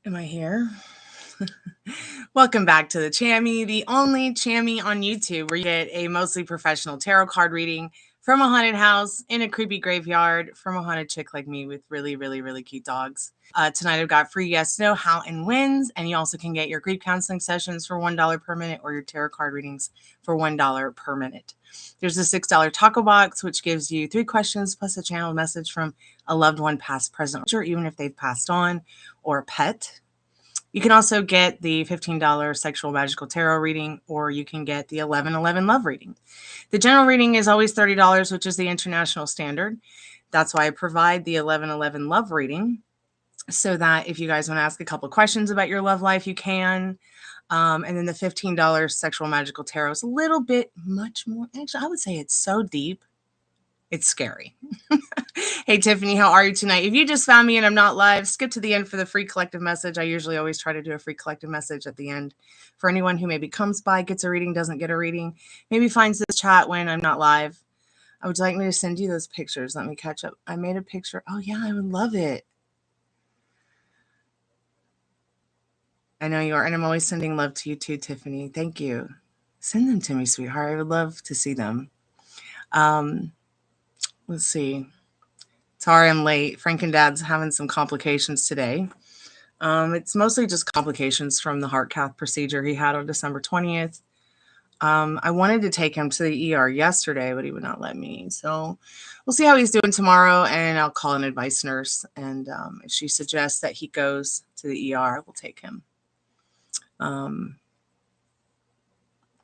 Am I here? Welcome back to the Chammy, the only Chammy on YouTube where you get a mostly professional tarot card reading from a haunted house in a creepy graveyard from a haunted chick like me with really, really, really cute dogs. Tonight I've got free yes, no, how, and wins, and you also can get your grief counseling sessions for $1 per minute or your tarot card readings for $1 per minute. There's a $6 Tacobox, which gives you 3 questions plus a channel message from a loved one, past, present, or even if they've passed on, or a pet. You can also get the $15 Sexual Magical Tarot reading, or you can get the 1111 Love reading. The general reading is always $30, which is the international standard. That's why I provide the 1111 Love reading, so that if you guys want to ask a couple questions about your love life, you can. And then the $15 Sexual Magical Tarot is a little bit much more. Actually, I would say it's so deep. It's scary. Hey, Tiffany, how are you tonight? If you just found me and I'm not live, skip to the end for the free collective message. I usually always try to do a free collective message at the end for anyone who maybe comes by, gets a reading, doesn't get a reading, maybe finds this chat when I'm not live. Would you like me to send you those pictures? Let me catch up. I made a picture. Oh, yeah, I would love it. I know you are, and I'm always sending love to you too, Tiffany. Thank you. Send them to me, sweetheart. I would love to see them. Let's see. Sorry I'm late. Frank and Dad's having some complications today. It's mostly just complications from the heart cath procedure he had on December 20th. I wanted to take him to the ER yesterday, but he would not let me. So we'll see how he's doing tomorrow, and I'll call an advice nurse. And if she suggests that he goes to the ER, we'll take him.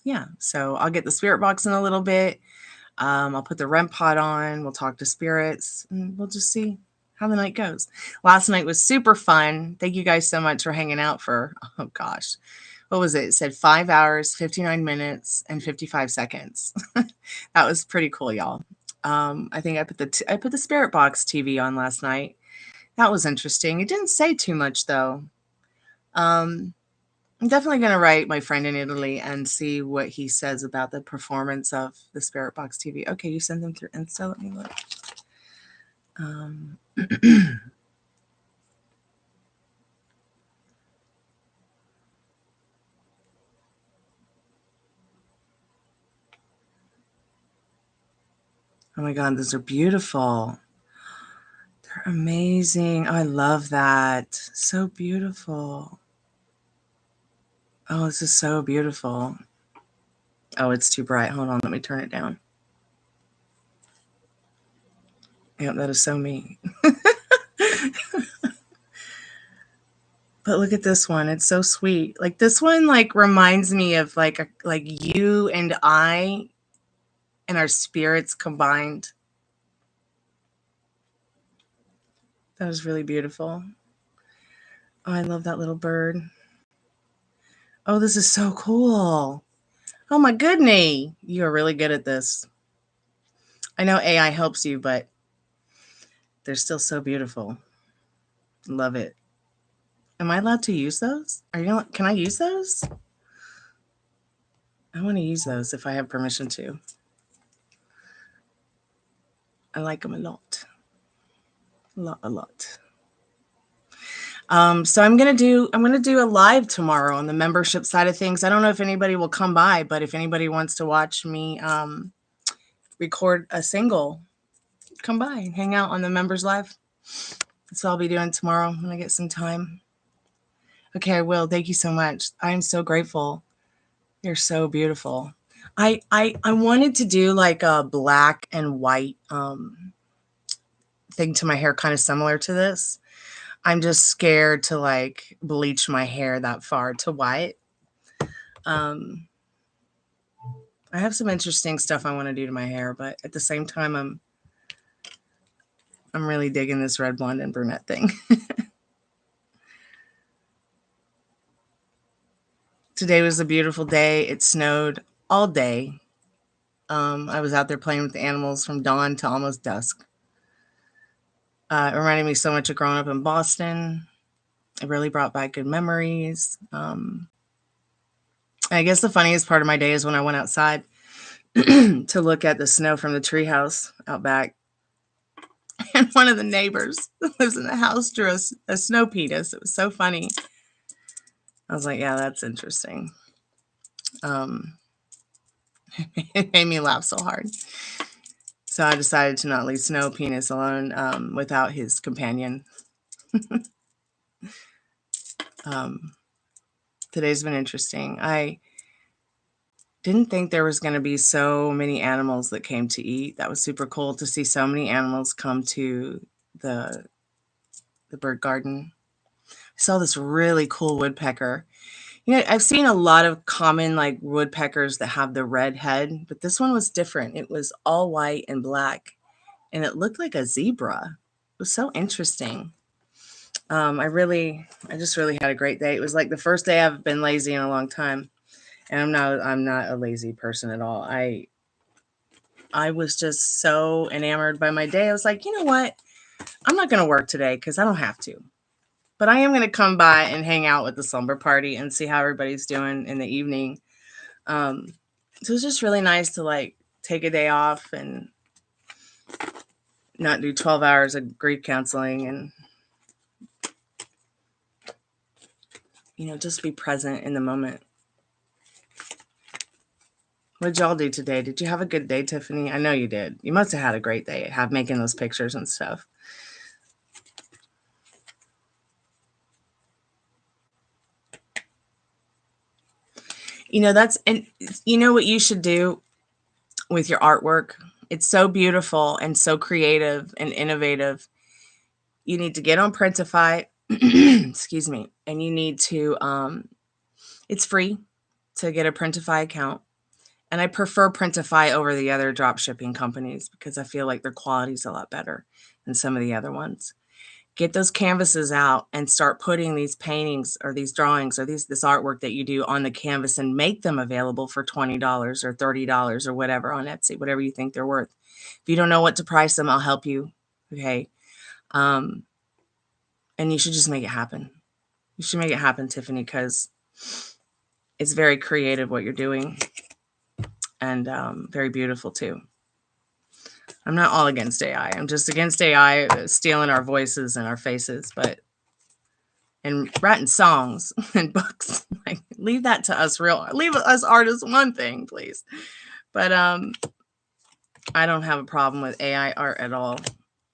Yeah, so I'll get the Spiritbox in a little bit. I'll put the REM pod on. We'll talk to spirits, and we'll just see how the night goes. Last night was super fun. Thank you guys so much for hanging out for, oh gosh, what was it? It said 5 hours, 59 minutes, and 55 seconds. That was pretty cool, y'all. I think I put the Spiritbox TV on last night. That was interesting. It didn't say too much though. I'm definitely going to write my friend in Italy and see what he says about the performance of the Spiritbox TV. Okay, you send them through Insta. Let me look. Oh my God, those are beautiful. They're amazing. Oh, I love that. So beautiful. Oh, this is so beautiful. Oh, it's too bright. Hold on, let me turn it down. Yep, that is so me. But look at this one. It's so sweet. Like this one, like reminds me of like you and I and our spirits combined. That was really beautiful. Oh, I love that little bird. Oh, this is so cool. Oh my goodness. You are really good at this. I know AI helps you, but they're still so beautiful. Love it. Am I allowed to use those? Can I use those? I want to use those if I have permission to. I like them a lot. A lot. So I'm gonna do a live tomorrow on the membership side of things. I don't know if anybody will come by, but if anybody wants to watch me record a single, come by and hang out on the members live. That's what I'll be doing tomorrow when I get some time. Okay, I will. Thank you so much. I am so grateful. You're so beautiful. I wanted to do like a black and white thing to my hair, kind of similar to this. I'm just scared to like bleach my hair that far to white. I have some interesting stuff I want to do to my hair, but at the same time, I'm really digging this red, blonde, and brunette thing. Today was a beautiful day. It snowed all day. I was out there playing with the animals from dawn to almost dusk. It reminded me so much of growing up in Boston. It really brought back good memories. I guess the funniest part of my day is when I went outside to look at the snow from the treehouse out back. And one of the neighbors that lives in the house drew a snow penis. It was so funny. I was like, yeah, that's interesting. It made me laugh so hard. So I decided to not leave Snow Penis alone without his companion. Today's been interesting. I didn't think there was going to be so many animals that came to eat. That was super cool to see so many animals come to the bird garden. I saw this really cool woodpecker. You know, I've seen a lot of common like woodpeckers that have the red head, but this one was different. It was all white and black, and it looked like a zebra. It was so interesting. I just really had a great day. It was like the first day I've been lazy in a long time, and I'm not a lazy person at all. I was just so enamored by my day. I was like, you know what? I'm not going to work today because I don't have to. But I am going to come by and hang out with the Slumber party and see how everybody's doing in the evening. So it's just really nice to like take a day off and not do 12 hours of grief counseling and, you know, just be present in the moment. What did y'all do today? Did you have a good day, Tiffany? I know you did. You must have had a great day making those pictures and stuff. You know, and you know what you should do with your artwork? It's so beautiful and so creative and innovative. You need to get on Printify, excuse me, and you need to, it's free to get a Printify account. And I prefer Printify over the other drop shipping companies because I feel like their quality is a lot better than some of the other ones. Get those canvases out and start putting these paintings or these drawings or this artwork that you do on the canvas and make them available for $20 or $30 or whatever on Etsy, whatever you think they're worth. If you don't know what to price them, I'll help you. Okay. And you should just make it happen. You should make it happen, Tiffany, because it's very creative what you're doing and very beautiful too. I'm not all against AI. I'm just against AI stealing our voices and our faces, and writing songs and books. Like, leave that to us leave us artists one thing, please. But I don't have a problem with AI art at all.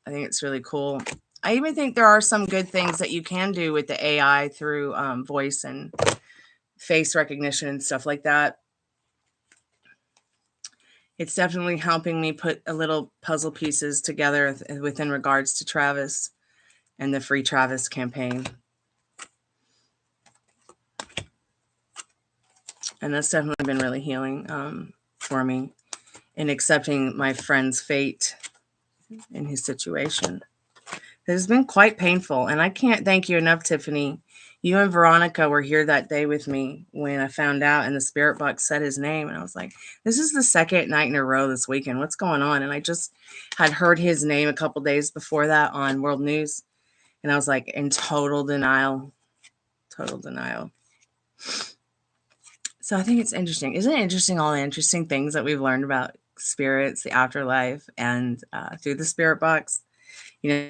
I think it's really cool. I even think there are some good things that you can do with the AI through voice and face recognition and stuff like that. It's definitely helping me put a little puzzle pieces together within regards to Travis and the Free Travis campaign. And that's definitely been really healing for me in accepting my friend's fate in his situation. It has been quite painful. And I can't thank you enough, Tiffany. You and Veronica were here that day with me when I found out and the Spiritbox said his name. And I was like, this is the second night in a row this weekend. What's going on? And I just had heard his name a couple days before that on World News. And I was like in total denial. Total denial. So I think it's interesting. Isn't it interesting all the interesting things that we've learned about spirits, the afterlife, and through the Spiritbox? You know,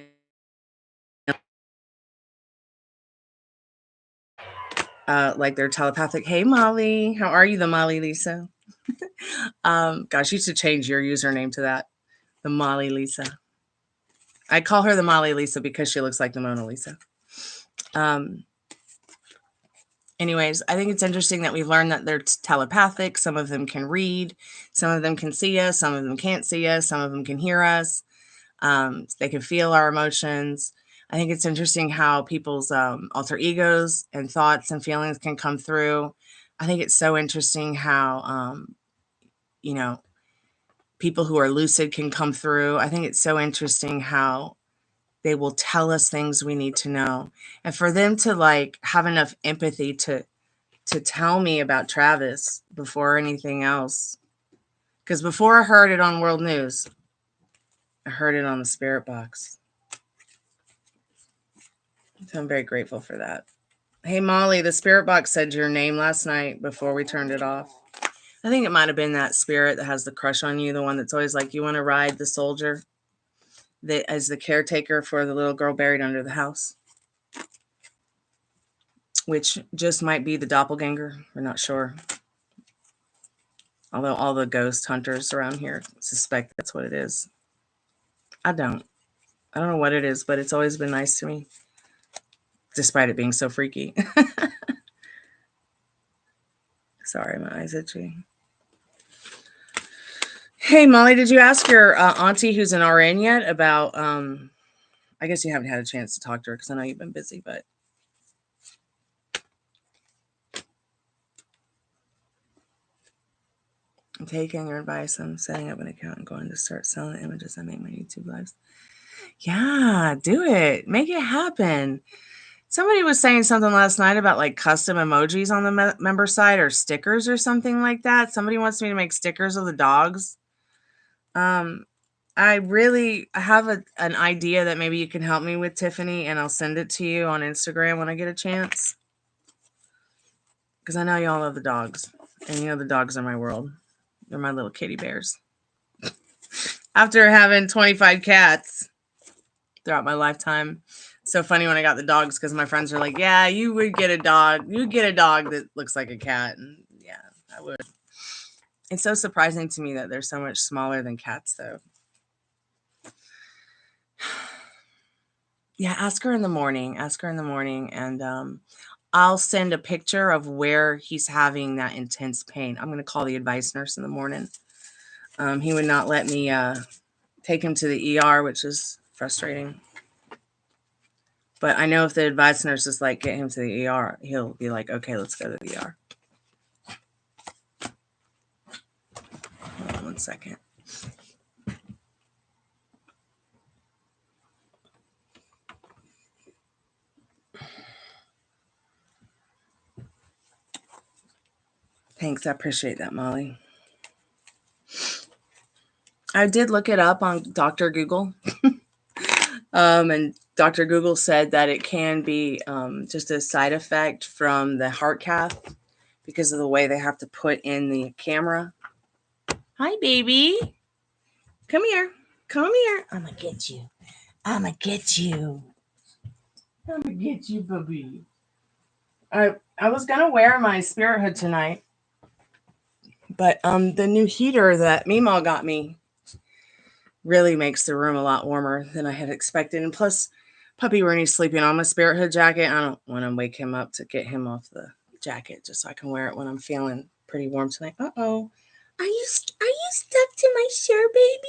like they're telepathic. Hey, Molly. How are you, the Molly Lisa? Gosh, you should change your username to that. The Molly Lisa. I call her the Molly Lisa because she looks like the Mona Lisa. Anyways, I think it's interesting that we've learned that they're telepathic. Some of them can read. Some of them can see us. Some of them can't see us. Some of them can hear us. They can feel our emotions. I think it's interesting how people's alter egos and thoughts and feelings can come through. I think it's so interesting how, you know, people who are lucid can come through. I think it's so interesting how they will tell us things we need to know. And for them to like have enough empathy to tell me about Travis before anything else. Because before I heard it on World News, I heard it on the Spiritbox. So I'm very grateful for that. Hey, Molly, the Spiritbox said your name last night before we turned it off. I think it might have been that spirit that has the crush on you, the one that's always like, you want to ride the soldier that as the caretaker for the little girl buried under the house. which just might be the doppelganger. We're not sure. Although all the ghost hunters around here suspect that's what it is. I don't know what it is, but it's always been nice to me, despite it being so freaky. Sorry, my eyes itchy. Hey, Molly, did you ask your auntie who's an RN yet about, I guess you haven't had a chance to talk to her because I know you've been busy, but. I'm taking your advice. I'm setting up an account and going to start selling the images I make my YouTube lives. Yeah, do it. Make it happen. Somebody was saying something last night about like custom emojis on the member site or stickers or something like that. Somebody wants me to make stickers of the dogs. I have an idea that maybe you can help me with, Tiffany, and I'll send it to you on Instagram when I get a chance. Because I know y'all love the dogs. And you know the dogs are my world. They're my little kitty bears. After having 25 cats throughout my lifetime. So funny when I got the dogs because my friends are like, yeah, you would get a dog. You get a dog that looks like a cat. And yeah, I would. It's so surprising to me that they're so much smaller than cats, though. Yeah, ask her in the morning. Ask her in the morning. And I'll send a picture of where he's having that intense pain. I'm going to call the advice nurse in the morning. He would not let me take him to the ER, which is frustrating. But I know if the advice nurse is like, get him to the ER, he'll be like, okay, let's go to the ER. Hold on 1 second. Thanks. I appreciate that, Molly. I did look it up on Dr. Google. And Dr. Google said that it can be just a side effect from the heart cath because of the way they have to put in the camera. Hi, baby. Come here. Come here. I'm going to get you. I'm going to get you. I'm going to get you, baby. I was going to wear my spirit hood tonight. But the new heater that Meemaw got me really makes the room a lot warmer than I had expected. And plus, Puppy Rooney's sleeping on my spirit hood jacket. I don't want to wake him up to get him off the jacket just so I can wear it when I'm feeling pretty warm tonight. Uh-oh. Are you stuck to my shirt, baby?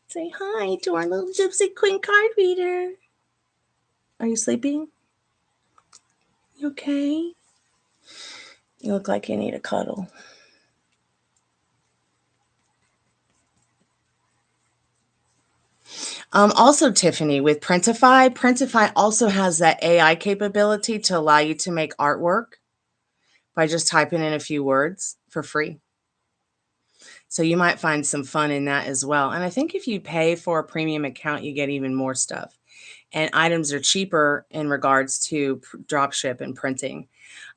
Say hi to our little Gypsy Queen card reader. Are you sleeping? You okay? You look like you need a cuddle. Also, Tiffany, with Printify also has that AI capability to allow you to make artwork by just typing in a few words for free. So you might find some fun in that as well. And I think if you pay for a premium account, you get even more stuff. And items are cheaper in regards to dropship and printing.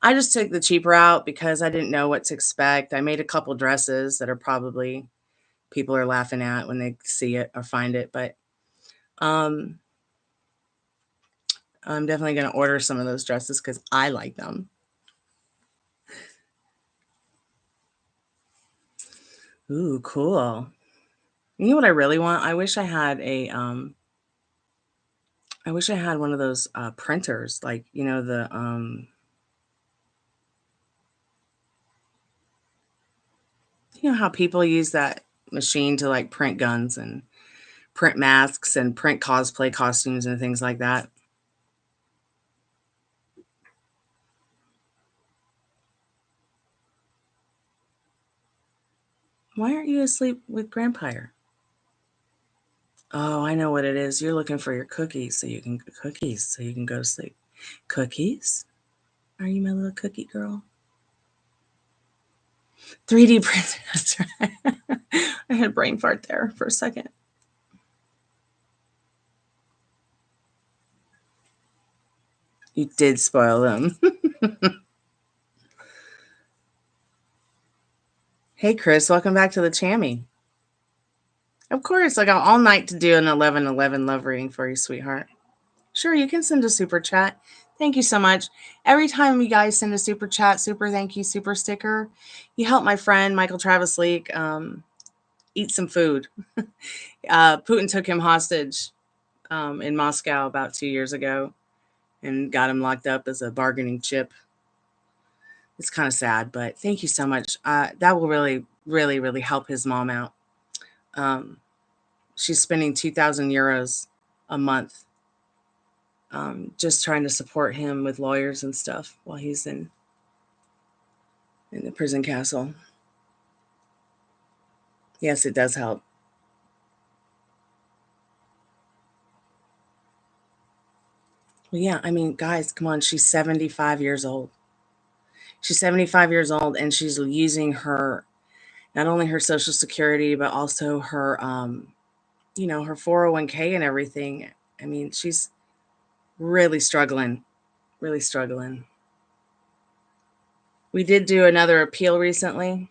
I just took the cheap route because I didn't know what to expect. I made a couple dresses that are probably people are laughing at when they see it or find it, but I'm definitely going to order some of those dresses because I like them. Ooh, cool. You know what I really want? I wish I had one of those printers, like, you know, you know how people use that machine to like print guns and print masks and print cosplay costumes and things like that. Why aren't you asleep with Grandpire? Oh, I know what it is. You're looking for your cookies so you can go to sleep. Cookies? Are you my little cookie girl? 3D printed. That's right. I had a brain fart there for a second. You did spoil them. Hey, Chris, welcome back to the Chammy. Of course, I got all night to do an 11/11 love reading for you, sweetheart. Sure, you can send a super chat. Thank you so much. Every time you guys send a super chat, super thank you, super sticker, you help my friend Michael Travis Leak eat some food. Putin took him hostage in Moscow about 2 years ago and got him locked up as a bargaining chip. It's kind of sad, but thank you so much. That will really, really, really help his mom out. She's spending 2,000 euros a month just trying to support him with lawyers and stuff while he's in the prison castle. Yes, it does help. Well, yeah, I mean, guys, come on. She's 75 years old. She's 75 years old, and she's using her, not only her Social Security, but also her, you know, her 401k and everything. I mean, she's really struggling, really struggling. We did do another appeal recently,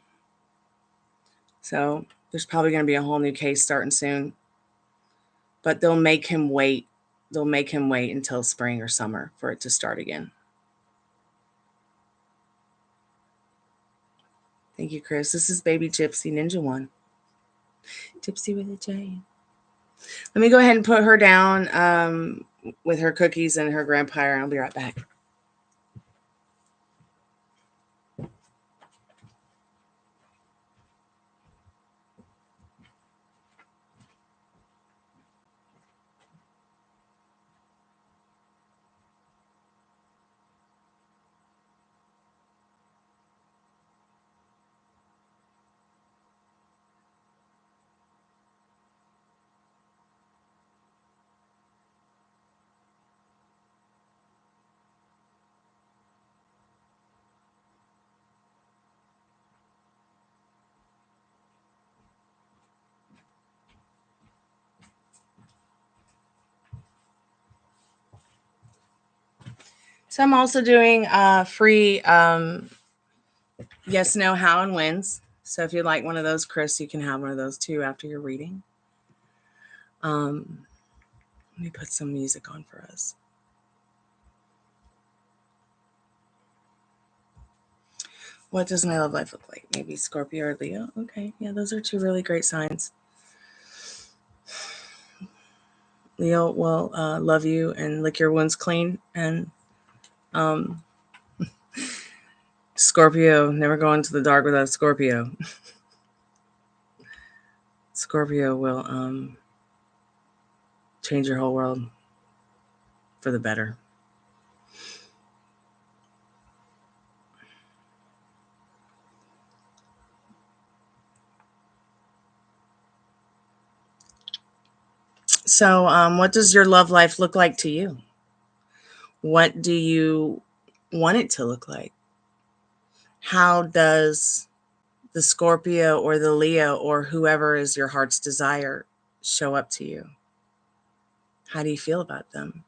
so there's probably going to be a whole new case starting soon. But they'll make him wait. They'll make him wait until spring or summer for it to start again. Thank you, Chris. This is Baby Gypsy Ninja 1. Gypsy with a J. Let me go ahead and put her down with her cookies and her grandpa, and I'll be right back. So I'm also doing free yes, no, how, and whens. So if you'd like one of those, Chris, you can have one of those too after your reading. Let me put some music on for us. What does my love life look like? Maybe Scorpio or Leo. Okay, yeah, those are two really great signs. Leo will love you and lick your wounds clean, and Scorpio, never go into the dark without a Scorpio. Scorpio will change your whole world for the better. So what does your love life look like to you? What do you want it to look like? How does the Scorpio or the Leo or whoever is your heart's desire show up to you? How do you feel about them?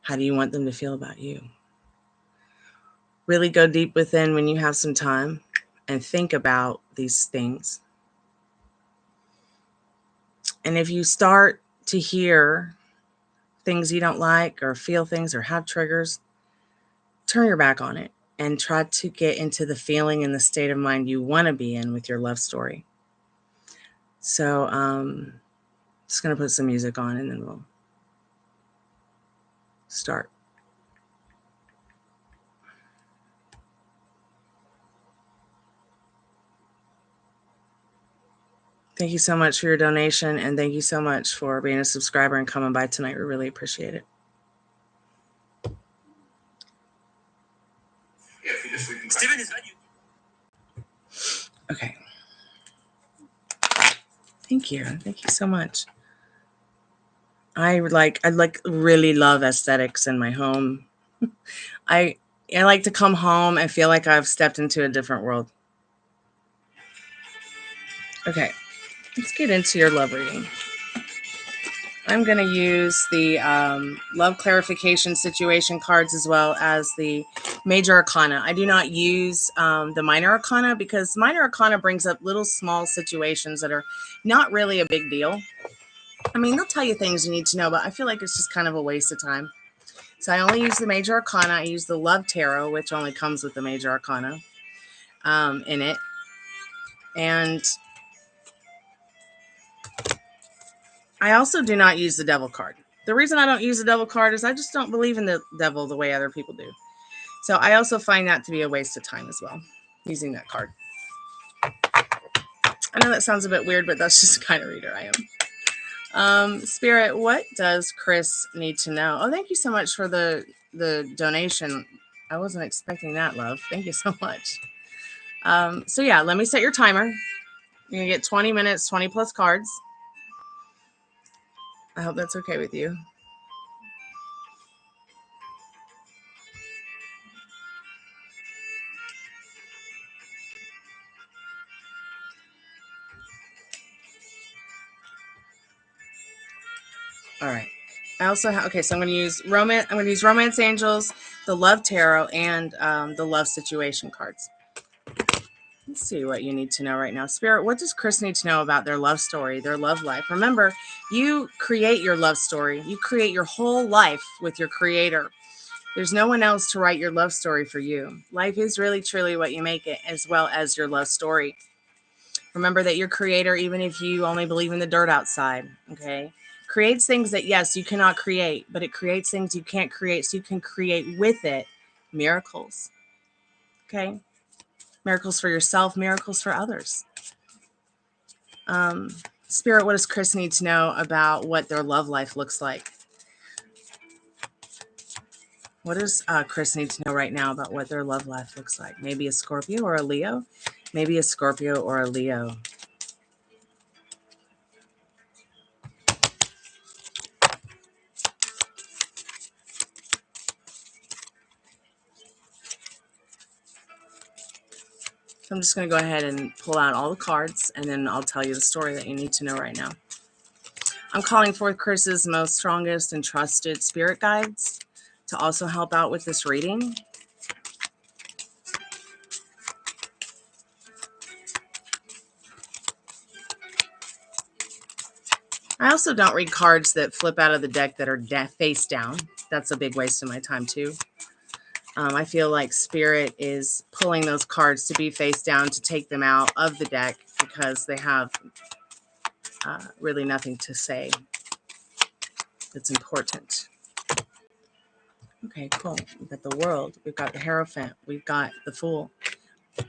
How do you want them to feel about you? Really go deep within when you have some time and think about these things. And if you start to hear things you don't like or feel things or have triggers, turn your back on it and try to get into the feeling and the state of mind you want to be in with your love story. So just going to put some music on and then we'll start. Thank you so much for your donation, and thank you so much for being a subscriber and coming by tonight. We really appreciate it. Okay. Thank you. Thank you so much. I really love aesthetics in my home. I like to come home and feel like I've stepped into a different world. Okay, let's get into your love reading. I'm going to use the love clarification situation cards as well as the major arcana. I do not use the minor arcana because minor arcana brings up little small situations that are not really a big deal. I mean, they'll tell you things you need to know, but I feel like it's just kind of a waste of time. So I only use the major arcana. I use the Love Tarot, which only comes with the major arcana in it. And I also do not use the Devil card. The reason I don't use the Devil card is I just don't believe in the devil the way other people do. So I also find that to be a waste of time as well, using that card. I know that sounds a bit weird, but that's just the kind of reader I am. Spirit, what does Chris need to know? Oh, thank you so much for the donation. I wasn't expecting that, love. Thank you so much. So yeah, let me set your timer. You're going to get 20 minutes, 20 plus cards. I hope that's okay with you. All right. I also have, okay, so I'm going to use romance. I'm going to use Romance Angels, the Love Tarot, and the Love Situation cards. Let's see what you need to know right now. Spirit, what does Chris need to know about their love story, their love life? Remember, you create your love story. You create your whole life with your creator. There's no one else to write your love story for you. Life is really, truly what you make it, as well as your love story. Remember that your creator, even if you only believe in the dirt outside, okay, creates things that, yes, you cannot create, but it creates things you can't create, so you can create with it miracles, okay? Miracles for yourself, miracles for others. Spirit, what does Chris need to know about what their love life looks like? What does Chris need to know right now about what their love life looks like? Maybe a Scorpio or a Leo? Maybe a Scorpio or a Leo. So I'm just going to go ahead and pull out all the cards, and then I'll tell you the story that you need to know right now. I'm calling forth Chris's most strongest and trusted spirit guides to also help out with this reading. I also don't read cards that flip out of the deck that are face down. That's a big waste of my time too. I feel like Spirit is pulling those cards to be face down to take them out of the deck because they have really nothing to say that's important. Okay, cool. We've got the World. We've got the Hierophant. We've got the Fool.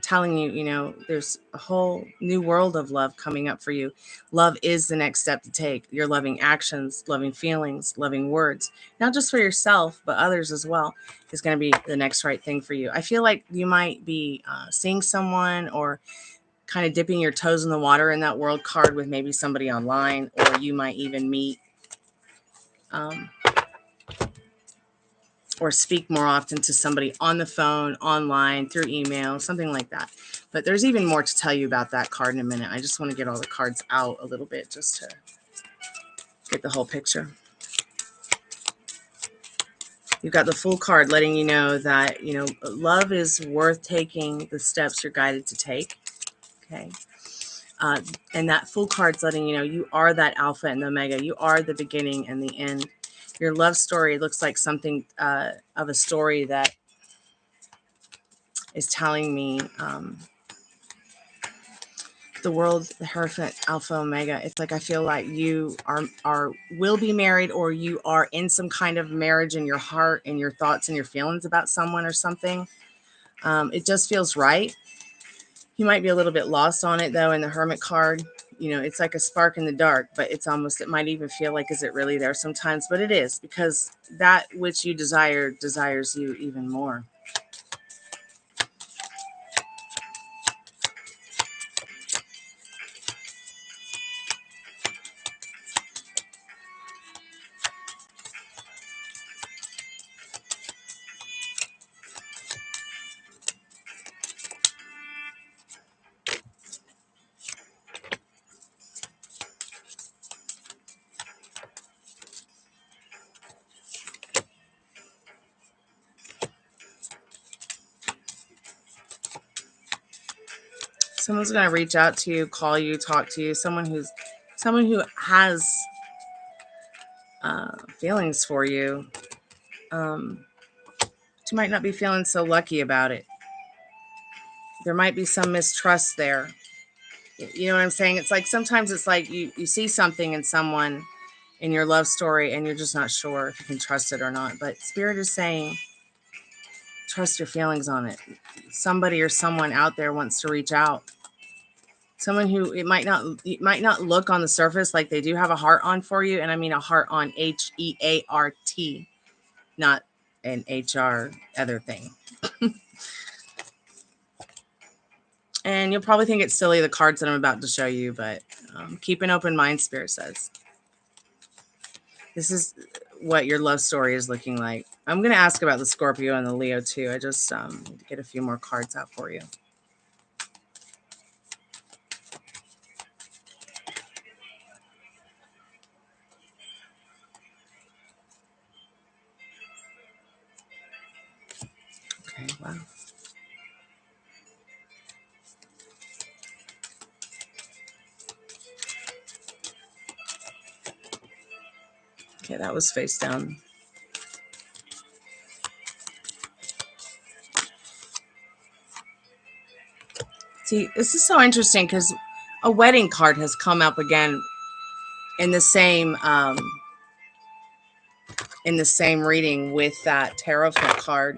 Telling you, you know, there's a whole new world of love coming up for you. Love is the next step to take. Your loving actions, loving feelings, loving words, not just for yourself, but others as well, is going to be the next right thing for you. I feel like you might be seeing someone or kind of dipping your toes in the water in that World card with maybe somebody online, or you might even meet or speak more often to somebody on the phone, online, through email, something like that. But there's even more to tell you about that card in a minute. I just want to get all the cards out a little bit just to get the whole picture. You've got the Fool card letting you know that, you know, love is worth taking the steps you're guided to take. Okay. And that Fool card's letting you know you are that Alpha and the Omega. You are the beginning and the end. Your love story looks like something of a story that is telling me the World, the Hierophant, Alpha, Omega. It's like I feel like you will be married, or you are in some kind of marriage in your heart and your thoughts and your feelings about someone or something. It just feels right. You might be a little bit lost on it though in the Hermit card. You know, it's like a spark in the dark, but it's almost, it might even feel like, is it really there sometimes? But it is, because that which you desire desires you even more. Someone's going to reach out to you, call you, talk to you. Someone who has feelings for you. You might not be feeling so lucky about it. There might be some mistrust there. You know what I'm saying? It's like sometimes it's like you see something in someone in your love story and you're just not sure if you can trust it or not. But Spirit is saying, trust your feelings on it. Somebody or someone out there wants to reach out. Someone who it might not look on the surface like they do have a heart on for you. And I mean a heart on HEART, not an HR other thing. And you'll probably think it's silly, the cards that I'm about to show you, but keep an open mind, Spirit says. This is what your love story is looking like. I'm going to ask about the Scorpio and the Leo too. I just need to get a few more cards out for you. Okay, wow. Okay, that was face down. See, this is so interesting because a wedding card has come up again in the same reading with that tarot card.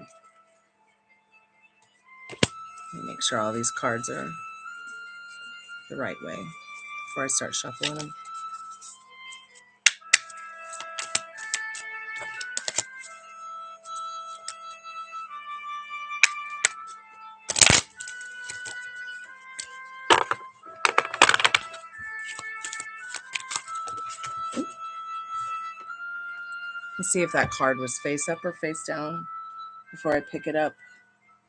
Let me make sure all these cards are the right way before I start shuffling them. Let's see if that card was face up or face down before I pick it up.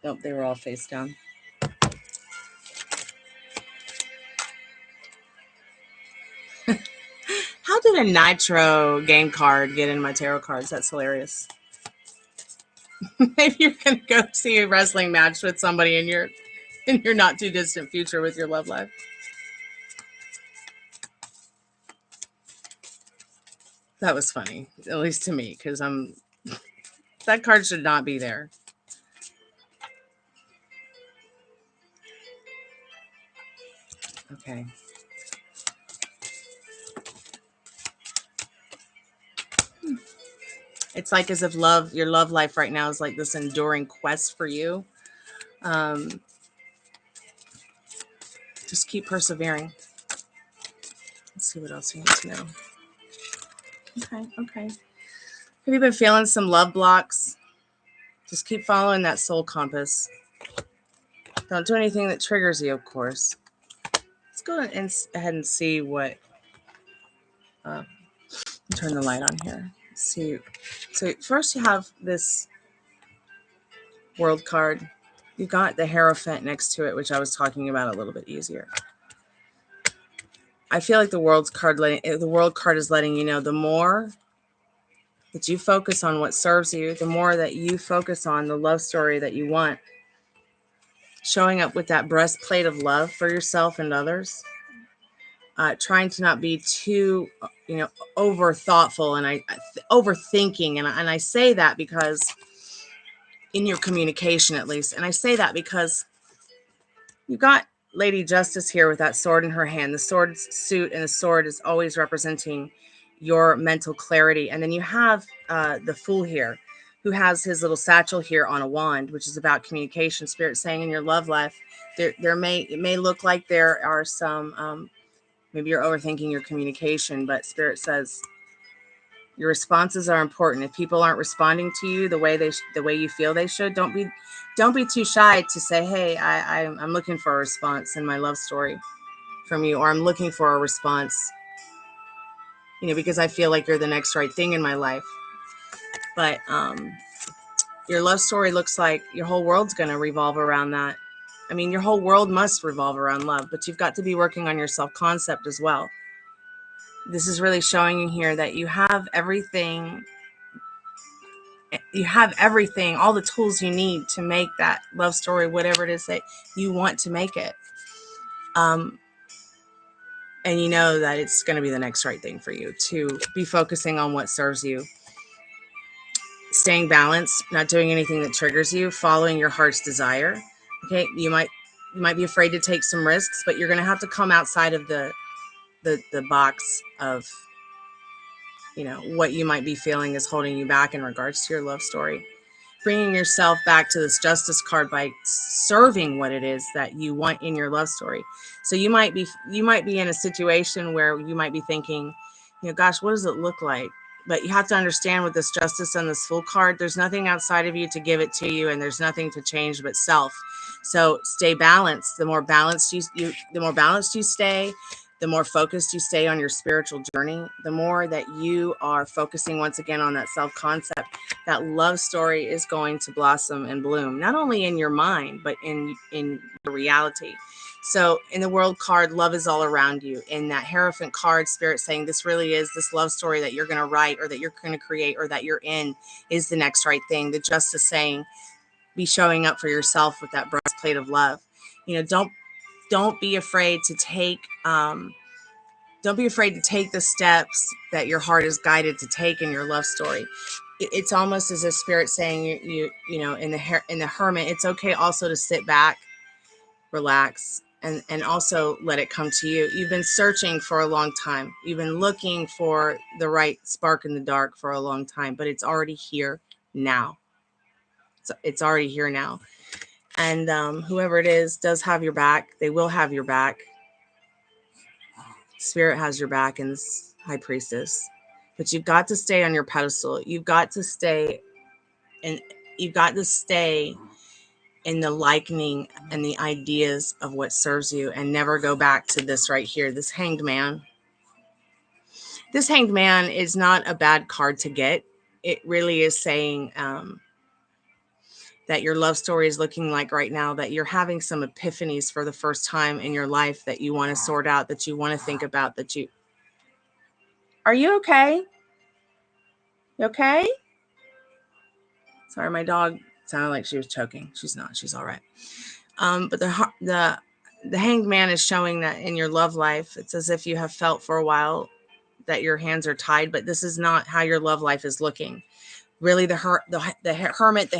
Nope, they were all face down. How did a Nitro game card get in my tarot cards? That's hilarious. Maybe you're going to go see a wrestling match with somebody in your not too distant future with your love life. That was funny, at least to me, because that card should not be there. Okay. It's like as if your love life right now is like this enduring quest for you. Just keep persevering. Let's see what else you need to know. Okay. Have you been feeling some love blocks? Just keep following that soul compass. Don't do anything that triggers you, of course. Let's go ahead and see what... turn the light on here. Let's see. So first you have this World card. You got the Hierophant next to it, which I was talking about a little bit easier. I feel like the World card is letting you know the more that you focus on what serves you, the more that you focus on the love story that you want, showing up with that breastplate of love for yourself and others, trying to not be too, over thoughtful and overthinking. And I say that because in your communication, at least, and I say that because you got Lady Justice here with that sword in her hand. The sword suit and the sword is always representing your mental clarity. And then you have the Fool here who has his little satchel here on a wand, which is about communication. Spirit saying in your love life, it may look like there are some, maybe you're overthinking your communication, but Spirit says your responses are important. If people aren't responding to you the way you feel they should, don't be too shy to say, hey, I'm looking for a response in my love story from you, or I'm looking for a response, because I feel like you're the next right thing in my life. But your love story looks like your whole world's going to revolve around that. I mean, your whole world must revolve around love, but you've got to be working on your self-concept as well. This is really showing you here that you have everything. You have everything, all the tools you need to make that love story, whatever it is that you want to make it. And you know that it's going to be the next right thing for you to be focusing on what serves you. staying balanced, not doing anything that triggers you, following your heart's desire. Okay, you might be afraid to take some risks, but you're going to have to come outside of the box of, you know, what you might be feeling is holding you back in regards to your love story. Bringing yourself back to this justice card by serving what it is that you want in your love story. So you might be in a situation where you might be thinking, you know, gosh, what does it look like? But you have to understand with this justice and this Fool card, there's nothing outside of you to give it to you, and there's nothing to change but self. So stay balanced. The more balanced you stay, the more focused you stay on your spiritual journey, the more that you are focusing once again on that self-concept, that love story is going to blossom and bloom, not only in your mind, but in your reality. So in the World card, love is all around you. In that Hierophant card, Spirit saying this really is this love story that you're going to write, or that you're going to create, or that you're in, is the next right thing. The Justice saying, be showing up for yourself with that breastplate of love. You know, don't be afraid to take the steps that your heart is guided to take in your love story. It's almost as if Spirit saying you know, in the Hermit, it's okay also to sit back, relax, and also let it come to you. You've been searching for a long time. You've been looking for the right spark in the dark for a long time, but it's already here now. It's already here now. And whoever it is does have your back. They will have your back. Spirit has your back in this High Priestess. But you've got to stay on your pedestal. You've got to stay in the likening and the ideas of what serves you, and never go back to this right here, this Hanged Man. This Hanged Man is not a bad card to get. It really is saying that your love story is looking like right now that you're having some epiphanies for the first time in your life that you want to sort out, that you want to think about, that you... Are you okay? You okay? Sorry, my dog sounded like she was choking. She's not. She's all right. But the Hanged Man is showing that in your love life, it's as if you have felt for a while that your hands are tied, but this is not how your love life is looking. Really, the Hermit,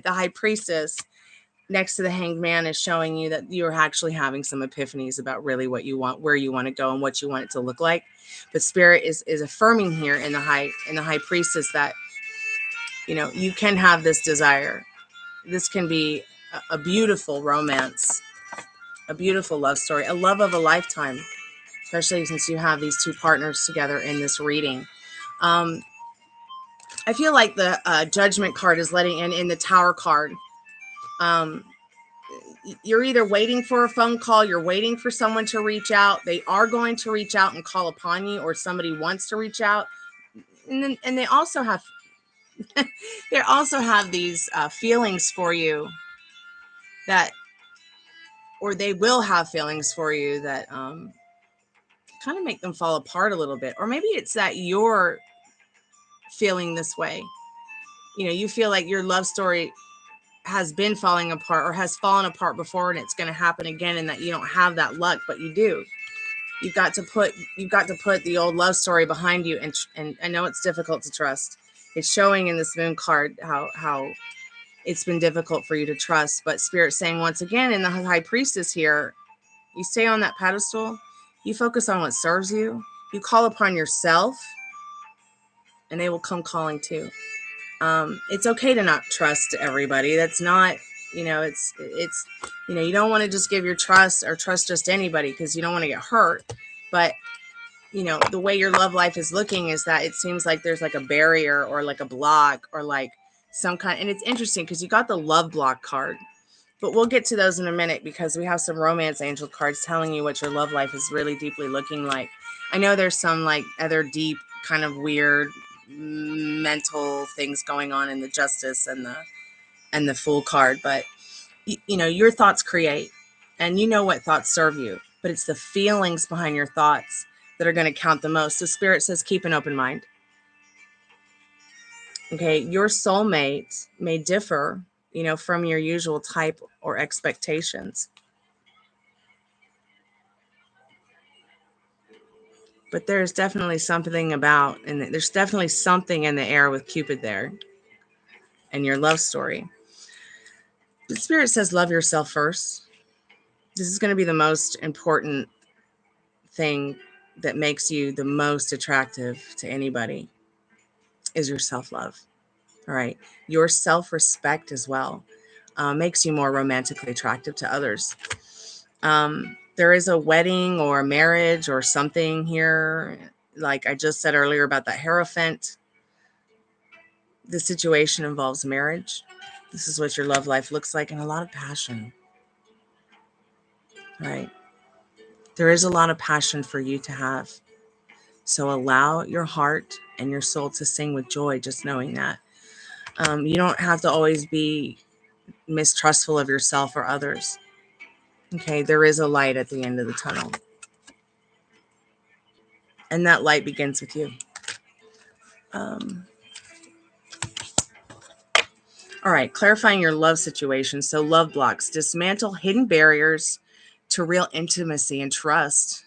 the High Priestess next to the Hanged Man is showing you that you're actually having some epiphanies about really what you want, where you want to go, and what you want it to look like. But Spirit is affirming here in the High Priestess that, you know, you can have this desire. This can be a beautiful romance, a beautiful love story, a love of a lifetime, especially since you have these two partners together in this reading. I feel like the Judgment card is letting in the Tower card. You're either waiting for a phone call, you're waiting for someone to reach out. They are going to reach out and call upon you, or somebody wants to reach out. And they also have these feelings for you that, or they will have feelings for you that kind of make them fall apart a little bit. Or maybe it's that you're feeling this way. You know, you feel like your love story has been falling apart, or has fallen apart before, and it's going to happen again, and that you don't have that luck, but you do. You've got to put the old love story behind you, and I know it's difficult to trust. It's showing in this Moon card how it's been difficult for you to trust, but Spirit saying once again in the High Priestess here, you stay on that pedestal, you focus on what serves you, you call upon yourself, and they will come calling too. It's okay to not trust everybody. That's not, you know, it's, you know, you don't want to just give your trust or trust just anybody, because you don't want to get hurt. But, you know, the way your love life is looking is that it seems like there's like a barrier, or like a block, or like some kind. And it's interesting because you got the Love block card, but we'll get to those in a minute, because we have some Romance Angel cards telling you what your love life is really deeply looking like. I know there's some like other deep kind of weird mental things going on in the Justice and the Fool card, but you know, your thoughts create, and you know what thoughts serve you, but it's the feelings behind your thoughts that are going to count the most. So Spirit says keep an open mind. Okay, your soulmate may differ, you know, from your usual type or expectations. But there's definitely something about, and there's definitely something in the air with Cupid there and your love story. The Spirit says love yourself first. This is going to be the most important thing that makes you the most attractive to anybody is your self-love. All right. Your self-respect as well makes you more romantically attractive to others. There is a wedding or a marriage or something here. Like I just said earlier about that Hierophant. The situation involves marriage. This is what your love life looks like, and a lot of passion. Right? There is a lot of passion for you to have. So allow your heart and your soul to sing with joy, just knowing that. You don't have to always be mistrustful of yourself or others. Okay, there is a light at the end of the tunnel. And that light begins with you. All right, clarifying your love situation. So love blocks, dismantle hidden barriers to real intimacy and trust.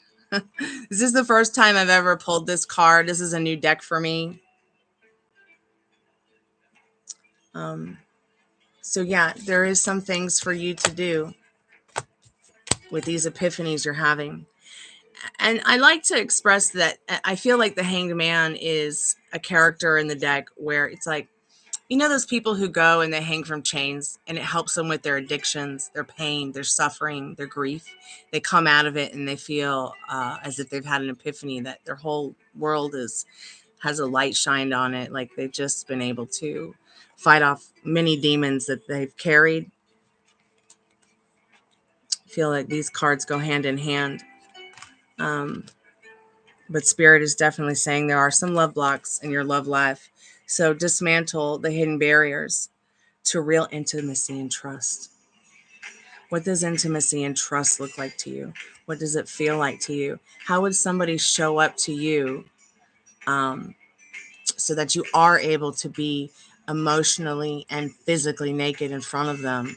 This is the first time I've ever pulled this card. This is a new deck for me. So yeah, there is some things for you to do with these epiphanies you're having. And I like to express that I feel like the Hanged Man is a character in the deck where it's like, you know, those people who go and they hang from chains and it helps them with their addictions, their pain, their suffering, their grief. They come out of it and they feel as if they've had an epiphany, that their whole world has a light shined on it. Like they've just been able to fight off many demons that they've carried. I feel like these cards go hand in hand. But Spirit is definitely saying there are some love blocks in your love life. So dismantle the hidden barriers to real intimacy and trust. What does intimacy and trust look like to you? What does it feel like to you? How would somebody show up to you so that you are able to be emotionally and physically naked in front of them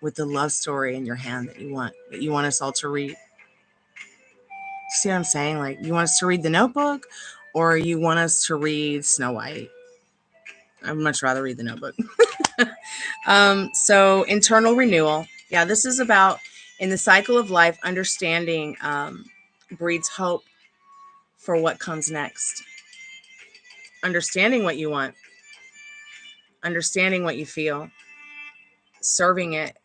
with the love story in your hand that you want us all to read? See what I'm saying? Like, you want us to read The Notebook, or you want us to read Snow White? I'd much rather read The Notebook. So internal renewal. Yeah, this is about, in the cycle of life, understanding breeds hope for what comes next. Understanding what you want. Understanding what you feel. Serving it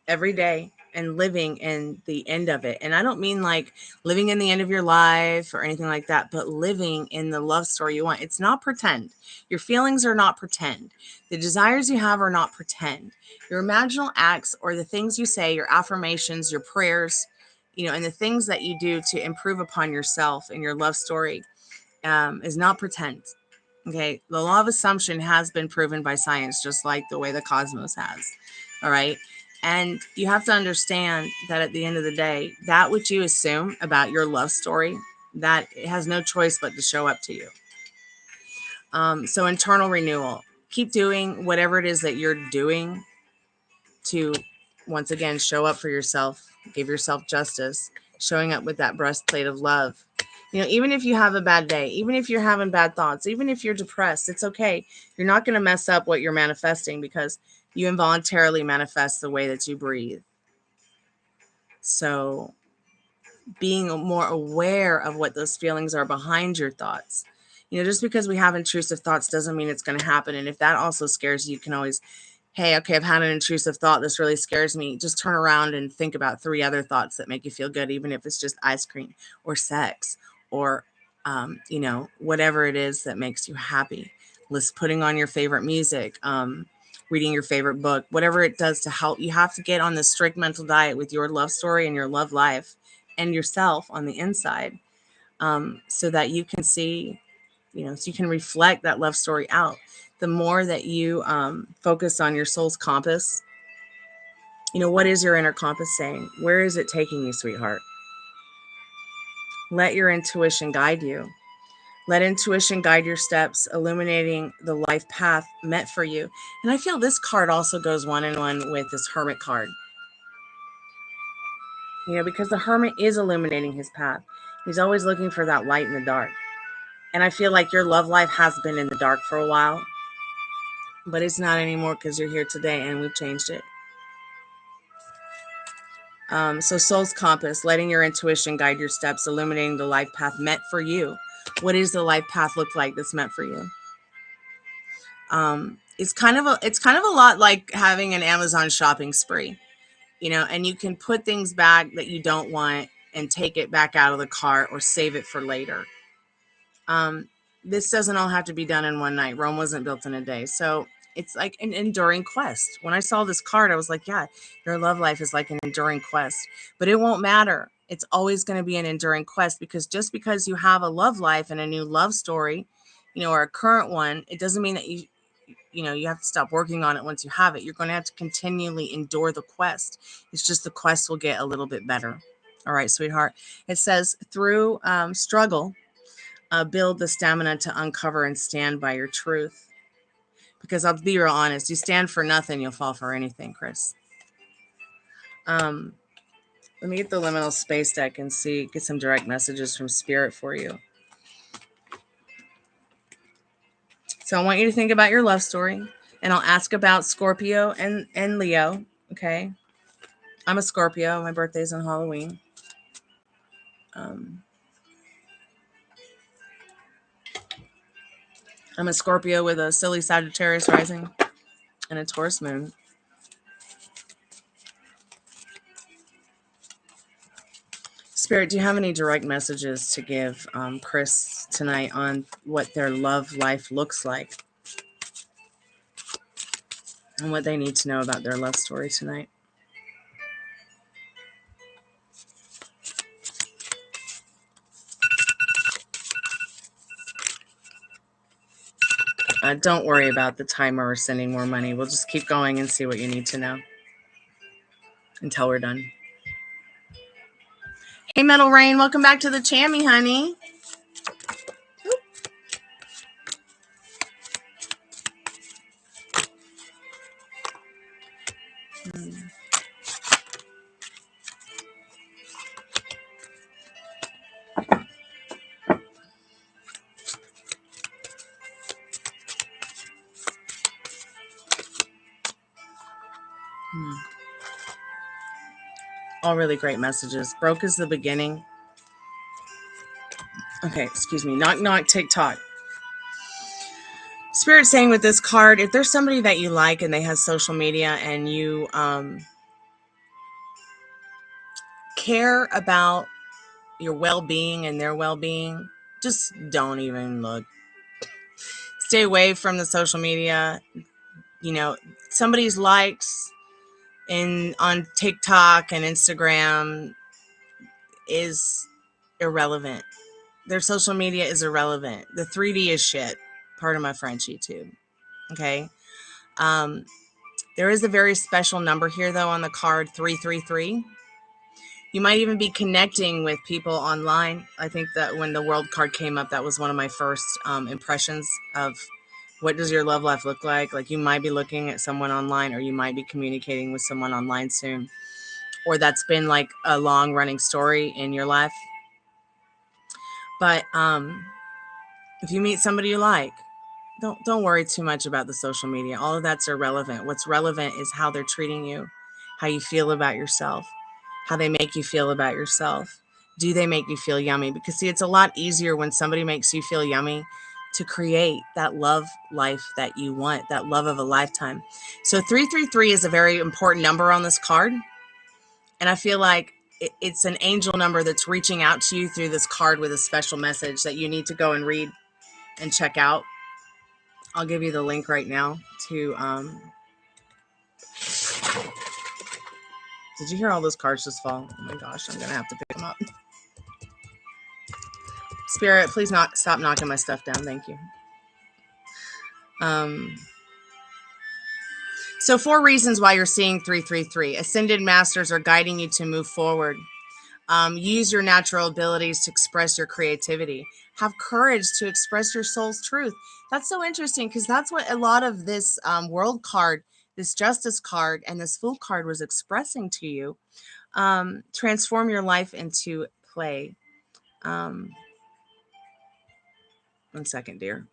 every day and living in the end of it. And I don't mean like living in the end of your life or anything like that, but living in the love story you want. It's not pretend. Your feelings are not pretend. The desires you have are not pretend. Your imaginal acts or the things you say, your affirmations, your prayers, and the things that you do to improve upon yourself and your love story is not pretend. Okay. The law of assumption has been proven by science, just like the way the cosmos has. All right. And you have to understand that at the end of the day, that which you assume about your love story, that it has no choice but to show up to you. So internal renewal. Keep doing whatever it is that you're doing to, once again, show up for yourself, give yourself justice, showing up with that breastplate of love. Even if you have a bad day, even if you're having bad thoughts, even if you're depressed, it's okay. You're not going to mess up what you're manifesting, because you involuntarily manifest the way that you breathe. So being more aware of what those feelings are behind your thoughts. Just because we have intrusive thoughts doesn't mean it's going to happen. And if that also scares you, you can always, hey, okay, I've had an intrusive thought. This really scares me. Just turn around and think about 3 other thoughts that make you feel good, even if it's just ice cream or sex or, whatever it is that makes you happy. Putting on your favorite music, reading your favorite book, whatever it does to help. You have to get on the strict mental diet with your love story and your love life and yourself on the inside, so that you can see, so you can reflect that love story out. The more that you focus on your soul's compass, what is your inner compass saying? Where is it taking you, sweetheart? Let your intuition guide you. Let intuition guide your steps, illuminating the life path meant for you. And I feel this card also goes one-in-one with this Hermit card. Because the Hermit is illuminating his path. He's always looking for that light in the dark. And I feel like your love life has been in the dark for a while, but it's not anymore because you're here today and we've changed it. So soul's compass, letting your intuition guide your steps, illuminating the life path meant for you. What does the life path look like that's meant for you? It's kind of a lot like having an Amazon shopping spree, you know, and you can put things back that you don't want and take it back out of the cart or save it for later. This doesn't all have to be done in one night. Rome wasn't built in a day. So it's like an enduring quest. When I saw this card, I was like, yeah, your love life is like an enduring quest, but it won't matter. It's always going to be an enduring quest, because just because you have a love life and a new love story, you know, or a current one, it doesn't mean that you have to stop working on it once you have it. You're going to have to continually endure the quest. It's just the quest will get a little bit better. All right, sweetheart. It says through struggle, build the stamina to uncover and stand by your truth. Because I'll be real honest, you stand for nothing, you'll fall for anything, Chris. Let me get the liminal space deck and get some direct messages from Spirit for you. So I want you to think about your love story, and I'll ask about Scorpio and Leo, okay? I'm a Scorpio. My birthday's on Halloween. I'm a Scorpio with a silly Sagittarius rising and a Taurus moon. Spirit, do you have any direct messages to give Chris tonight on what their love life looks like and what they need to know about their love story tonight? Don't worry about the timer or sending more money. We'll just keep going and see what you need to know until we're done. Hey, Metal Rain, welcome back to the Chammy, honey. All really great messages. Broke is the beginning. Okay, excuse me. Knock, knock, TikTok. Spirit saying with this card, if there's somebody that you like and they have social media and you care about your well-being and their well-being, just don't even look. Stay away from the social media. You know, somebody's likes on TikTok and Instagram is irrelevant. Their social media is irrelevant. The 3D is shit. Pardon my French, YouTube. Okay. There is a very special number here, though, on the card 333. You might even be connecting with people online. I think that when the world card came up, that was one of my first impressions of what does your love life look like. Like, you might be looking at someone online, or you might be communicating with someone online soon, or that's been like a long running story in your life. But if you meet somebody you like, don't worry too much about the social media. All of that's irrelevant. What's relevant is how they're treating you, how you feel about yourself, how they make you feel about yourself. Do they make you feel yummy? Because see, it's a lot easier when somebody makes you feel yummy to create that love life that you want, that love of a lifetime. So 333 is a very important number on this card. And I feel like it's an angel number that's reaching out to you through this card with a special message that you need to go and read and check out. I'll give you the link right now to, did you hear all those cards just fall? Oh my gosh, I'm going to have to pick them up. Spirit, please stop knocking my stuff down. Thank you. So 4 reasons why you're seeing 333. Ascended masters are guiding you to move forward. Use your natural abilities to express your creativity. Have courage to express your soul's truth. That's so interesting, because that's what a lot of this world card, this justice card, and this fool card was expressing to you. Transform your life into play. One second, dear.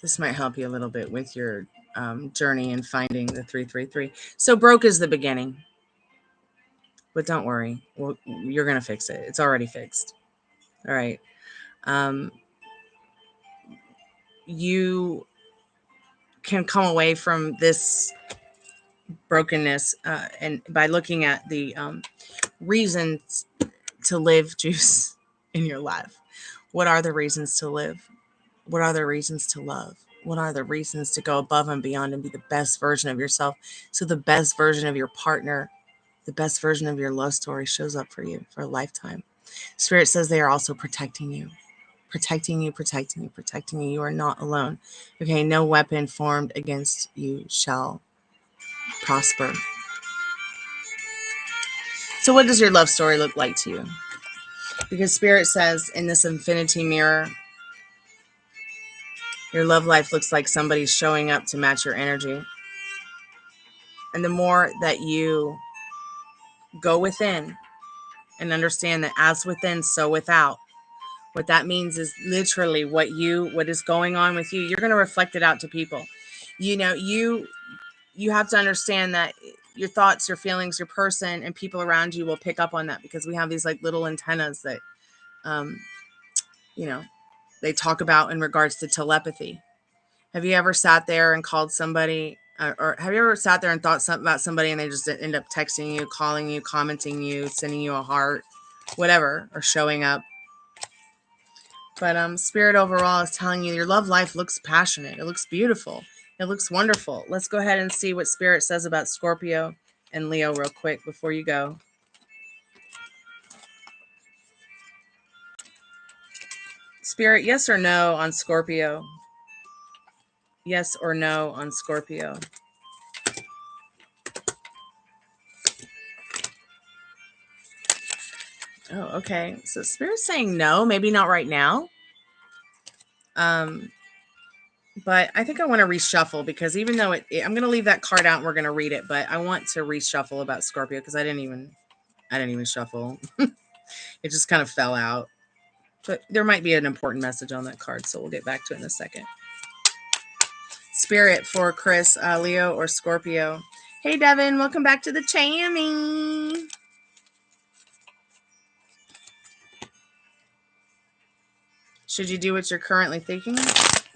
This might help you a little bit with your journey in finding the 333. So broke is the beginning. But don't worry. Well, you're going to fix it. It's already fixed. All right. You can come away from this brokenness and by looking at the reasons to live juice in your life. What are the reasons to live? What are the reasons to love? What are the reasons to go above and beyond and be the best version of yourself? So the best version of your partner, the best version of your love story shows up for you for a lifetime. Spirit says they are also protecting you. Protecting you, protecting you, protecting you. You are not alone. Okay, no weapon formed against you shall prosper. So what does your love story look like to you? Because Spirit says in this infinity mirror, your love life looks like somebody's showing up to match your energy. And the more that you go within and understand that as within, so without, what that means is literally what is going on with you, you're going to reflect it out to people. You know, you have to understand that your thoughts, your feelings, your person, and people around you will pick up on that because we have these like little antennas that, you know, they talk about in regards to telepathy. Have you ever sat there and called somebody, or have you ever sat there and thought something about somebody and they just end up texting you, calling you, commenting you, sending you a heart, whatever, or showing up? But Spirit overall is telling you your love life looks passionate. It looks beautiful. It looks wonderful. Let's go ahead and see what Spirit says about Scorpio and Leo real quick before you go. Spirit, yes or no on Scorpio? Yes or no on Scorpio? Oh, okay. So Spirit's saying no, maybe not right now. But I think I want to reshuffle because even though I'm going to leave that card out and we're going to read it, but I want to reshuffle about Scorpio because I didn't even shuffle. It just kind of fell out. But there might be an important message on that card, so we'll get back to it in a second. Spirit for Chris, Leo, or Scorpio. Hey, Devin, welcome back to the Chammy. Should you do what you're currently thinking?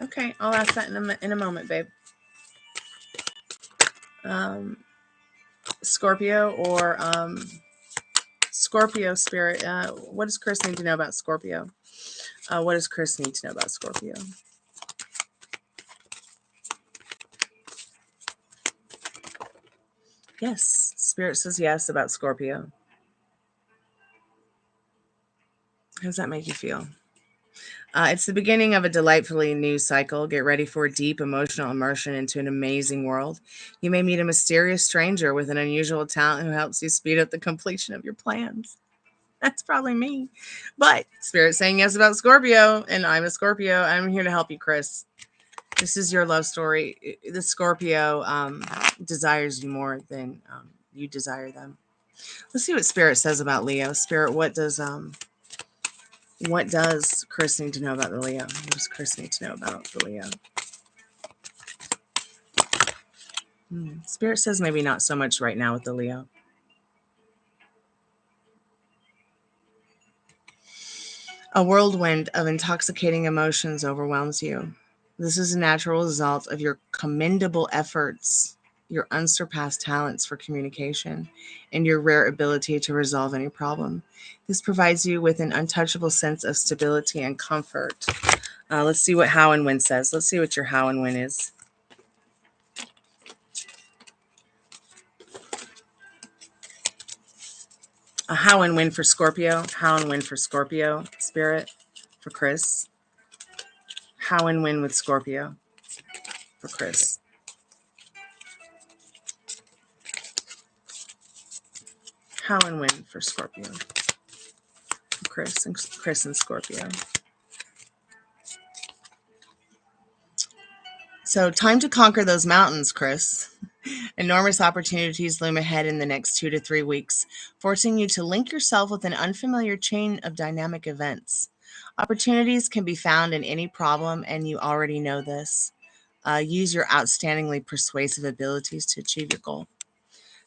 Okay, I'll ask that in a moment, babe. Scorpio or Scorpio Spirit. What does Chris need to know about Scorpio? What does Chris need to know about Scorpio? Yes, Spirit says yes about Scorpio. How does that make you feel? It's the beginning of a delightfully new cycle. Get ready for a deep emotional immersion into an amazing world. You may meet a mysterious stranger with an unusual talent who helps you speed up the completion of your plans. That's probably me. But Spirit's saying yes about Scorpio, and I'm a Scorpio. I'm here to help you, Chris. This is your love story. The Scorpio desires you more than you desire them. Let's see what Spirit says about Leo. Spirit, what does Chris need to know about the Leo? What does Chris need to know about the Leo? Spirit says maybe not so much right now with the Leo. A whirlwind of intoxicating emotions overwhelms you. This is a natural result of your commendable efforts, your unsurpassed talents for communication, and your rare ability to resolve any problem. This provides you with an untouchable sense of stability and comfort. Let's see what how and when says. Let's see what your how and when is. A how and when for Scorpio. How and when for Scorpio. Spirit for Chris. How and when with Scorpio for Chris. How and when for Scorpio. Chris and Scorpio. So time to conquer those mountains, Chris. Enormous opportunities loom ahead in the next 2 to 3 weeks, forcing you to link yourself with an unfamiliar chain of dynamic events. Opportunities can be found in any problem, and you already know this. Use your outstandingly persuasive abilities to achieve your goal.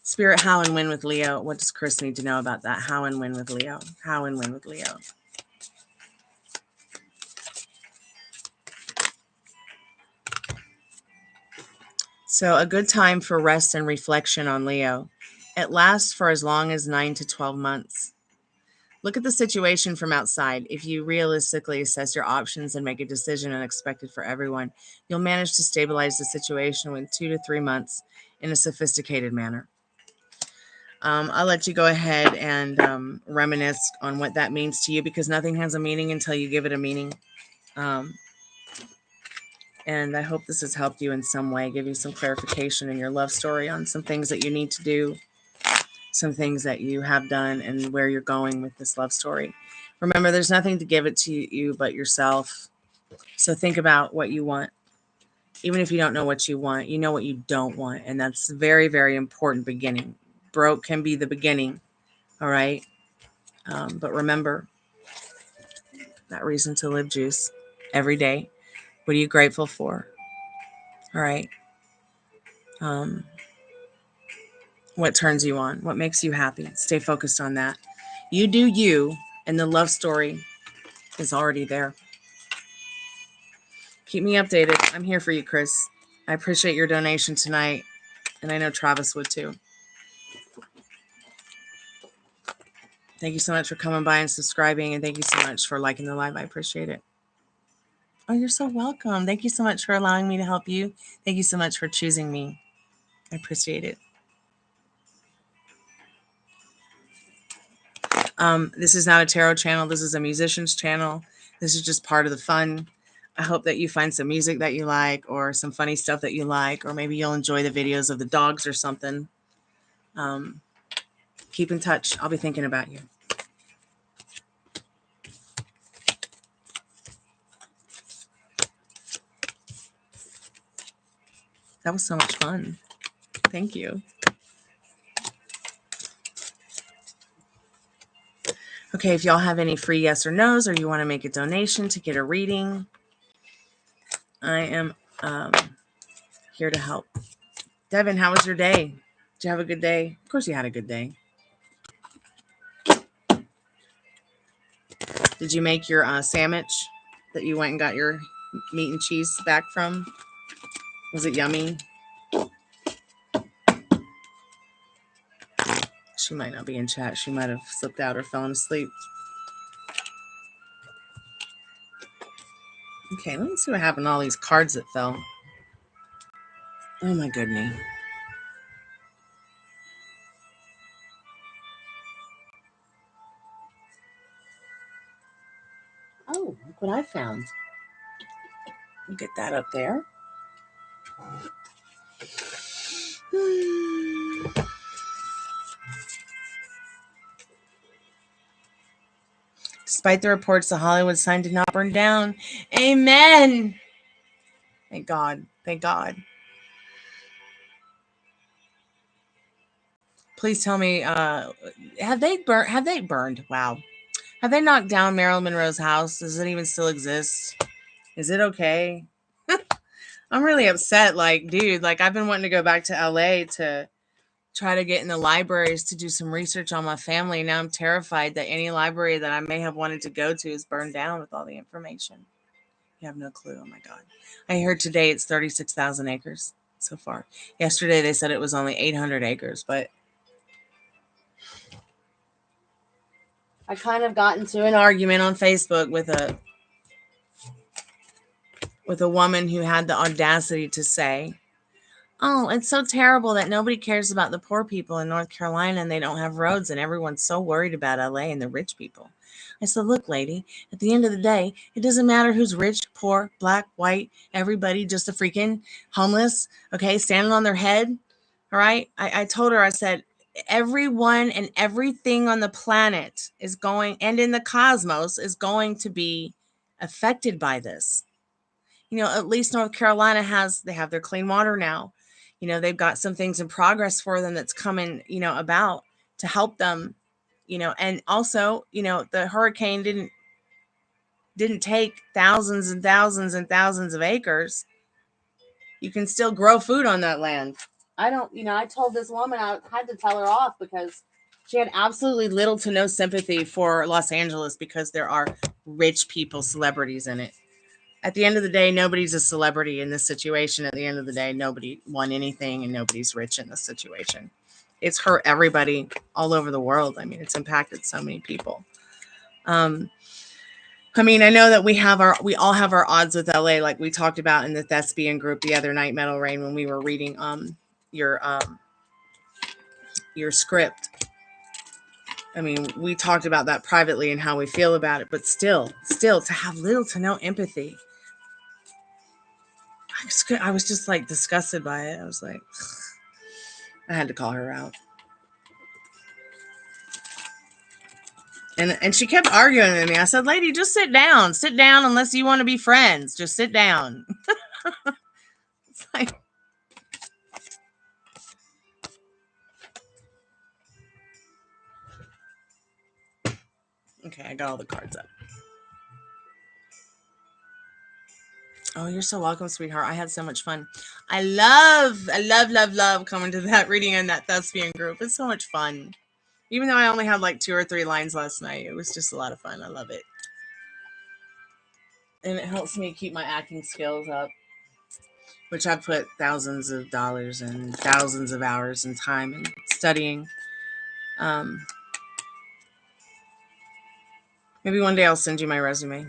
Spirit, how and when with Leo. What does Chris need to know about that? How and when with Leo. How and when with Leo. So a good time for rest and reflection on Leo. It lasts for as long as 9 to 12 months. Look at the situation from outside. If you realistically assess your options and make a decision unexpected for everyone, you'll manage to stabilize the situation within 2 to 3 months in a sophisticated manner. I'll let you go ahead and reminisce on what that means to you, because nothing has a meaning until you give it a meaning. And I hope this has helped you in some way, give you some clarification in your love story on some things that you need to do, some things that you have done, and where you're going with this love story. Remember, there's nothing to give it to you but yourself. So think about what you want. Even if you don't know what you want, you know what you don't want. And that's very, very important beginning. Broke can be the beginning. All right. But remember that reason to live juice every day. What are you grateful for? All right. What turns you on? What makes you happy? Stay focused on that. You do you, and the love story is already there. Keep me updated. I'm here for you, Chris. I appreciate your donation tonight, and I know Travis would too. Thank you so much for coming by and subscribing, and thank you so much for liking the live. I appreciate it. Oh, you're so welcome. Thank you so much for allowing me to help you. Thank you so much for choosing me. I appreciate it. This is not a tarot channel. This is a musician's channel. This is just part of the fun. I hope that you find some music that you like, or some funny stuff that you like, or maybe you'll enjoy the videos of the dogs or something. Keep in touch. I'll be thinking about you. That was so much fun. Thank you. Okay, if y'all have any free yes or no's, or you want to make a donation to get a reading, I am here to help. Devin, how was your day? Did you have a good day? Of course you had a good day. Did you make your sandwich that you went and got your meat and cheese back from? Was it yummy? She might not be in chat. She might have slipped out or fallen asleep. Okay, let me see what happened to all these cards that fell. Oh my goodness. Oh, look what I found. We'll get that up there. Despite the reports, the Hollywood sign did not burn down. Amen. Thank God. Thank God. Please tell me, have they burned? Wow. Have they knocked down Marilyn Monroe's house? Does it even still exist? Is it okay? I'm really upset. Like, dude, like, I've been wanting to go back to LA to try to get in the libraries to do some research on my family. Now I'm terrified that any library that I may have wanted to go to is burned down with all the information. You have no clue. Oh my God. I heard today it's 36,000 acres so far. Yesterday they said it was only 800 acres, but I kind of got into an argument on Facebook with a woman who had the audacity to say, oh, it's so terrible that nobody cares about the poor people in North Carolina and they don't have roads and everyone's so worried about LA and the rich people. I said, look, lady, at the end of the day, it doesn't matter who's rich, poor, black, white, everybody, just a freaking homeless, okay, standing on their head. All right. I told her, I said, everyone and everything on the planet is going, and in the cosmos, is going to be affected by this. You know, at least North Carolina they have their clean water now. You know, they've got some things in progress for them that's coming, you know, about to help them, you know, and also, you know, the hurricane didn't take thousands and thousands and thousands of acres. You can still grow food on that land. I don't, you know, I told this woman I had to tell her off because she had absolutely little to no sympathy for Los Angeles because there are rich people, celebrities in it. At the end of the day, nobody's a celebrity in this situation. At the end of the day, nobody won anything and nobody's rich in this situation. It's hurt everybody all over the world. I mean, it's impacted so many people. I mean, I know that we all have our odds with LA, like we talked about in the thespian group the other night, Metal Rain, when we were reading your script. I mean, we talked about that privately and how we feel about it, but still to have little to no empathy. I was just like disgusted by it. I was like, I had to call her out. And she kept arguing with me. I said, lady, just sit down. Sit down unless you want to be friends. Just sit down. It's like, okay, I got all the cards up. Oh, you're so welcome, sweetheart. I had so much fun. I love coming to that reading in that thespian group. It's so much fun. Even though I only had like 2 or 3 lines last night, it was just a lot of fun. I love it. And it helps me keep my acting skills up, which I've put thousands of dollars and thousands of hours and time in studying. Maybe one day I'll send you my resume.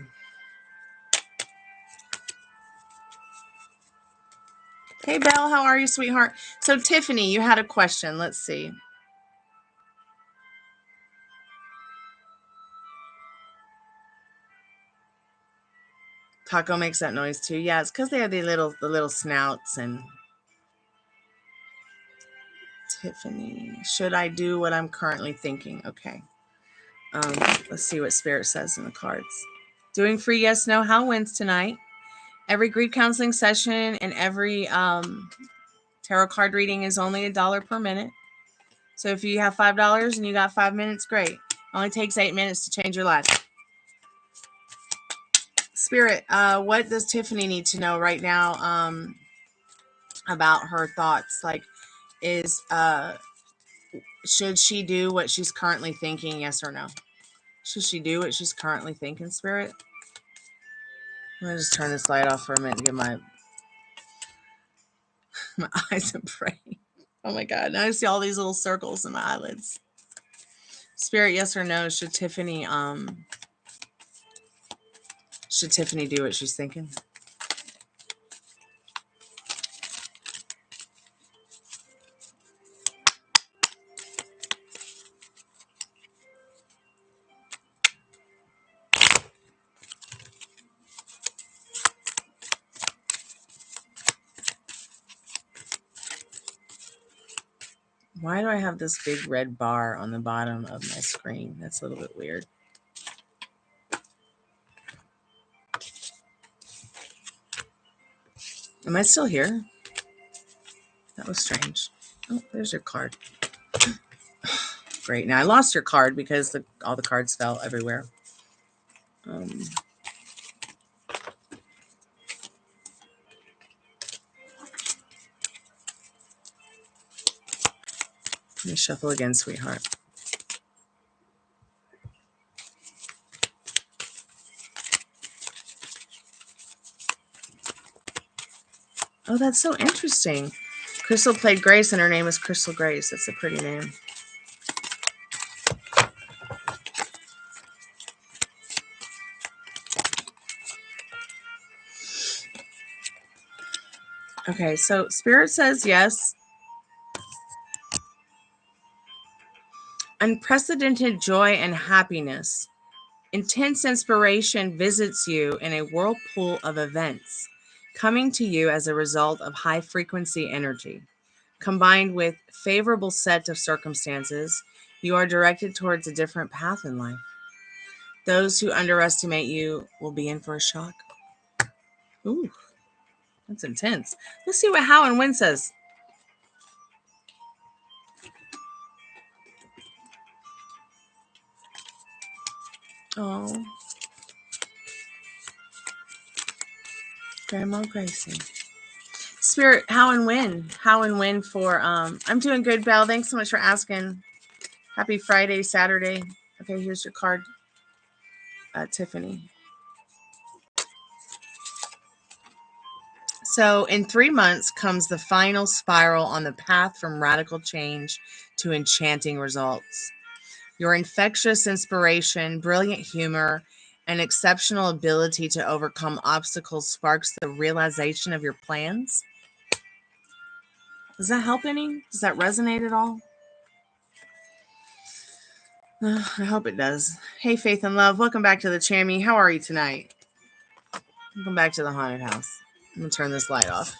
Hey, Belle, how are you, sweetheart? So, Tiffany, you had a question. Let's see. Taco makes that noise too. Yeah, it's because they have the little snouts. And Tiffany, should I do what I'm currently thinking? Okay. Let's see what Spirit says in the cards. Doing free yes, no, how wins tonight. Every grief counseling session and every tarot card reading is only $1 per minute. So if you have $5 and you got 5 minutes, great. Only takes 8 minutes to change your life. Spirit, what does Tiffany need to know right now about her thoughts? Like, should she do what she's currently thinking, yes or no? Should she do what she's currently thinking, Spirit? I'm going to just turn this light off for a minute and get my eyes and pray. Oh my God, now I see all these little circles in my eyelids. Spirit, yes or no, should Tiffany do what she's thinking? Why do I have this big red bar on the bottom of my screen? That's a little bit weird. Am I still here? That was strange. Oh, there's your card. Great. Now I lost your card because all the cards fell everywhere. Let me shuffle again, sweetheart. Oh, that's so interesting. Crystal played Grace, and her name is Crystal Grace. That's a pretty name. Okay, so Spirit says yes. Unprecedented joy and happiness. Intense inspiration visits you in a whirlpool of events, coming to you as a result of high-frequency energy. Combined with favorable set of circumstances, you are directed towards a different path in life. Those who underestimate you will be in for a shock. Ooh. That's intense. Let's see what how and when says. Oh. Grandma Gracie. Spirit, how and when? How and when for, I'm doing good, Belle. Thanks so much for asking. Happy Friday, Saturday. Okay, here's your card, Tiffany. So in 3 months comes the final spiral on the path from radical change to enchanting results. Your infectious inspiration, brilliant humor, and exceptional ability to overcome obstacles sparks the realization of your plans. Does that help any? Does that resonate at all? I hope it does. Hey, Faith and Love. Welcome back to the Chammy. How are you tonight? Welcome back to the haunted house. I'm going to turn this light off.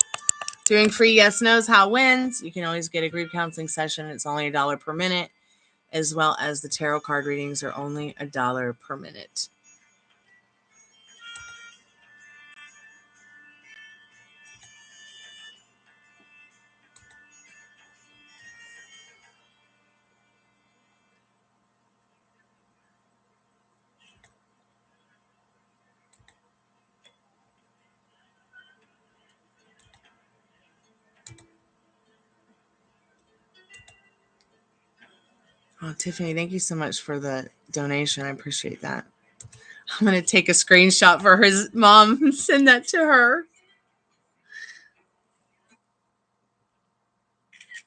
Doing free yes, no's, how wins. You can always get a group counseling session. It's only $1 per minute, as well as the tarot card readings are only $1 per minute. Oh, Tiffany, thank you so much for the donation. I appreciate that. I'm going to take a screenshot for his mom and send that to her.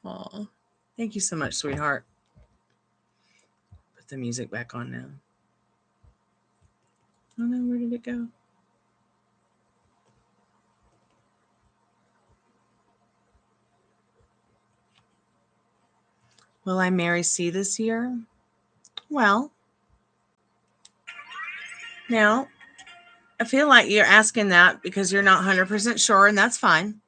Oh, thank you so much, sweetheart. Put the music back on now. Oh no, where did it go? Will I marry C this year? Well, now, I feel like you're asking that because you're not 100% sure, and that's fine.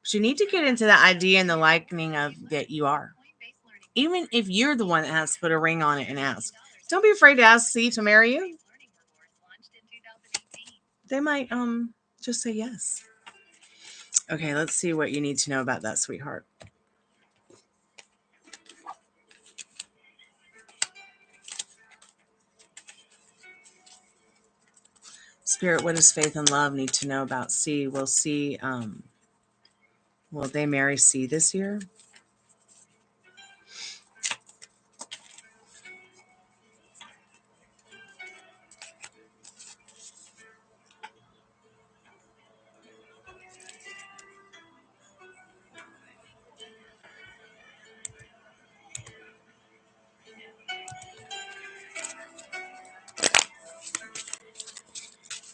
But you need to get into the idea and the likening of that you are. Even if you're the one that has to put a ring on it and ask. Don't be afraid to ask C to marry you. They might just say yes. Okay, let's see what you need to know about that, sweetheart. Spirit, what does Faith and Love need to know about C? Will C, will they marry C this year?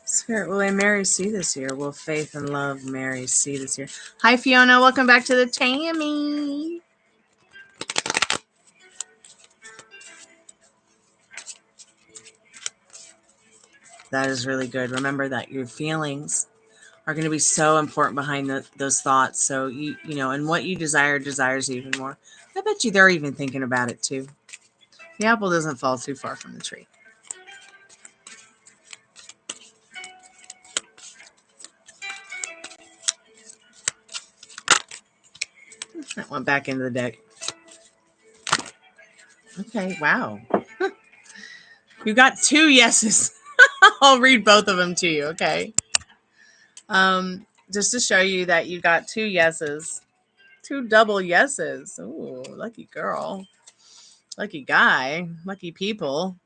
Spirit, will they marry C this year? Will Faith and Love marry C this year? Hi, Fiona. Welcome back to the Tammy. That is really good. Remember that your feelings are going to be so important behind those thoughts. So, you know, and what you desire desires even more. I bet you they're even thinking about it too. The apple doesn't fall too far from the tree. That went back into the deck. Okay, wow. You got 2 yeses. I'll read both of them to you, okay? Just to show you that you got 2 yeses. 2 double yeses. Ooh, lucky girl. Lucky guy. Lucky people.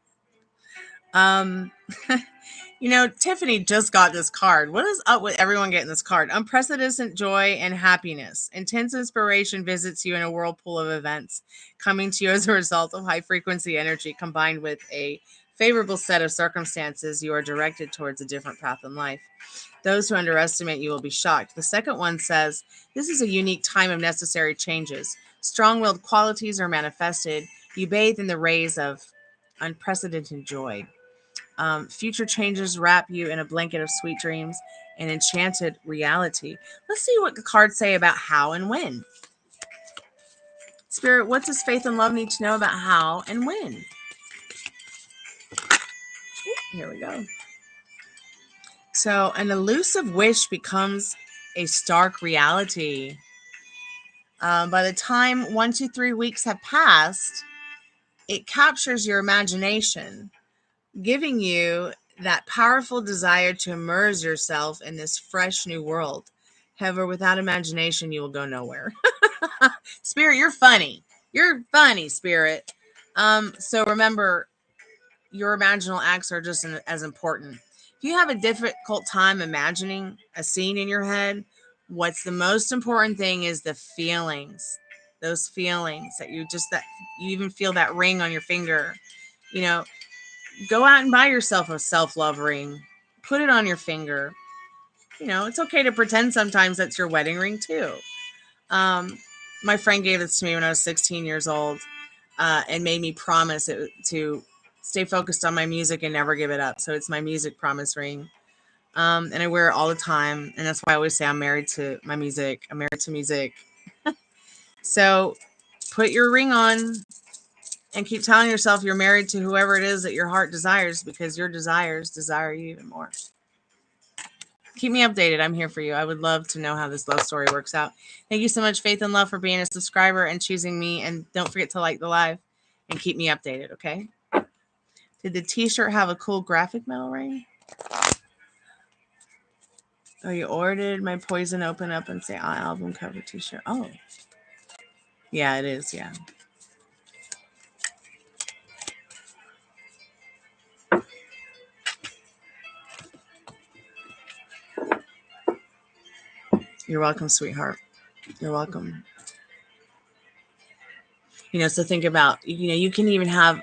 You know, Tiffany just got this card. What is up with everyone getting this card? Unprecedented joy and happiness. Intense inspiration visits you in a whirlpool of events, coming to you as a result of high frequency energy combined with a favorable set of circumstances. You are directed towards a different path in life. Those who underestimate you will be shocked. The second one says, this is a unique time of necessary changes. Strong-willed qualities are manifested. You bathe in the rays of unprecedented joy. Future changes wrap you in a blanket of sweet dreams and enchanted reality. Let's see what the cards say about how and when. Spirit, what does Faith and Love need to know about how and when? Here we go. So an elusive wish becomes a stark reality. By the time 1 to 3 weeks have passed, it captures your imagination, giving you that powerful desire to immerse yourself in this fresh new world. However, without imagination, you will go nowhere. Spirit, you're funny. You're funny, Spirit. So remember, your imaginal acts are just as important. If you have a difficult time imagining a scene in your head, what's the most important thing is the feelings. Those feelings that you even feel that ring on your finger. You know, go out and buy yourself a self-love ring. Put it on your finger. You know, it's okay to pretend sometimes that's your wedding ring too. My friend gave this to me when I was 16 years old, and made me promise to stay focused on my music and never give it up. So it's my music promise ring. And I wear it all the time. And that's why I always say I'm married to my music. I'm married to music. So put your ring on and keep telling yourself you're married to whoever it is that your heart desires, because your desires desire you even more. Keep me updated. I'm here for you. I would love to know how this love story works out. Thank you so much, Faith and Love, for being a subscriber and choosing me. And don't forget to like the live and keep me updated, okay? Did the t-shirt have a cool graphic metal ring? Oh, you ordered my Poison Open Up and Say album cover t-shirt. Oh. Yeah, it is, yeah. You're welcome, sweetheart. You're welcome. You know, so think about, you know, you can even have,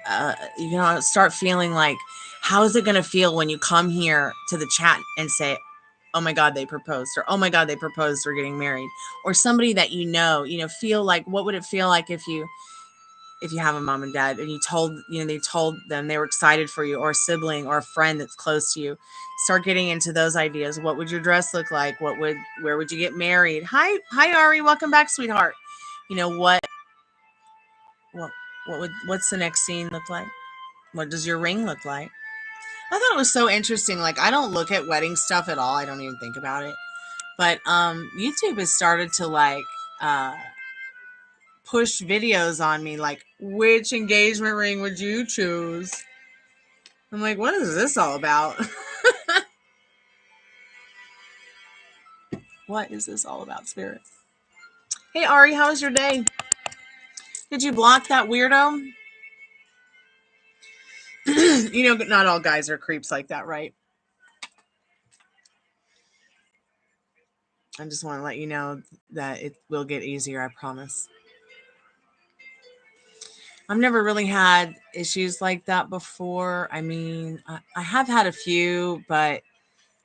you know, start feeling like, how is it going to feel when you come here to the chat and say, oh my God, they proposed, or oh my God, they proposed, we're getting married, or somebody that you know, feel like, what would it feel like if you have a mom and dad and they told them they were excited for you, or a sibling or a friend that's close to you. Start getting into those ideas. What would your dress look like? Where would you get married? Hi, Ari. Welcome back, sweetheart. You know, what's the next scene look like? What does your ring look like? I thought it was so interesting. Like, I don't look at wedding stuff at all. I don't even think about it. But YouTube has started to push videos on me, like, which engagement ring would you choose? I'm like, what is this all about? What is this all about, Spirit? Hey, Ari, how was your day? Did you block that weirdo? You know, not all guys are creeps like that, right? I just want to let you know that it will get easier, I promise. I've never really had issues like that before. I mean, I have had a few, but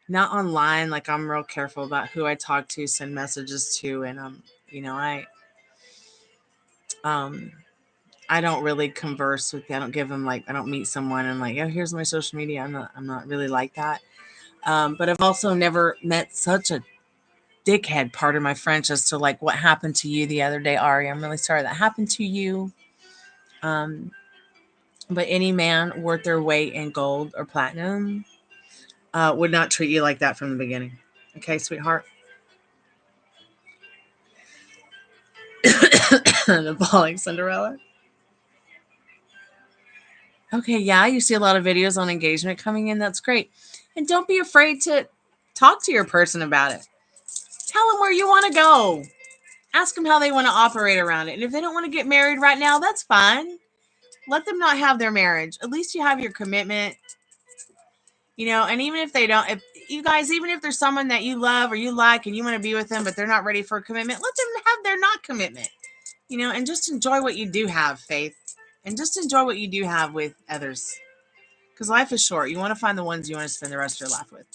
not online. Like, I'm real careful about who I talk to, send messages to, and you know, I don't really converse with. I don't give them, like, I don't meet someone and like, oh, here's my social media. I'm not really like that. But I've also never met such a dickhead, pardon my French, as to like what happened to you the other day, Ari. I'm really sorry that happened to you. But any man worth their weight in gold or platinum would not treat you like that from the beginning. Okay, sweetheart? The bawling Cinderella. Okay, yeah, you see a lot of videos on engagement coming in. That's great. And don't be afraid to talk to your person about it. Tell them where you want to go. Ask them how they want to operate around it. And if they don't want to get married right now, that's fine. Let them not have their marriage. At least you have your commitment. You know, and even if they don't, if you guys, even if there's someone that you love or you like and you want to be with them, but they're not ready for a commitment, let them have their not commitment. You know, and just enjoy what you do have, Faith. And just enjoy what you do have with others. Because life is short. You want to find the ones you want to spend the rest of your life with.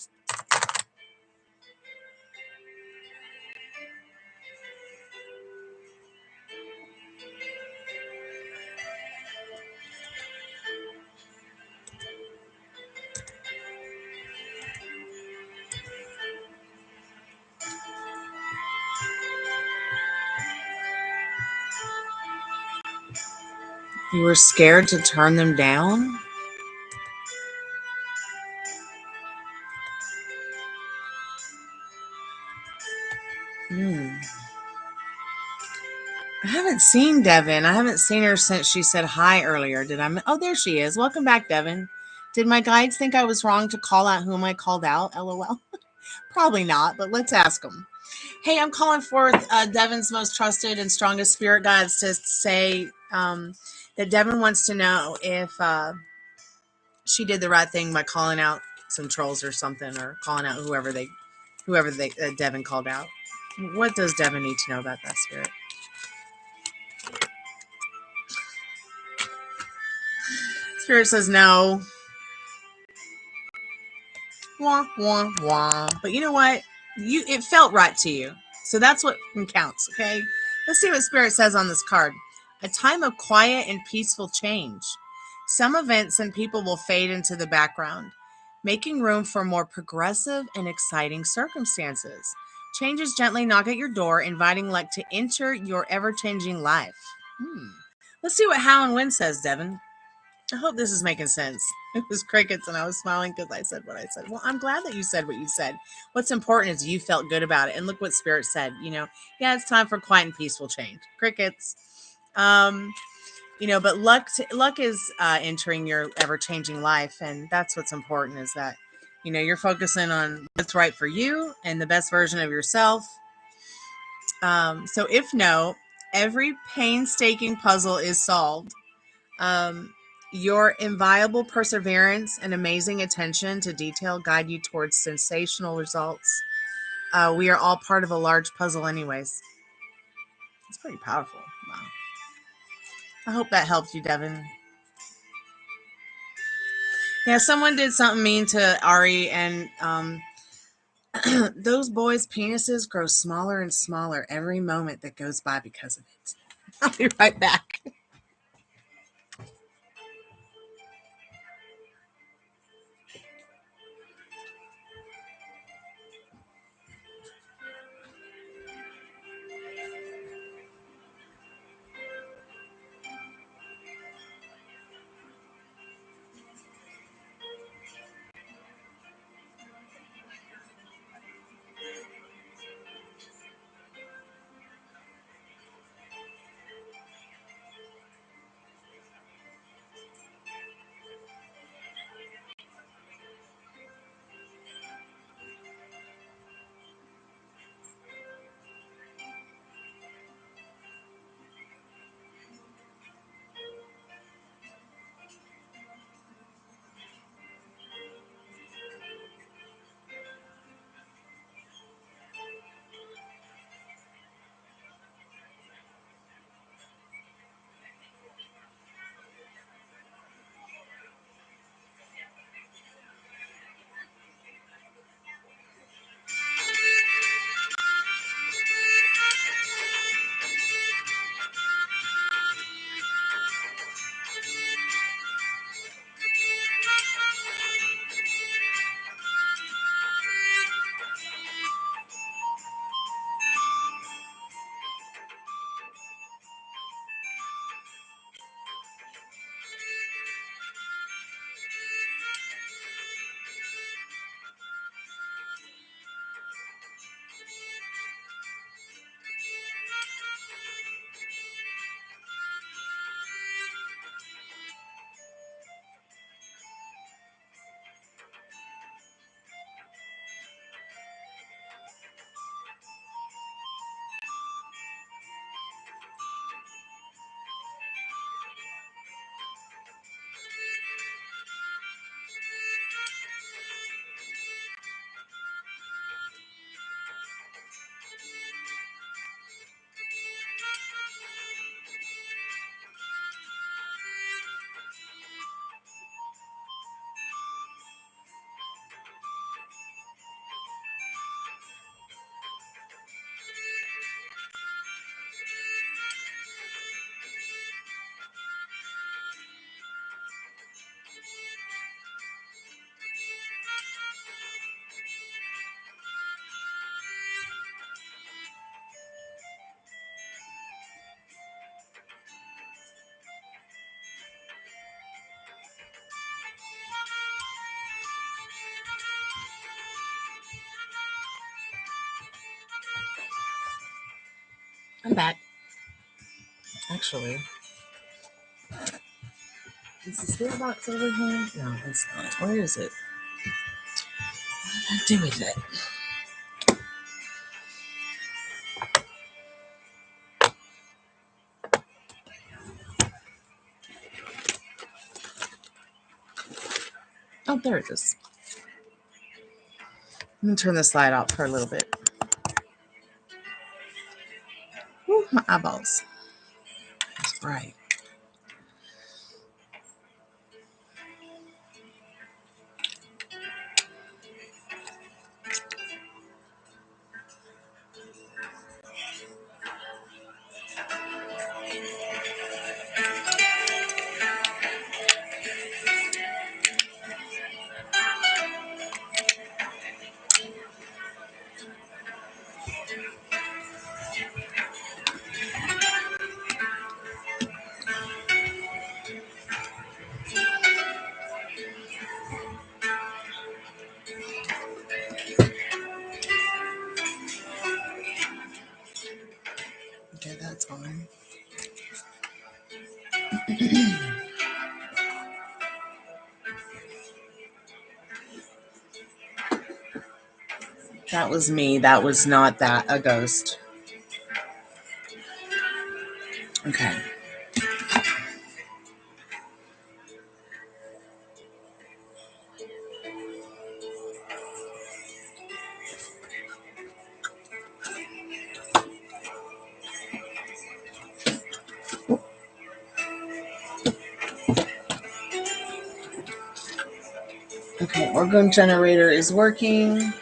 You were scared to turn them down? I haven't seen Devin. I haven't seen her since she said hi earlier. Did I? Oh, there she is. Welcome back, Devin. Did my guides think I was wrong to call out whom I called out? LOL. Probably not, but let's ask them. Hey, I'm calling forth Devin's most trusted and strongest spirit guides to say that Devin wants to know if she did the right thing by calling out some trolls or something, or calling out whoever Devin called out. What does Devin need to know about that, spirit? Spirit says no. Wah, wah, wah. But you know what? It felt right to you. So that's what counts, okay? Let's see what Spirit says on this card. A time of quiet and peaceful change. Some events and people will fade into the background, making room for more progressive and exciting circumstances. Changes gently knock at your door, inviting luck to enter your ever-changing life. Let's see what How and When says, Devin. I hope this is making sense. It was crickets and I was smiling because I said what I said. Well, I'm glad that you said what you said. What's important is you felt good about it. And look what Spirit said. Yeah, it's time for quiet and peaceful change. Crickets. But luck is entering your ever-changing life. And that's what's important, is that, you're focusing on what's right for you and the best version of yourself. So if no, every painstaking puzzle is solved. Your inviolable perseverance and amazing attention to detail guide you towards sensational results. We are all part of a large puzzle anyways. It's pretty powerful. Wow. I hope that helped you, Devin. Yeah, someone did something mean to Ari, and those boys' penises grow smaller and smaller every moment that goes by because of it. I'll be right back. I'm back. Actually, is the Spiritbox over here? No, it's not. Where is it? What did I do with it? Oh, there it is. I'm going to turn this light off for a little bit. Woo, my eyeballs. It's bright. Okay, that's on. That was me. That was not a ghost. Okay. Okay, organ generator is working.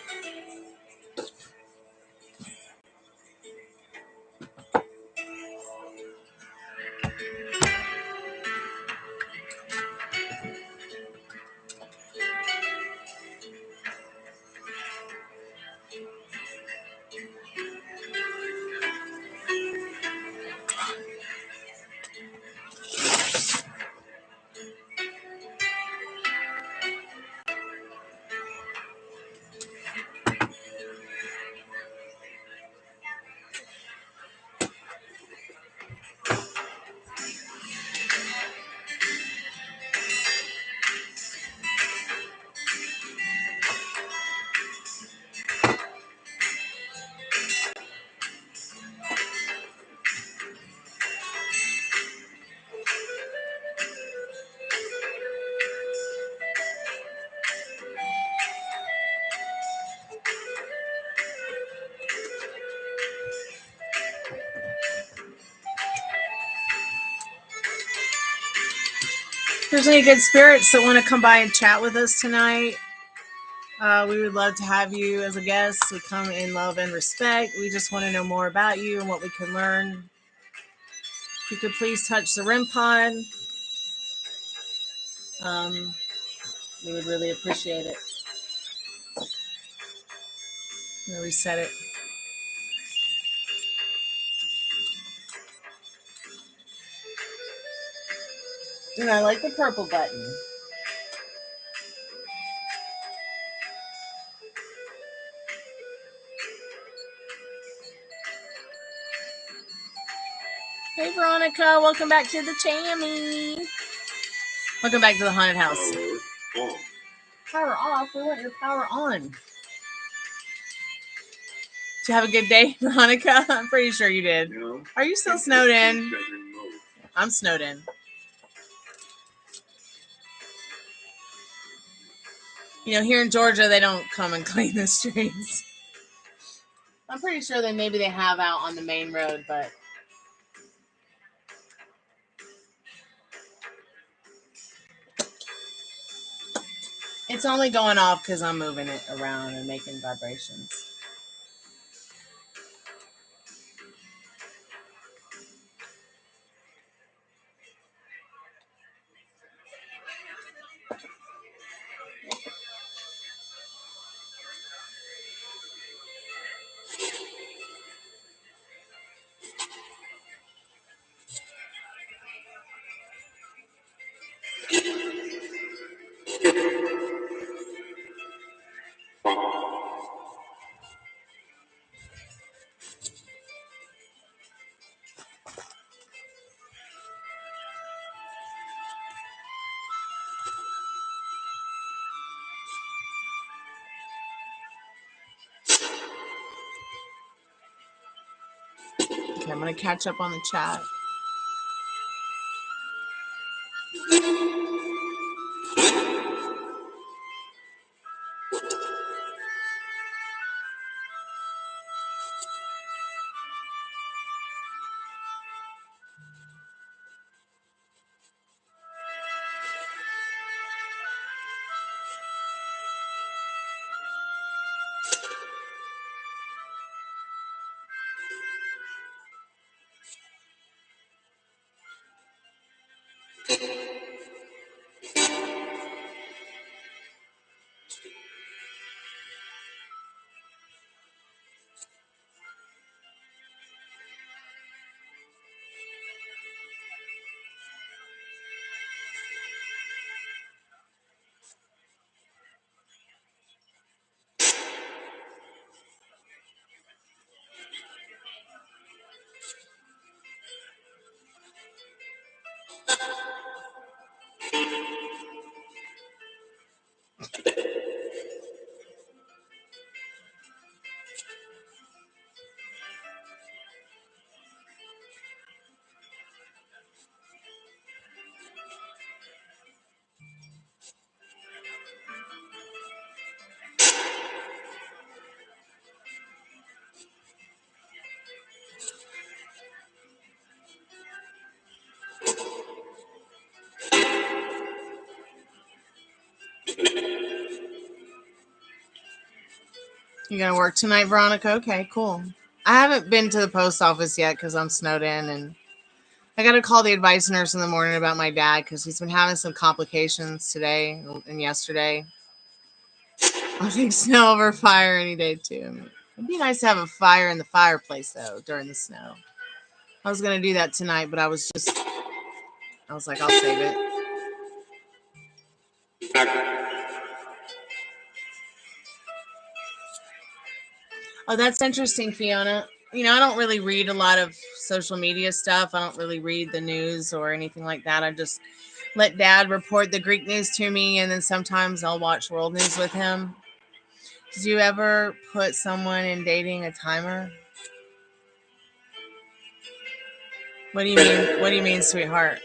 If there's any good spirits that want to come by and chat with us tonight, we would love to have you as a guest. We come in love and respect. We just want to know more about you and what we can learn. If you could please touch the REM pod, we would really appreciate it. I'm going to reset it. And I like the purple button. Hey, Veronica. Welcome back to the Chammy. Welcome back to the haunted house. Power off? We want your power on. Did you have a good day, Veronica? I'm pretty sure you did. No. Are you still snowed in? I'm snowed in. You know, here in Georgia, they don't come and clean the streets. I'm pretty sure maybe they have out on the main road, but it's only going off because I'm moving it around and making vibrations. Okay, I'm going to catch up on the chat. You going to work tonight, Veronica? Okay, cool. I haven't been to the post office yet because I'm snowed in, and I got to call the advice nurse in the morning about my dad because he's been having some complications today and yesterday. I think snow over fire any day, too. I mean, it'd be nice to have a fire in the fireplace, though, during the snow. I was going to do that tonight, but I was like, I'll save it. Oh, that's interesting, Fiona. You know, I don't really read a lot of social media stuff. I don't really read the news or anything like that. I just let Dad report the Greek news to me, and then sometimes I'll watch world news with him. Did you ever put someone in dating a timer? What do you mean? What do you mean, sweetheart,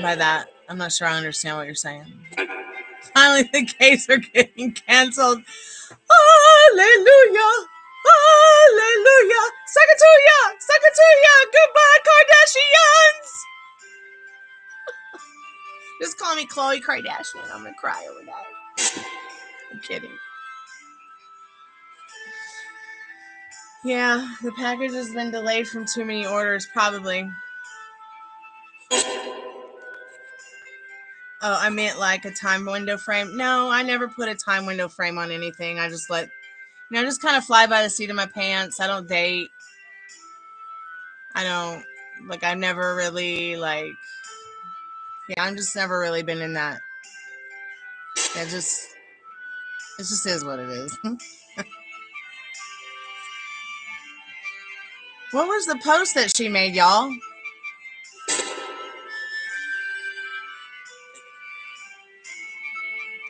by that? I'm not sure I understand what you're saying. Finally, the case are getting canceled. Hallelujah! Hallelujah! Sakatuya! Sakatuya! Goodbye, Kardashians! Just call me Khloe Kardashian. I'm gonna cry over that. I'm kidding. Yeah, the package has been delayed from too many orders, probably. Oh, I meant like a time window frame. No, I never put a time window frame on anything. I just just kind of fly by the seat of my pants. I don't date. I've never really, I'm just never really been in that. It just is what it is. What was the post that she made, y'all?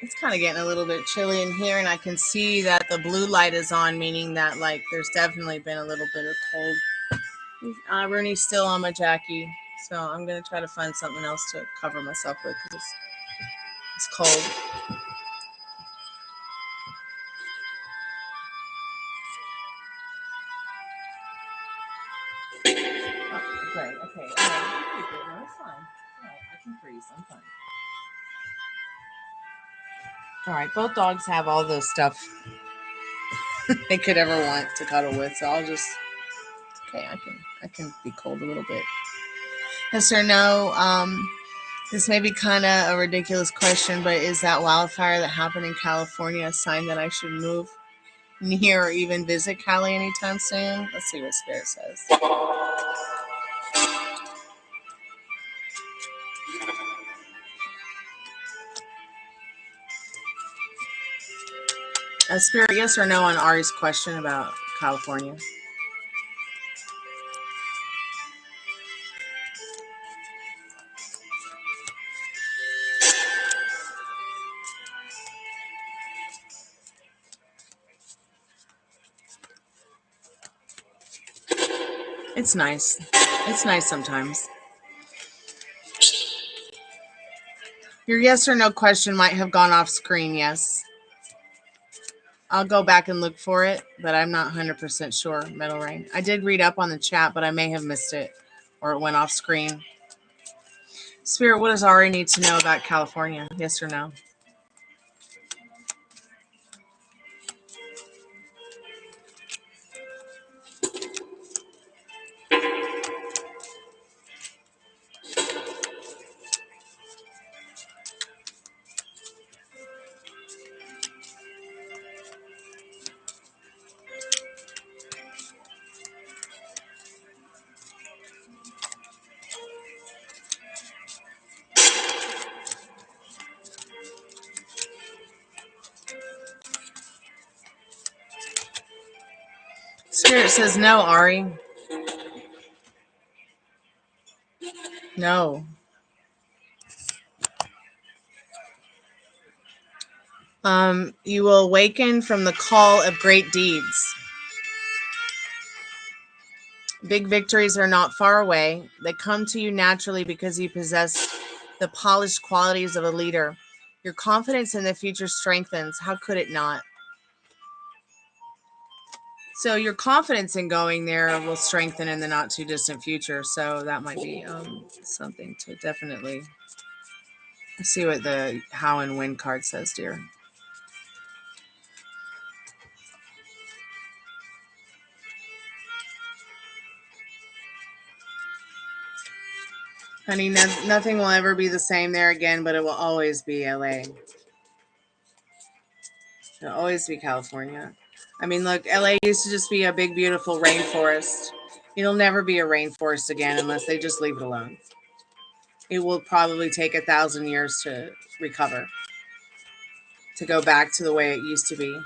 It's kind of getting a little bit chilly in here, and I can see that the blue light is on, meaning that, there's definitely been a little bit of cold. Rooney's still on my Jackie, so I'm going to try to find something else to cover myself with because it's cold. Oh, great. Okay. All right. No, it's fine. All right. I can freeze. I'm fine. All right. Both dogs have all the stuff they could ever want to cuddle with, so I'll just... Okay, I can be cold a little bit. Yes or no? This may be kind of a ridiculous question, but is that wildfire that happened in California a sign that I should move near or even visit Cali anytime soon? Let's see what Spirit says. Spirit, yes or no on Ari's question about California? It's nice. It's nice sometimes. Your yes or no question might have gone off screen, yes. I'll go back and look for it, but I'm not 100% sure, Metal Rain. I did read up on the chat, but I may have missed it, or it went off screen. Spirit, what does Ari need to know about California? Yes or no? Spirit says no, Ari. No. You will awaken from the call of great deeds. Big victories are not far away. They come to you naturally because you possess the polished qualities of a leader. Your confidence in the future strengthens. How could it not? So your confidence in going there will strengthen in the not too distant future. So that might be something to definitely see what the how and when card says, dear. Honey, nothing will ever be the same there again, but it will always be LA. It'll always be California. I mean, look, LA used to just be a big, beautiful rainforest. It'll never be a rainforest again unless they just leave it alone. It will probably take 1,000 years to recover, to go back to the way it used to be.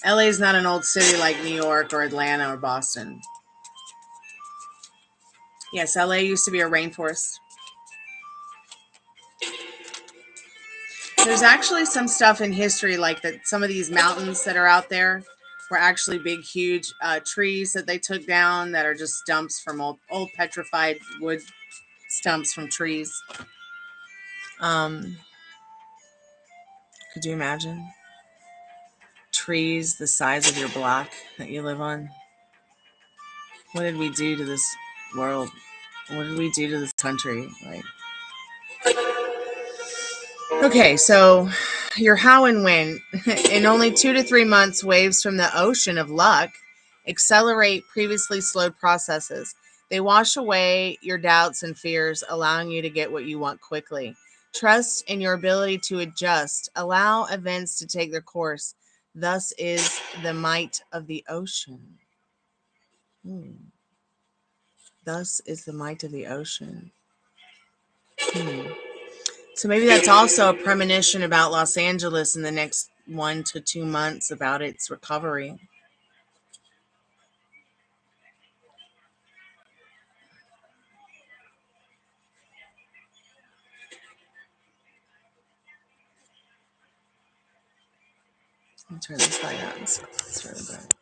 LA is not an old city like New York or Atlanta or Boston. Yes, LA used to be a rainforest. There's actually some stuff in history like that. Some of these mountains that are out there were actually big, huge trees that they took down that are just stumps from old petrified wood stumps from trees. Could you imagine? Trees the size of your block that you live on. What did we do to this world? What did we do to this country? Like, okay, so your how and when. In only 2 to 3 months, waves from the ocean of luck accelerate previously slowed processes. They wash away your doubts and fears, allowing you to get what you want quickly. Trust in your ability to adjust. Allow events to take their course. Thus is the might of the ocean. Thus is the might of the ocean. So maybe that's also a premonition about Los Angeles in the next 1 to 2 months about its recovery. Let me turn this light on. It's really bright.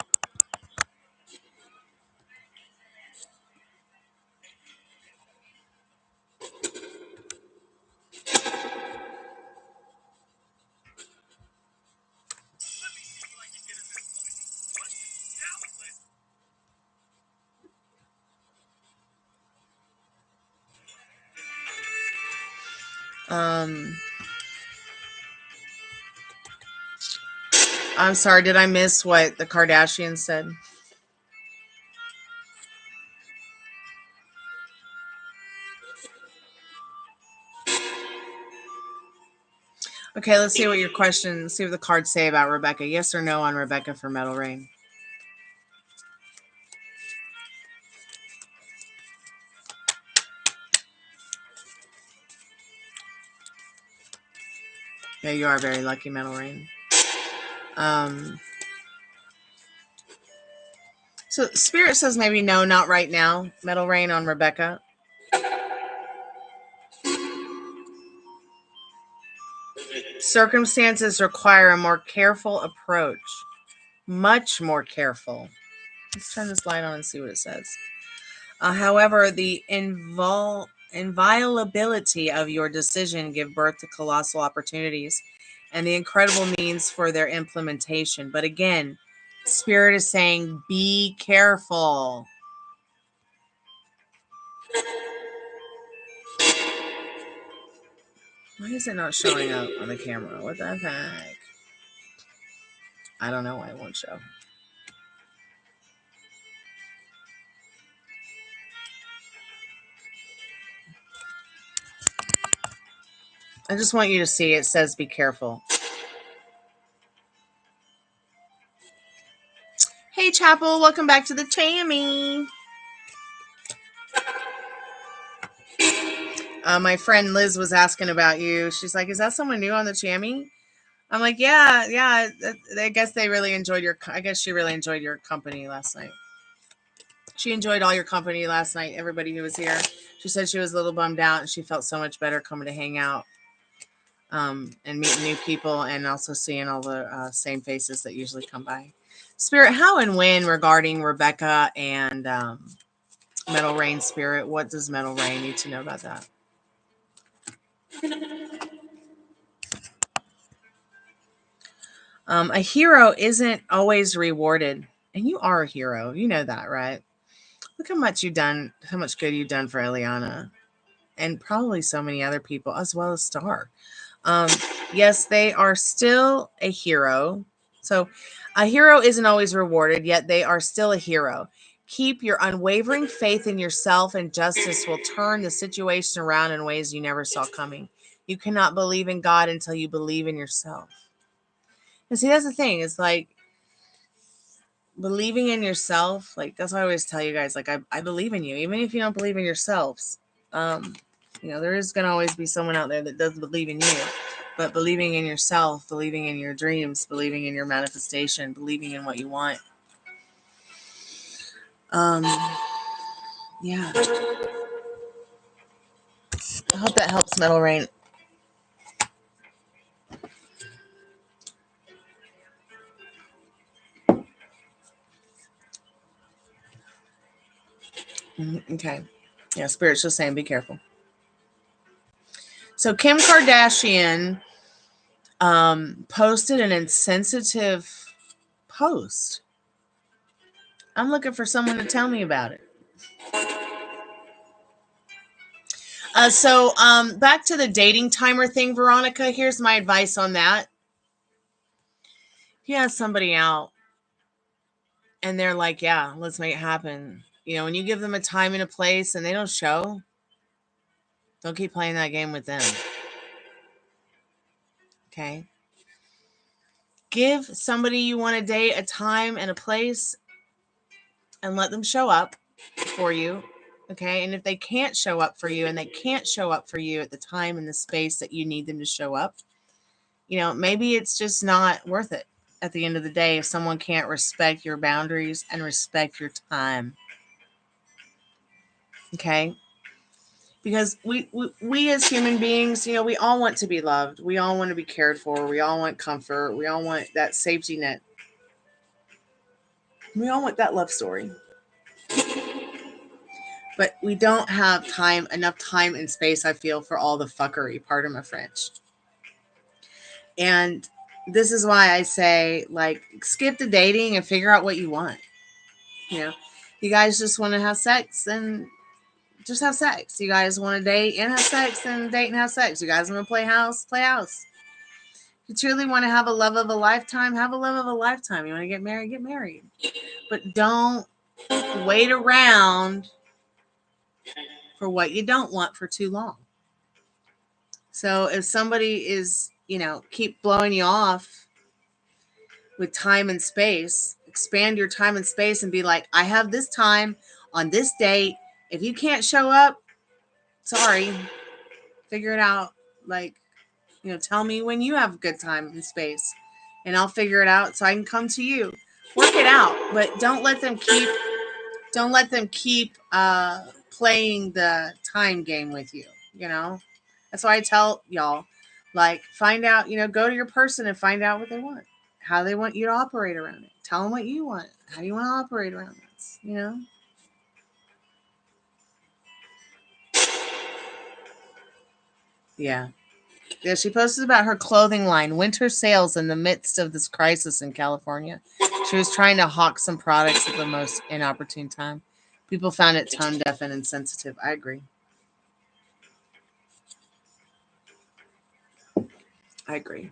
I'm sorry, did I miss what the Kardashians said? Okay, let's see what your question, see what the cards say about Rebecca. Yes or no on Rebecca for Metal Rain. Yeah, you are very lucky, Metal Rain. So Spirit says maybe no, not right now. Metal Rain on Rebecca. Circumstances require a more careful approach. Much more careful. Let's turn this light on and see what it says. However, the inviolability of your decision give birth to colossal opportunities and the incredible means for their implementation. But again, Spirit is saying, be careful. Why is it not showing up on the camera? What the heck? I don't know why it won't show. I just want you to see it says be careful. Hey, Chapel, welcome back to the Tammy. My friend Liz was asking about you. She's like, is that someone new on the Tammy? I'm like, yeah. I guess they really enjoyed I guess she really enjoyed your company last night. She enjoyed all your company last night, everybody who was here. She said she was a little bummed out and she felt so much better coming to hang out and meet new people and also seeing all the same faces that usually come by. Spirit, how and when regarding Rebecca and Metal Rain, Spirit? What does Metal Rain need to know about that? A hero isn't always rewarded. And you are a hero. You know that, right? Look how much you've done, how much good you've done for Eliana. And probably so many other people, as well as Star. Yes, they are still a hero. So a hero isn't always rewarded, yet they are still a hero. Keep your unwavering faith in yourself, and justice will turn the situation around in ways you never saw coming. You cannot believe in God until you believe in yourself. And see, that's the thing. It's like believing in yourself. Like, that's what I always tell you guys. Like, I believe in you. Even if you don't believe in yourselves, there is going to always be someone out there that does believe in you. But believing in yourself, believing in your dreams, believing in your manifestation, believing in what you want. Yeah. I hope that helps, Metal Rain. Okay. Yeah, Spirit's just saying be careful. So Kim Kardashian posted an insensitive post. I'm looking for someone to tell me about it. So back to the dating timer thing, Veronica. Here's my advice on that. If you have somebody out and they're like, yeah, let's make it happen. When you give them a time and a place and they don't show, don't keep playing that game with them. Okay? Give somebody you want to date a time and a place and let them show up for you. Okay? And if they can't show up for you and they can't show up for you at the time and the space that you need them to show up, maybe it's just not worth it at the end of the day if someone can't respect your boundaries and respect your time. Okay? Because we as human beings, we all want to be loved. We all want to be cared for. We all want comfort. We all want that safety net. We all want that love story. But we don't have enough time and space, I feel, for all the fuckery, pardon my French. And this is why I say, skip the dating and figure out what you want. You guys just want to have sex, then just have sex. You guys want to date and have sex, then date and have sex. You guys want to play house, play house. If you truly want to have a love of a lifetime, have a love of a lifetime. You want to get married. But don't wait around for what you don't want for too long. So if somebody is, keep blowing you off with time and space, expand your time and space and be like, I have this time on this date. If you can't show up, sorry, figure it out. Tell me when you have a good time and space and I'll figure it out so I can come to you. Work it out, but don't let them keep playing the time game with you. That's why I tell y'all, Like, find out, go to your person and find out what they want, how they want you to operate around it. Tell them what you want. How do you want to operate around this, Yeah. Yeah, she posted about her clothing line, winter sales in the midst of this crisis in California. She was trying to hawk some products at the most inopportune time. People found it tone deaf and insensitive. I agree. I agree.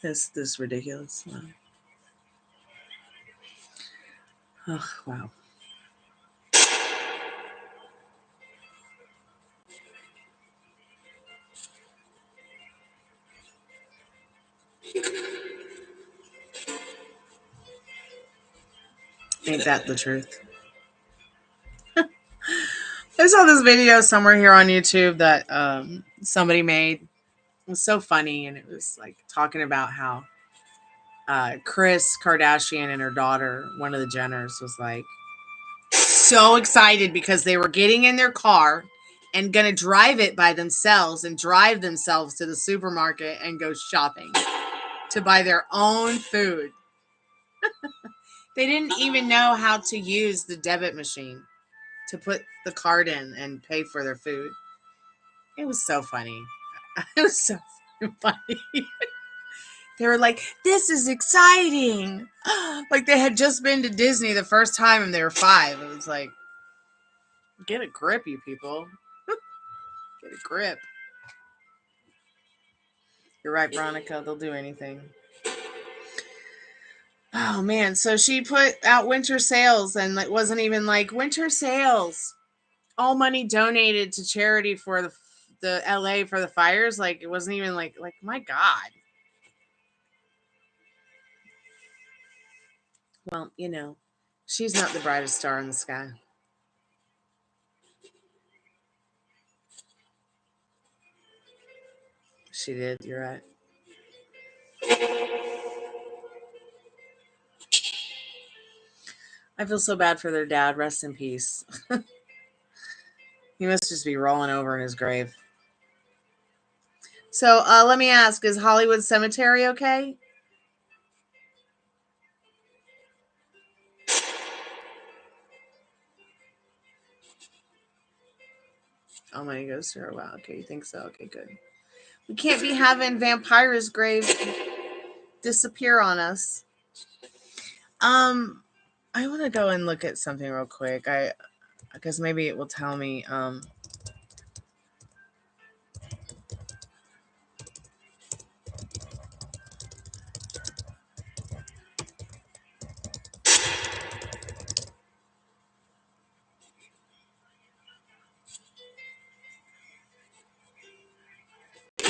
This is ridiculous. Wow. Oh, wow. Ain't that the truth? I saw this video somewhere here on YouTube that somebody made. It was so funny, and it was like talking about how Kris Kardashian and her daughter, one of the Jenners, was like so excited because they were getting in their car and gonna drive it by themselves and drive themselves to the supermarket and go shopping to buy their own food. They didn't even know how to use the debit machine to put the card in and pay for their food. It was so funny. It was so funny. They were like, this is exciting. Like they had just been to Disney the first time and they were 5. It was like, get a grip, you people. Get a grip. You're right, Veronica. They'll do anything. Oh, man. So she put out winter sales and it wasn't even like winter sales. All money donated to charity for the LA for the fires. Like it wasn't even like my God. Well, she's not the brightest star in the sky. She did. You're right. I feel so bad for their dad. Rest in peace. He must just be rolling over in his grave. So let me ask, is Hollywood Cemetery okay? Oh, money goes to her. Wow. Okay, you think so? Okay, good. We can't be having vampires' graves disappear on us. I want to go and look at something real quick. Because maybe it will tell me.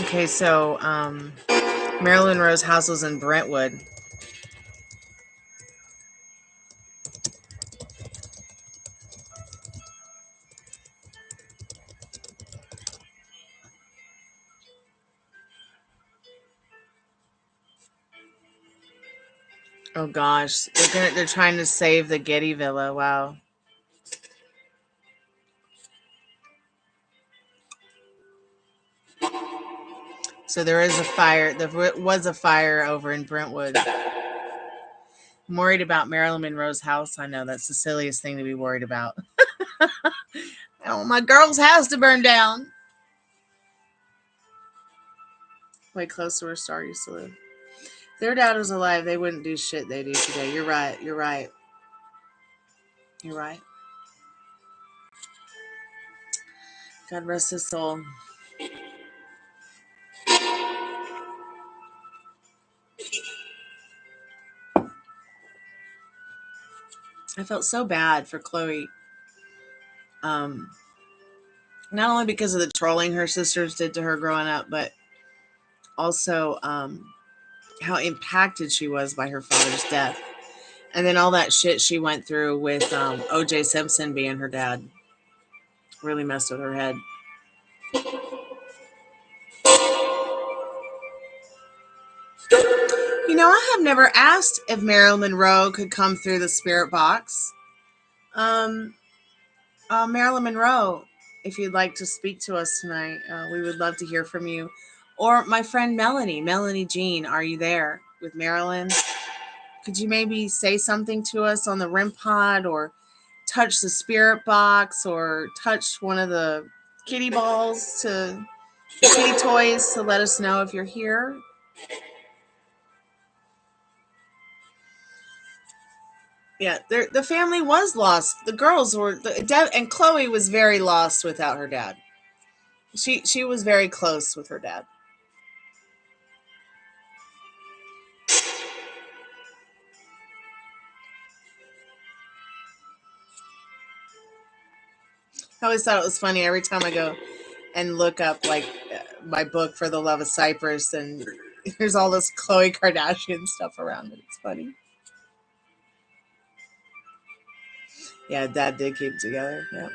Okay, so Marilyn Monroe's house was in Brentwood. Oh gosh, they're trying to save the Getty Villa. Wow. So there is a fire. There was a fire over in Brentwood. I'm worried about Marilyn Monroe's house. I know that's the silliest thing to be worried about. I don't want my girl's house to burn down. Way close to where Star used to live. If their dad was alive, they wouldn't do shit they do today. You're right. You're right. You're right. God rest his soul. I felt so bad for Chloe. Not only because of the trolling her sisters did to her growing up, but also how impacted she was by her father's death. And then all that shit she went through with O.J. Simpson being her dad really messed with her head. I have never asked if Marilyn Monroe could come through the Spiritbox. Marilyn Monroe, if you'd like to speak to us tonight, we would love to hear from you. Or my friend Melanie Jean, are you there with Marilyn? Could you maybe say something to us on the REM pod, or touch the spirit box, or touch one of the kitty balls to the kitty toys to let us know if you're here? Yeah, the family was lost. The girls were, and Chloe was very lost without her dad. She was very close with her dad. I always thought it was funny every time I go and look up like my book For the Love of Cypress, and there's all this Khloe Kardashian stuff around it. It's funny. Yeah, Dad did keep it together. Yeah.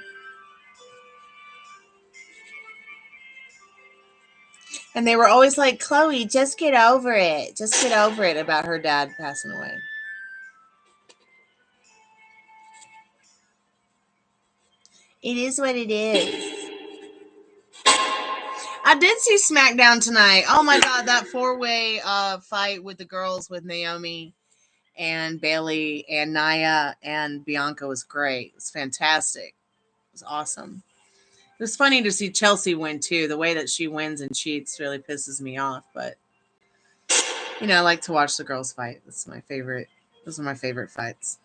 And they were always like, Chloe, just get over it. Just get over it about her dad passing away. It is what it is. I did see SmackDown tonight. Oh my God, that 4-way fight with the girls with Naomi and Bailey and Nia and Bianca was great. It was fantastic. It was awesome. It was funny to see Chelsea win too. The way that she wins and cheats really pisses me off, but I like to watch the girls fight. That's my favorite. Those are my favorite fights.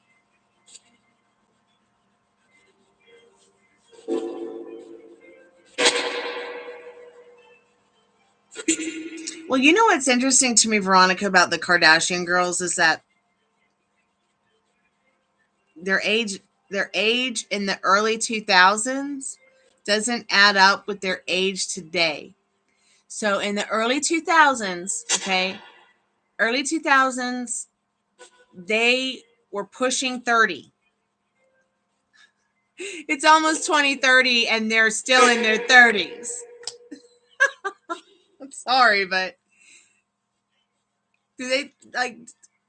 Well, you know what's interesting to me, Veronica, about the Kardashian girls is that their age in the early 2000s doesn't add up with their age today. So in the early 2000s, early 2000s, they were pushing 30. It's almost 2030 and they're still in their 30s. I'm sorry, but do they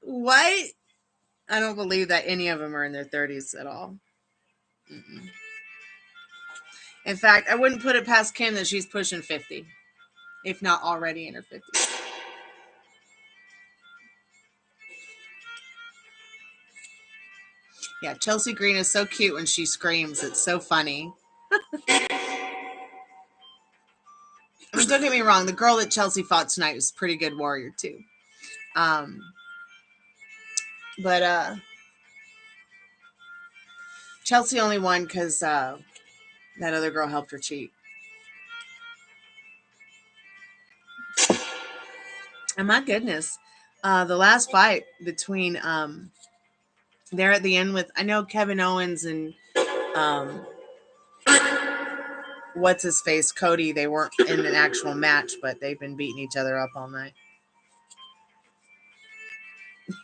what? I don't believe that any of them are in their 30s at all. Mm-mm. In fact, I wouldn't put it past Kim that she's pushing 50, if not already in her 50s. Yeah, Chelsea Green is so cute when she screams. It's so funny. I mean, don't get me wrong. The girl that Chelsea fought tonight was a pretty good warrior too. But Chelsea only won because that other girl helped her cheat. And my goodness, the last fight between they're at the end with, I know Kevin Owens and what's his face, Cody. They weren't in an actual match, but they've been beating each other up all night.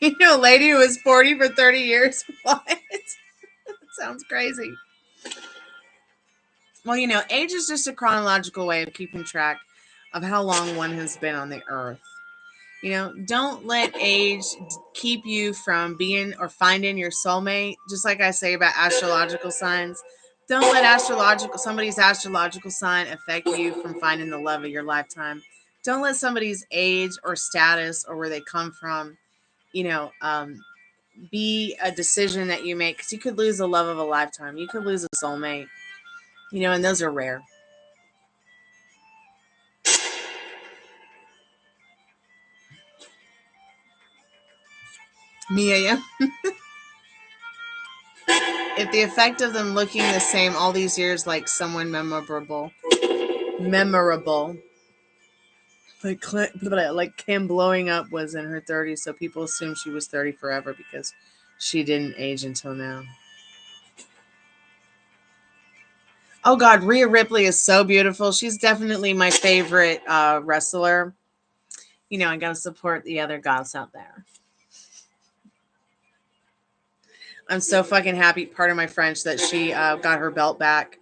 A lady who was 40 for 30 years. What? That sounds crazy. Well, age is just a chronological way of keeping track of how long one has been on the earth. Don't let age keep you from being or finding your soulmate. Just like I say about astrological signs, don't let somebody's astrological sign affect you from finding the love of your lifetime. Don't let somebody's age or status or where they come from, be a decision that you make, because you could lose the love of a lifetime. You could lose a soulmate, and those are rare. Mia, yeah. If the effect of them looking the same all these years, like someone memorable, like Kim blowing up was in her 30s, so people assume she was 30 forever because she didn't age until now. Oh God, Rhea Ripley is so beautiful. She's definitely my favorite wrestler. I gotta support the other gods out there. I'm so fucking happy, pardon my French, that she got her belt back.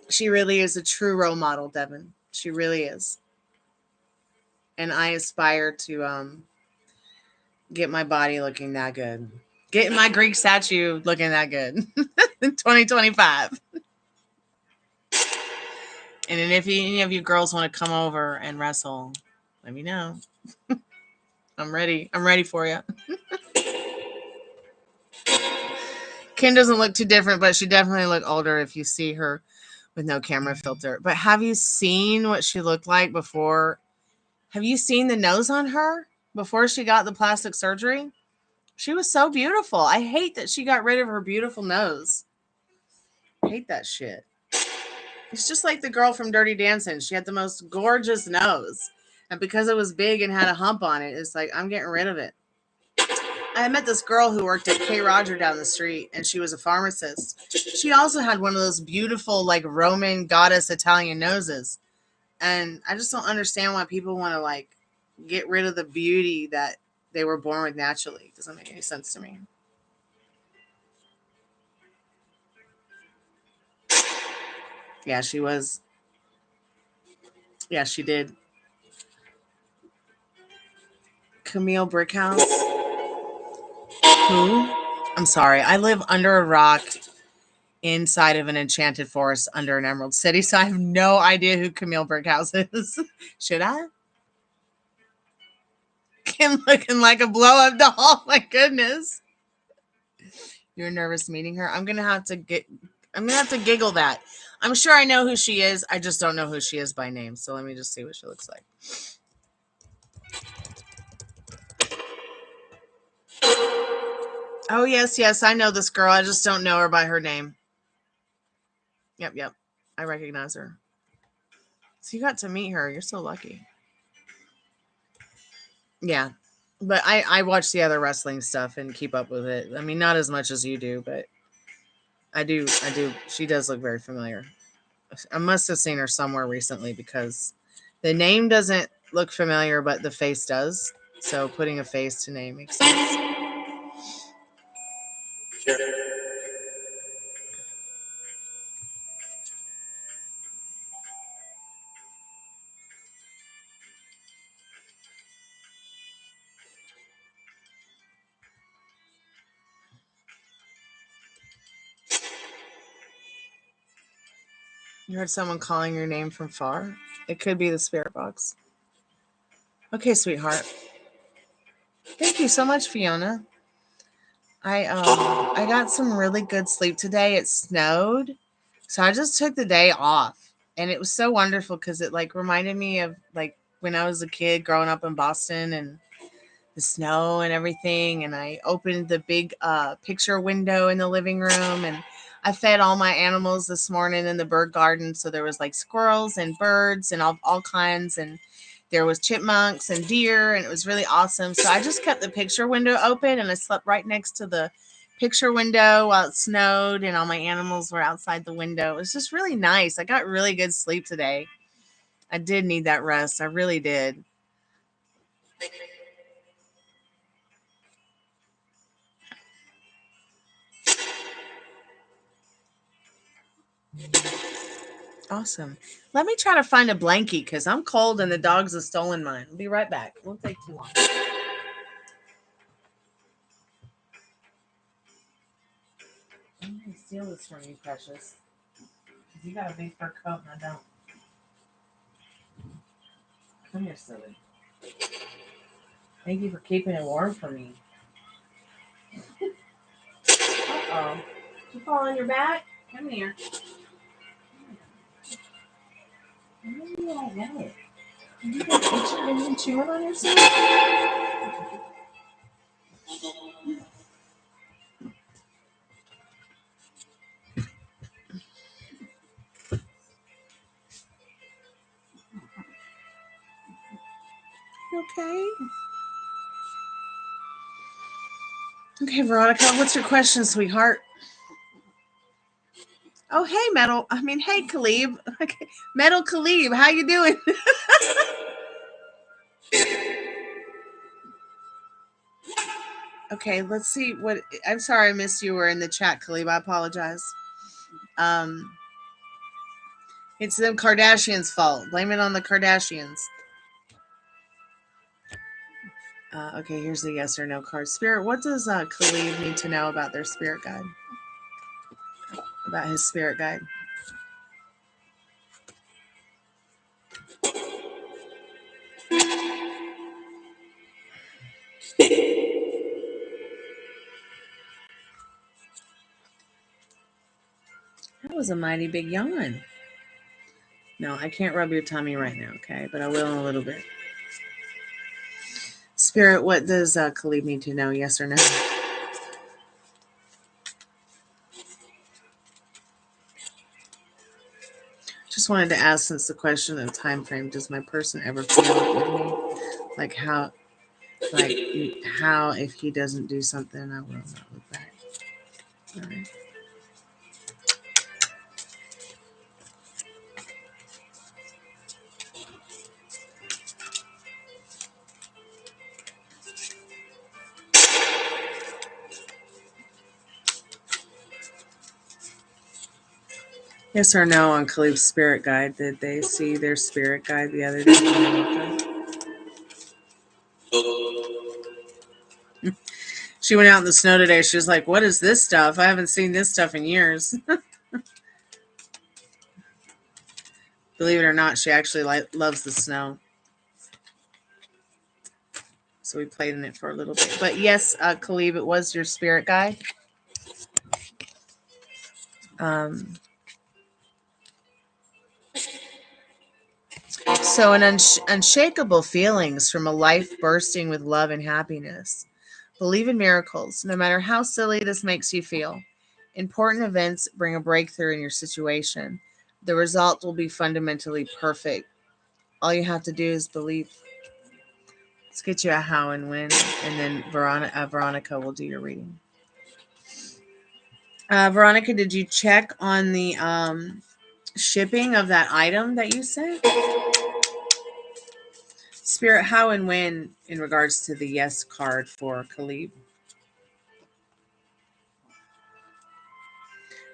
She really is a true role model, Devin. She really is. And I aspire to get my body looking that good. Getting my Greek statue looking that good. 2025. And then if any of you girls want to come over and wrestle, let me know. I'm ready. I'm ready for you. Kim doesn't look too different, but she definitely looked older if you see her with no camera filter. But have you seen what she looked like before? Have you seen the nose on her before she got the plastic surgery? She was so beautiful. I hate that she got rid of her beautiful nose. I hate that shit. It's just like the girl from Dirty Dancing. She had the most gorgeous nose. And because it was big and had a hump on it, it's like, I'm getting rid of it. I met this girl who worked at K. Roger down the street, and she was a pharmacist. She also had one of those beautiful, like, Roman goddess Italian noses. And I just don't understand why people want to, like, get rid of the beauty that they were born with naturally. It doesn't make any sense to me. Yeah, she was. Yeah, she did. Camille Brickhouse. Who? I'm sorry. I live under a rock inside of an enchanted forest under an emerald city, so I have no idea who Camille Brickhouse is. Should I? Kim looking like a blow-up doll. My goodness. You're nervous meeting her? I'm gonna have to giggle that. I'm sure I know who she is. I just don't know who she is by name. So let me just see what she looks like. Oh, yes. I know this girl. I just don't know her by her name. Yep. I recognize her. So you got to meet her. You're so lucky. Yeah. But I watch the other wrestling stuff and keep up with it. I mean, not as much as you do, but I do. She does look very familiar. I must have seen her somewhere recently because the name doesn't look familiar, but the face does. So putting a face to name makes sense. You heard someone calling your name from far? It could be the Spiritbox. Okay, sweetheart. Thank you so much, Fiona. I got some really good sleep today. It snowed, so I just took the day off, and it was so wonderful because it like reminded me of like when I was a kid growing up in Boston and the snow and everything. And I opened the big picture window in the living room, and I fed all my animals this morning in the bird garden. So there was like squirrels and birds and all kinds, and there was chipmunks and deer, and it was really awesome. So I just kept the picture window open, and I slept right next to the picture window while it snowed, and all my animals were outside the window. It was just really nice. I got really good sleep today. I did need that rest. I really did. Awesome. Let me try to find a blankie because I'm cold and the dogs have stolen mine. I'll be right back. It won't take too long. I'm going to steal this from you, precious. Because you got a big fur coat and I don't. Come here, silly. Thank you for keeping it warm for me. Uh-oh. Did you fall on your back? Come here. Maybe you don't get it. Have you been itching and been chewing on yourself? Okay. Okay, Veronica, what's your question, sweetheart? Oh, hey, Khalib. Okay. Metal Khalib, how you doing? Okay, let's see what. I'm sorry I missed you were in the chat, Khalib. I apologize. It's the Kardashians' fault. Blame it on the Kardashians. Okay, here's the yes or no card. Spirit, what does Khalib need to know about their spirit guide? about his spirit guide. That was a mighty big yawn. No, I can't rub your tummy right now, okay? But I will in a little bit. Spirit, what does Khalid need to know? Yes or no? Just wanted to ask, since the question of time frame, does my person ever feel it with me? Like how if he doesn't do something, I will not look back. All right. Yes or no on Khalid's spirit guide? Did they see their spirit guide the other day? She went out in the snow today. She was like, what is this stuff? I haven't seen this stuff in years. Believe it or not, she actually loves the snow. So we played in it for a little bit. But yes, Khalid, it was your spirit guide. So an unshakable feelings from a life bursting with love and happiness. Believe in miracles, no matter how silly this makes you feel. Important events bring a breakthrough in your situation. The result will be fundamentally perfect. All you have to do is believe. Let's get you a how and when, and then Veronica will do your reading. Veronica, did you check on the shipping of that item that you sent? Spirit, how and when in regards to the yes card for Khalid?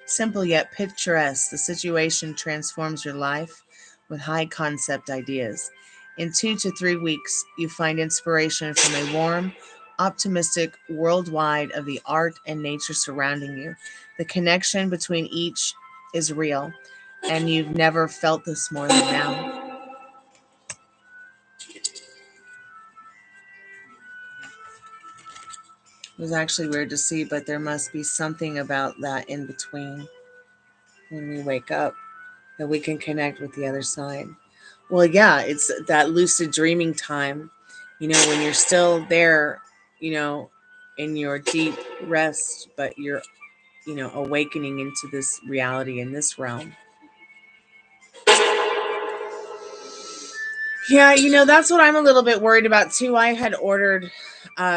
Simple yet picturesque, the situation transforms your life with high concept ideas. In 2 to 3 weeks, you find inspiration from a warm, optimistic worldwide of the art and nature surrounding you. The connection between each is real, and you've never felt this more than now. It was actually weird to see, but there must be something about that in between when we wake up that we can connect with the other side. Well, yeah, it's that lucid dreaming time, when you're still there, in your deep rest, but you're, awakening into this reality in this realm. Yeah, that's what I'm a little bit worried about too. I had ordered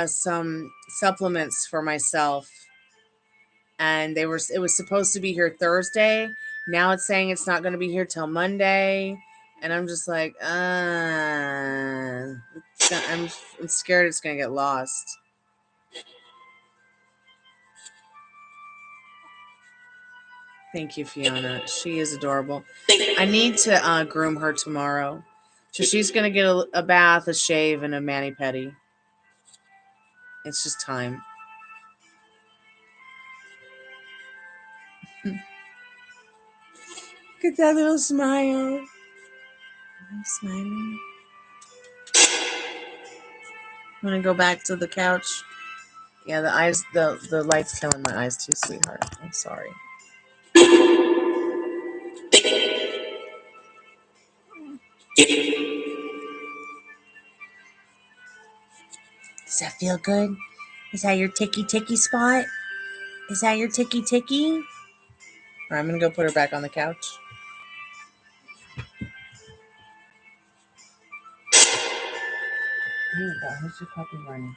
some supplements for myself, and it was supposed to be here Thursday. Now it's saying it's not going to be here till Monday, and I'm just like, I'm scared it's going to get lost. Thank you, Fiona. She is adorable. I need to groom her tomorrow. So she's going to get a bath, a shave, and a mani-pedi. It's just time. Look at that little smile. I'm smiling. I'm going to go back to the couch. Yeah, the light's killing my eyes too, sweetheart. I'm sorry. Does that feel good? Is that your ticky spot? Is that your ticky? All right, I'm going to go put her back on the couch. Here you go. Here's your puppy running.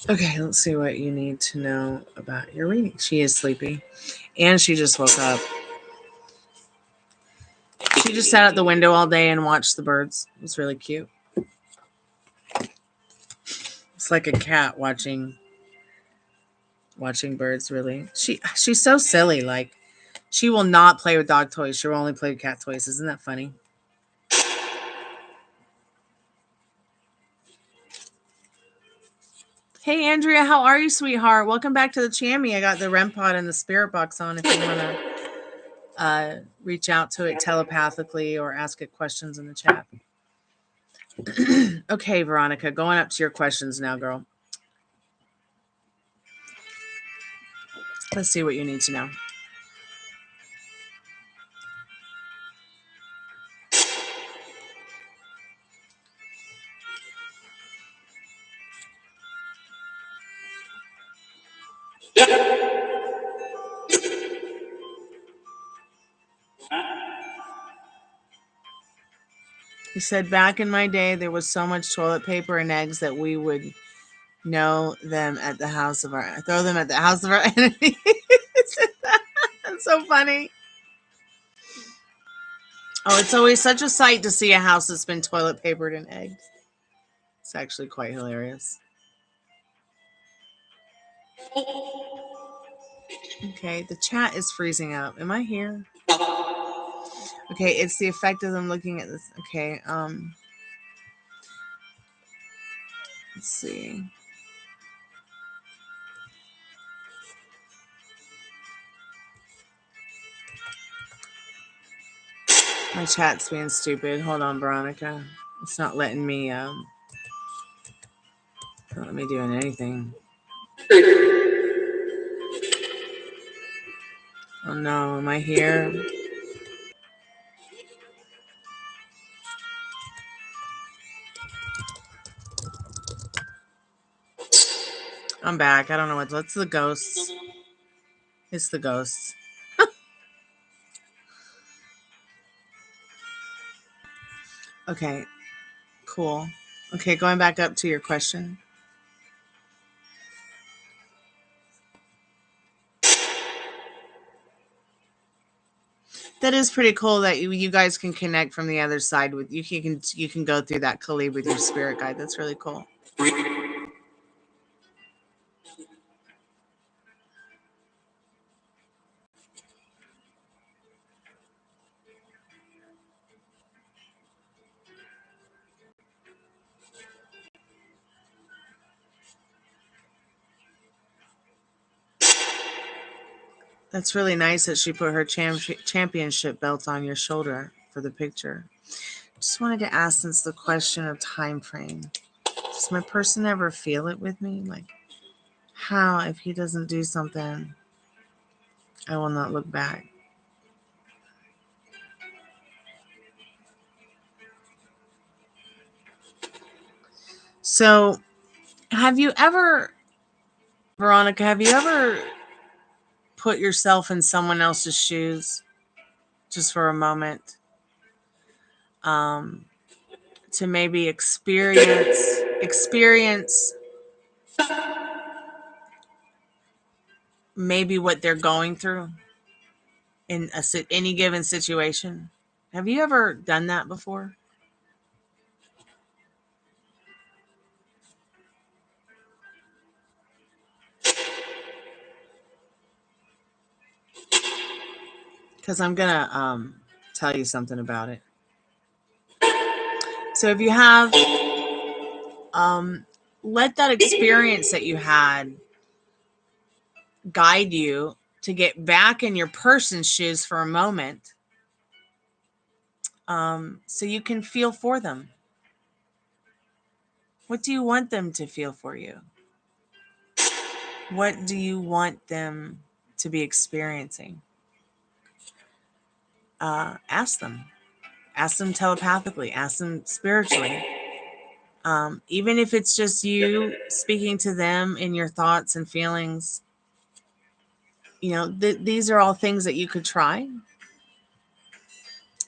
Okay, let's see what you need to know about your reading. She is sleepy. And she just woke up. She just sat at the window all day and watched the birds. It was really cute. It's like a cat watching birds, really. She's so silly. Like, she will not play with dog toys. She'll only play with cat toys. Isn't that funny? Hey, Andrea, how are you, sweetheart? Welcome back to the Chammy. I got the REM pod and the Spiritbox on if you want to reach out to it telepathically or ask it questions in the chat. Okay, Veronica, going up to your questions now, girl. Let's see what you need to know. He said, back in my day, there was so much toilet paper and eggs that we would throw them at the house of our enemies. That's so funny. Oh, it's always such a sight to see a house that's been toilet papered in eggs. It's actually quite hilarious. Okay, the chat is freezing up. Am I here? Okay, it's the effect of them looking at this. Okay, let's see. My chat's being stupid. Hold on, Veronica. It's not letting me not letting me doing anything. Oh no, am I here? I'm back. I don't know what's the ghosts. It's the ghosts. Okay, cool. Okay, going back up to your question. That is pretty cool that you guys can connect from the other side with you can go through that collab with your spirit guide. That's really cool. That's really nice that she put her championship belt on your shoulder for the picture. Just wanted to ask, since the question of time frame, does my person ever feel it with me? Like, how, if he doesn't do something, I will not look back? So, Veronica, have you ever put yourself in someone else's shoes just for a moment? To maybe experience maybe what they're going through in any given situation. Have you ever done that before? Because I'm gonna tell you something about it. So if you have, let that experience that you had guide you to get back in your person's shoes for a moment, so you can feel for them. What do you want them to feel for you? What do you want them to be experiencing? Ask them. Ask them telepathically. Ask them spiritually. Even if it's just you speaking to them in your thoughts and feelings, these are all things that you could try.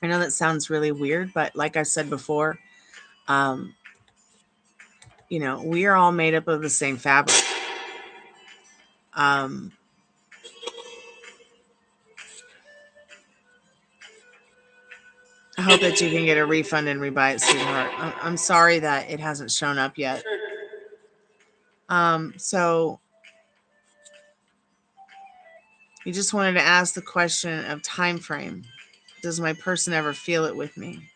I know that sounds really weird, but like I said before, we are all made up of the same fabric. hope that you can get a refund and rebuy it, sweetheart. I'm sorry that it hasn't shown up yet. So you just wanted to ask the question of time frame. Does my person ever feel it with me?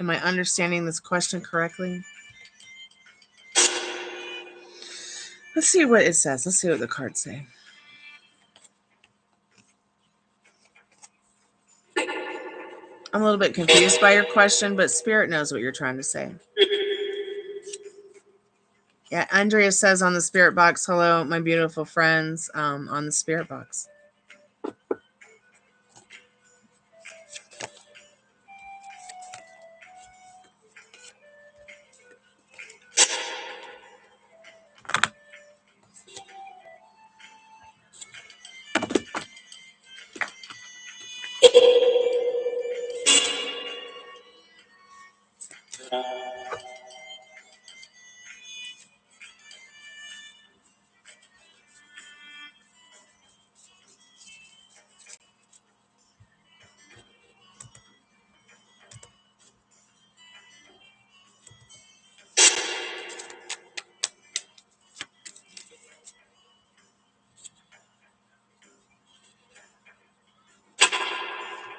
Am I understanding this question correctly? Let's see what it says. Let's see what the cards say. I'm a little bit confused by your question, but Spirit knows what you're trying to say. Yeah, Andrea says on the Spirit Box, hello, my beautiful friends, on the Spirit Box.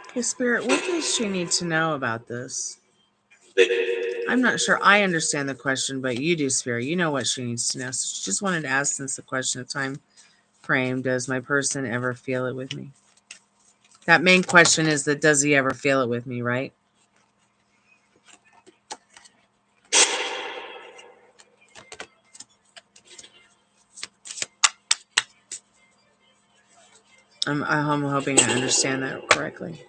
Okay, Spirit, what does she need to know about this? I'm not sure I understand the question, but you do, Spirit. You know what she needs to know. So she just wanted to ask, since the question of time frame, does my person ever feel it with me? That main question is that, does he ever feel it with me, right? I'm hoping I understand that correctly.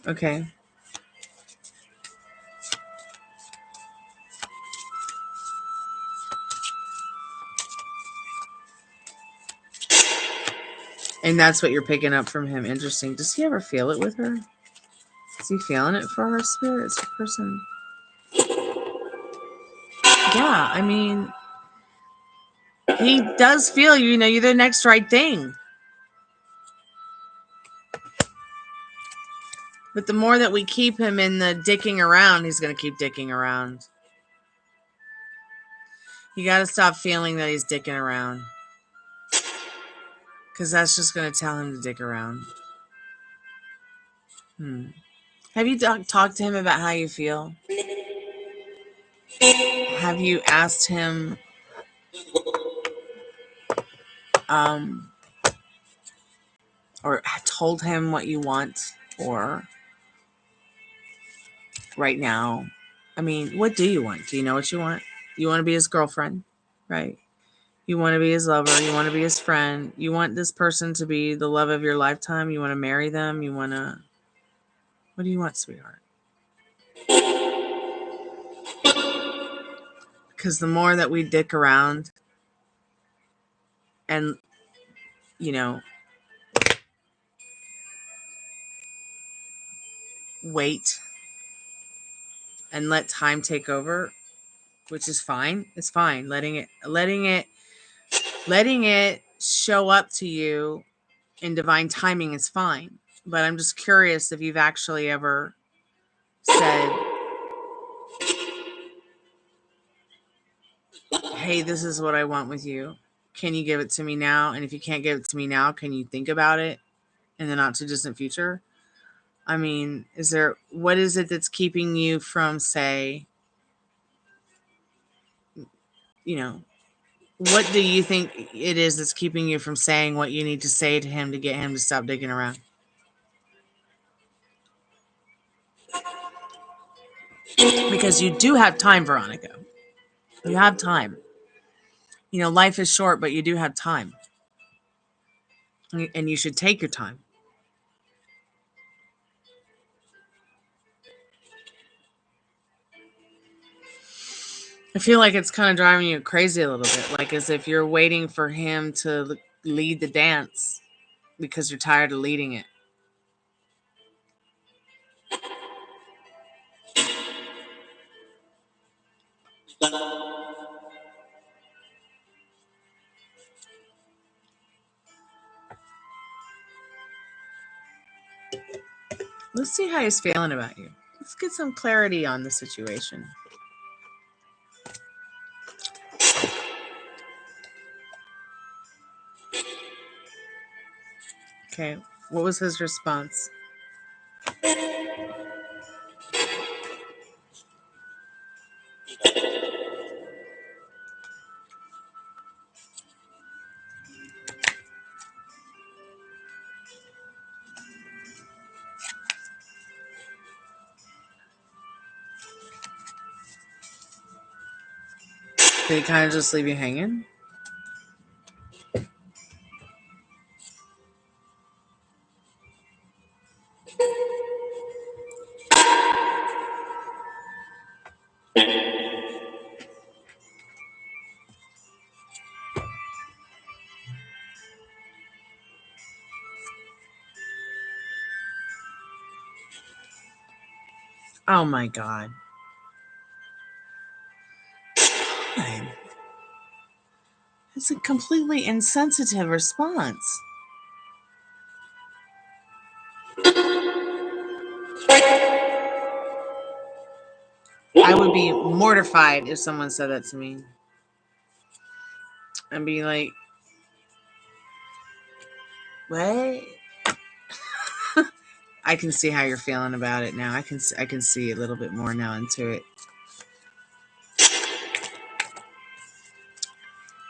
Okay. And that's what you're picking up from him. Interesting. Does he ever feel it with her? Is he feeling it for her, Spirit? It's a person. Yeah, I mean, he does feel, you know, you're the next right thing. But the more that we keep him in the dicking around, he's going to keep dicking around. You got to stop feeling that he's dicking around. Because that's just going to tell him to dick around. Have you talked to him about how you feel? Have you asked him or told him what you want? Or right now, I mean, what do you want? Do you know what you want? You want to be his girlfriend, right? You want to be his lover. You want to be his friend. You want this person to be the love of your lifetime. You want to marry them. You want to... What do you want, sweetheart? Because the more that we dick around and, you know, wait and let time take over, which is fine. It's fine. Letting it show up to you in divine timing is fine. But I'm just curious if you've actually ever said, hey, this is what I want with you. Can you give it to me now? And if you can't give it to me now, can you think about it in the not too distant future? I mean, what is it that's keeping you from, say, you know, what do you think it is that's keeping you from saying what you need to say to him to get him to stop digging around? Because you do have time, Veronica. You have time. You know, life is short, but you do have time. And you should take your time. I feel like it's kind of driving you crazy a little bit. Like as if you're waiting for him to lead the dance because you're tired of leading it. Let's see how he's feeling about you. Let's get some clarity on the situation. Okay, what was his response? Did he kind of just leave you hanging? Oh my God. God. It's a completely insensitive response. I would be mortified if someone said that to me. I'd be like, what? I can see how you're feeling about it now. I can see a little bit more now into it.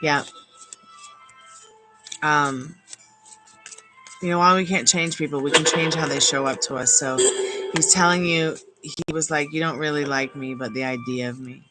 Yeah. You know, while we can't change people, we can change how they show up to us. So he's telling you, he was like, you don't really like me, but the idea of me.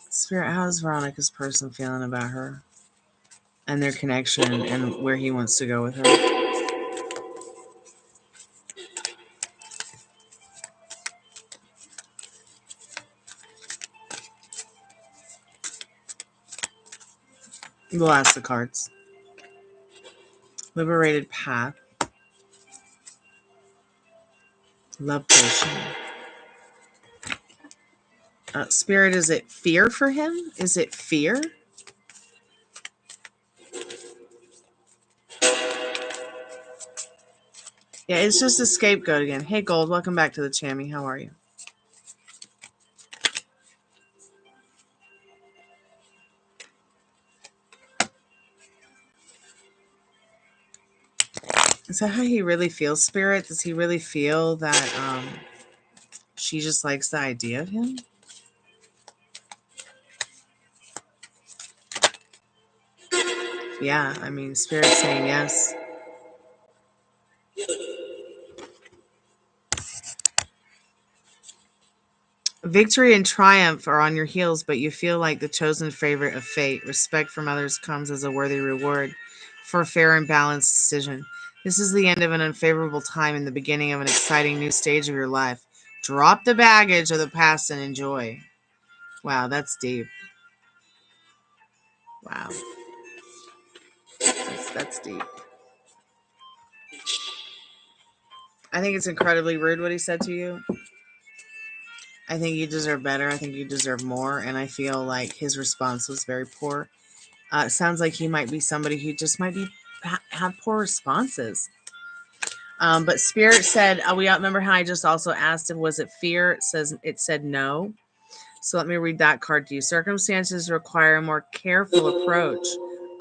Spirit, how's Veronica's person feeling about her and their connection and where he wants to go with her? We'll ask the cards. Liberated path. Love potion. Spirit, is it fear for him? Is it fear? Yeah, it's just a scapegoat again. Hey, Gold, welcome back to the Chammy. How are you? Is that how he really feels, Spirit? Does he really feel that she just likes the idea of him? Yeah, I mean, Spirit's saying yes. Victory and triumph are on your heels, but you feel like the chosen favorite of fate. Respect from others comes as a worthy reward for a fair and balanced decision. This is the end of an unfavorable time and the beginning of an exciting new stage of your life. Drop the baggage of the past and enjoy. Wow, that's deep. Wow. That's deep. I think it's incredibly rude what he said to you. I think you deserve better. I think you deserve more. And I feel like his response was very poor. It sounds like he might be somebody who just might be have poor responses. But Spirit said, we remember how I just also asked him, was it fear? It said no. So let me read that card to you. Circumstances require a more careful approach.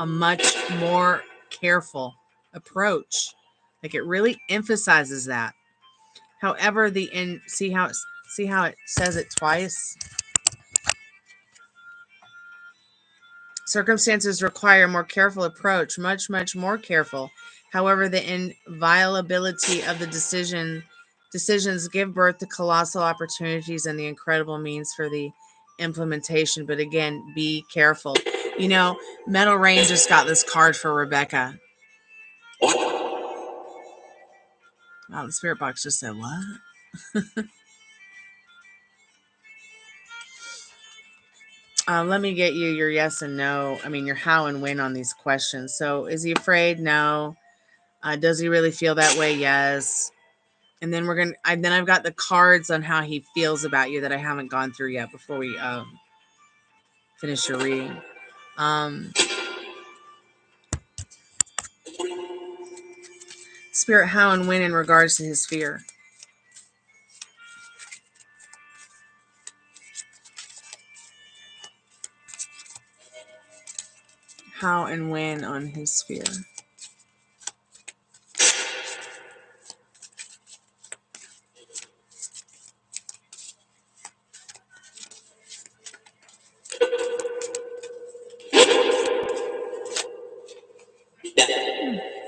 A much more careful approach. Like, it really emphasizes that. However, see how it says it twice? Circumstances require a more careful approach, much, much more careful. However, the inviolability of the decisions give birth to colossal opportunities and the incredible means for the implementation. But again, be careful. You know, Metal Rain just got this card for Rebecca. Wow, the Spirit Box just said, what? Let me get you your yes and no. I mean, your how and when on these questions. So is he afraid? No. Does he really feel that way? Yes. And then then I've got the cards on how he feels about you that I haven't gone through yet before we finish your reading. Spirit, how and when in regards to his fear? How and when on his fear?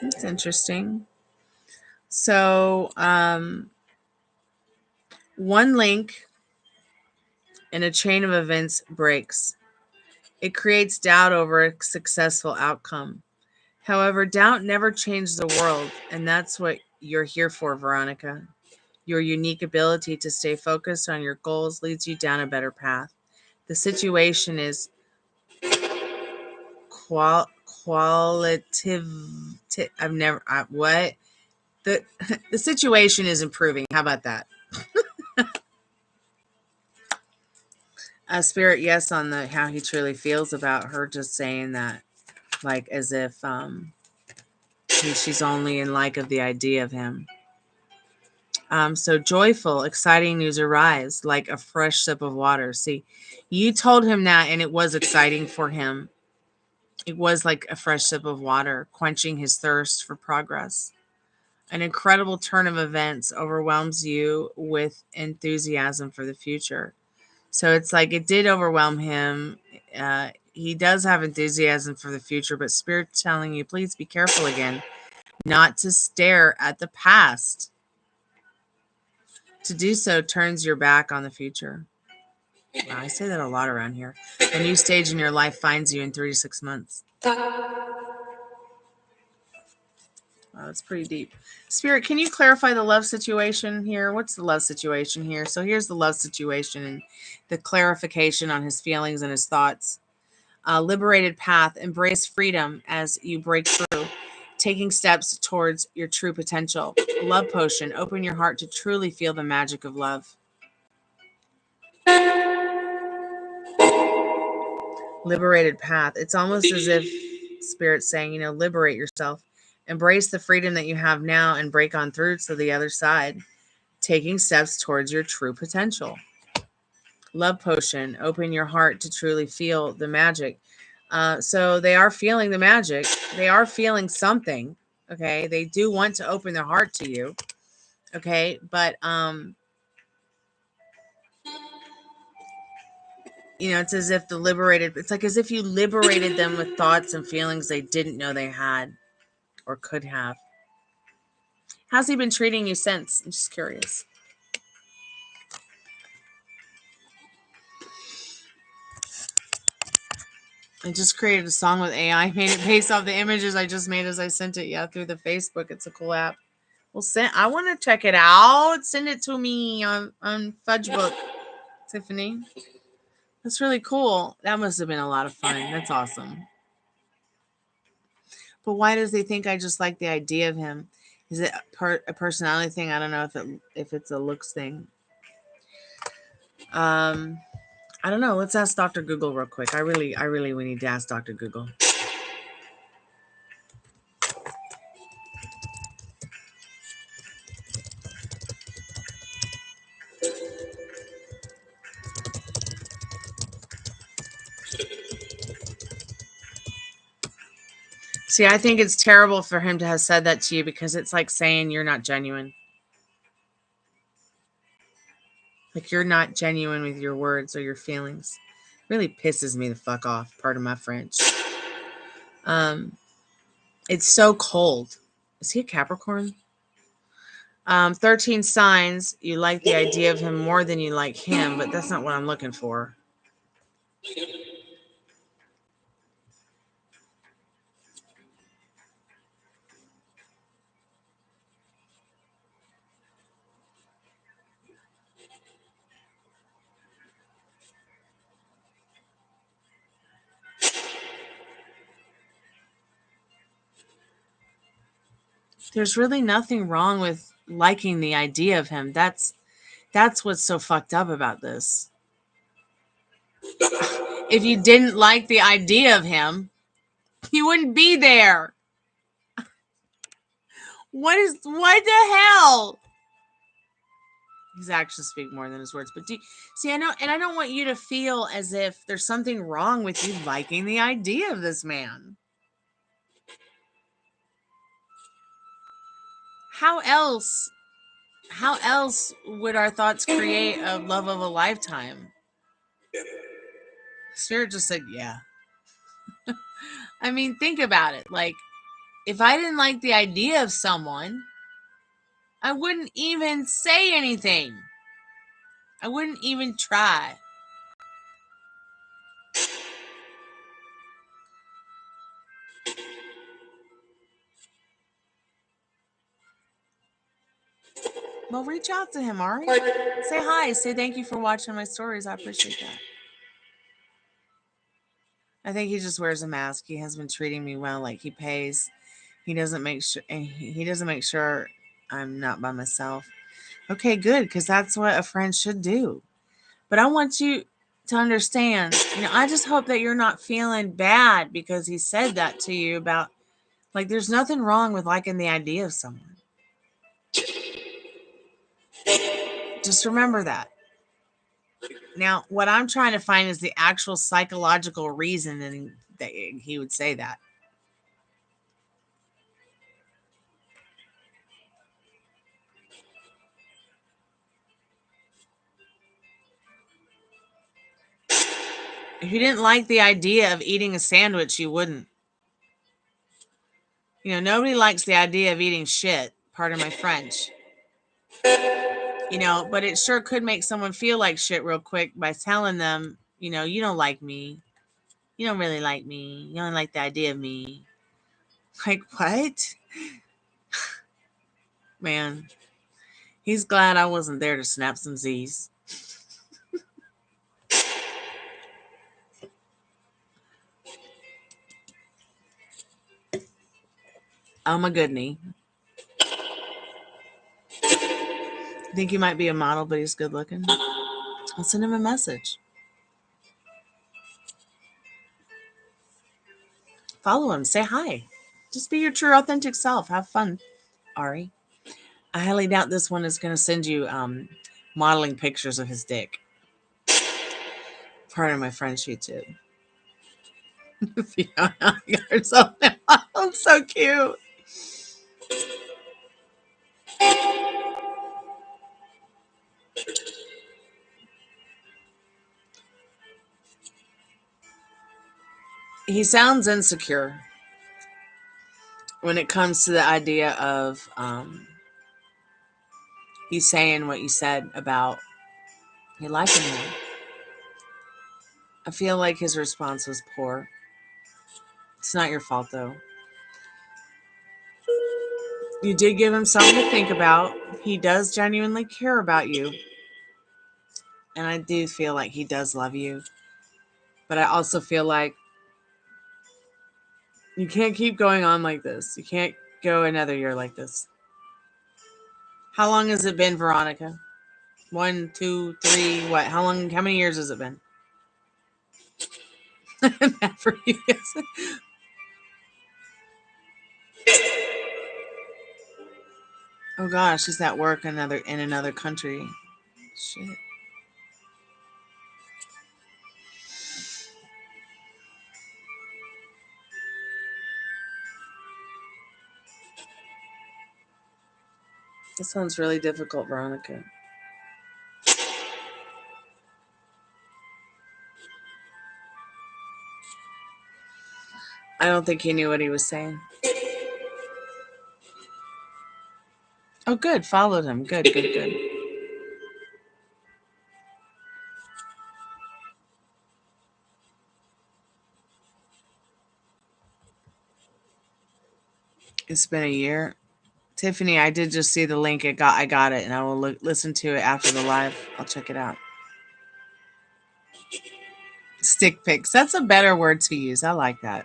That's interesting. So, one link in a chain of events breaks. It creates doubt over a successful outcome. However, doubt never changed the world, and that's what you're here for, Veronica. Your unique ability to stay focused on your goals leads you down a better path. The situation is qualitative. I've never what the the situation is improving. How about that? Spirit, yes, on the how he truly feels about her, just saying that, like as if she's only in like of the idea of him. So joyful, exciting news arrives like a fresh sip of water. See, you told him that, and it was exciting for him. It was like a fresh sip of water, quenching his thirst for progress. An incredible turn of events overwhelms you with enthusiasm for the future. So it's like it did overwhelm him. He does have enthusiasm for the future, but Spirit's telling you, please be careful again, not to stare at the past. To do so turns your back on the future. Wow, I say that a lot around here. A new stage in your life finds you in 3 to 6 months. Wow, that's pretty deep. Spirit, can you clarify the love situation here? What's the love situation here? So here's the love situation and the clarification on his feelings and his thoughts. Liberated path, embrace freedom as you break through, taking steps towards your true potential. Love potion, open your heart to truly feel the magic of love. Liberated path. It's almost as if Spirit's saying, liberate yourself. Embrace the freedom that you have now and break on through to the other side, taking steps towards your true potential. Love potion. Open your heart to truly feel the magic. So they are feeling the magic. They are feeling something. Okay. They do want to open their heart to you. Okay. But, it's as if it's like as if you liberated them with thoughts and feelings they didn't know they had or could have. How's he been treating you since? I'm just curious. I just created a song with AI. Made it based off the images I just made as I sent it. Yeah, through the Facebook. It's a cool app. Well, I want to check it out. Send it to me on Fudgebook, Tiffany. That's really cool. That must have been a lot of fun. That's awesome. But why does he think I just like the idea of him? Is it a personality thing? I don't know if it's a looks thing. I don't know. Let's ask Dr. Google real quick. We need to ask Dr. Google. See, I think it's terrible for him to have said that to you because it's like saying you're not genuine. Like you're not genuine with your words or your feelings. It really pisses me the fuck off. Pardon my French. It's so cold. Is he a Capricorn? 13 signs. You like the idea of him more than you like him, but that's not what I'm looking for. There's really nothing wrong with liking the idea of him. That's what's so fucked up about this. If you didn't like the idea of him, you wouldn't be there. What the hell? His actions speak more than his words. But see, I know, and I don't want you to feel as if there's something wrong with you liking the idea of this man. How else would our thoughts create a love of a lifetime? Spirit just said, yeah. I mean, think about it. Like, if I didn't like the idea of someone, I wouldn't even say anything. I wouldn't even try. Well, reach out to him, Ari. Say hi. Say thank you for watching my stories. I appreciate that. I think he just wears a mask. He has been treating me well. Like, he pays. He doesn't make sure I'm not by myself. Okay, good, because that's what a friend should do. But I want you to understand, I just hope that you're not feeling bad because he said that to you about, like, there's nothing wrong with liking the idea of someone. Just remember that. Now, what I'm trying to find is the actual psychological reason that he would say that. If you didn't like the idea of eating a sandwich, you wouldn't. Nobody likes the idea of eating shit. Pardon my French. But it sure could make someone feel like shit real quick by telling them, you don't like me. You don't really like me. You don't like the idea of me. Like, what? Man, he's glad I wasn't there to snap some Z's. Oh my goodness. I think he might be a model, but he's good looking. I'll send him a message. Follow him. Say hi. Just be your true, authentic self. Have fun, Ari. I highly doubt this one is going to send you modeling pictures of his dick. Pardon my French, YouTube. You're so cute. He sounds insecure when it comes to the idea of he's saying what you said about you liking him. I feel like his response was poor. It's not your fault, though. You did give him something to think about. He does genuinely care about you. And I do feel like he does love you. But I also feel like you can't keep going on like this. You can't go another year like this. How long has it been, Veronica? 1, 2, 3, what? How many years has it been? For you guys. Oh gosh, he's at work in another country. Shit. This one's really difficult, Veronica. I don't think he knew what he was saying. Oh, good. Followed him. Good. It's been a year. Tiffany, I did just see the link. I got it, and I will listen to it after the live. I'll check it out. Stick pics. That's a better word to use. I like that.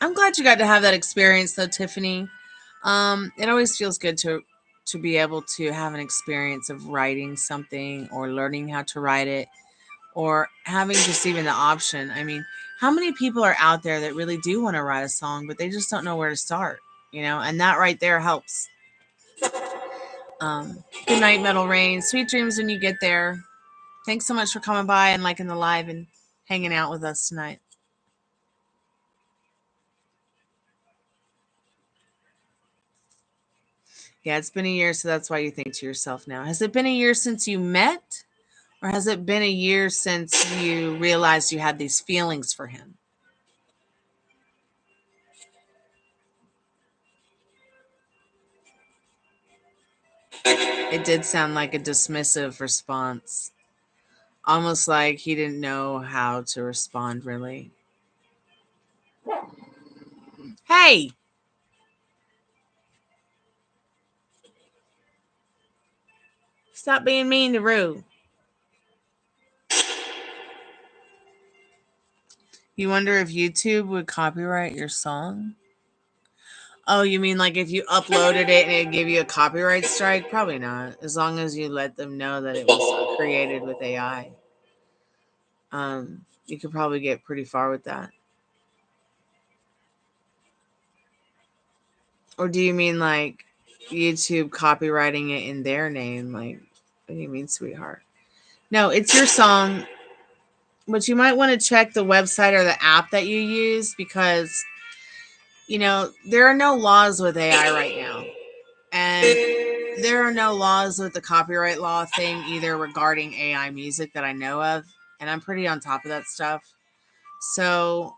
I'm glad you got to have that experience though, Tiffany. It always feels good to be able to have an experience of writing something or learning how to write it or having just even the option. I mean, how many people are out there that really do want to write a song, but they just don't know where to start, you know? And that right there helps. Good night, Metal Rain. Sweet dreams when you get there. Thanks so much for coming by and liking the live and hanging out with us tonight. Yeah, it's been a year, so that's why you think to yourself now. Has it been a year since you met? Or has it been a year since you realized you had these feelings for him? It did sound like a dismissive response. Almost like he didn't know how to respond, really. Hey! Stop being mean to Rue. You wonder if YouTube would copyright your song? Oh, you mean like if you uploaded it and it gave you a copyright strike? Probably not. As long as you let them know that it was created with AI. You could probably get pretty far with that. Or do you mean like YouTube copywriting it in their name? Like, what do you mean, sweetheart? No, it's your song. But you might want to check the website or the app that you use because, you know, there are no laws with AI right now. And there are no laws with the copyright law thing either regarding AI music that I know of. And I'm pretty on top of that stuff. So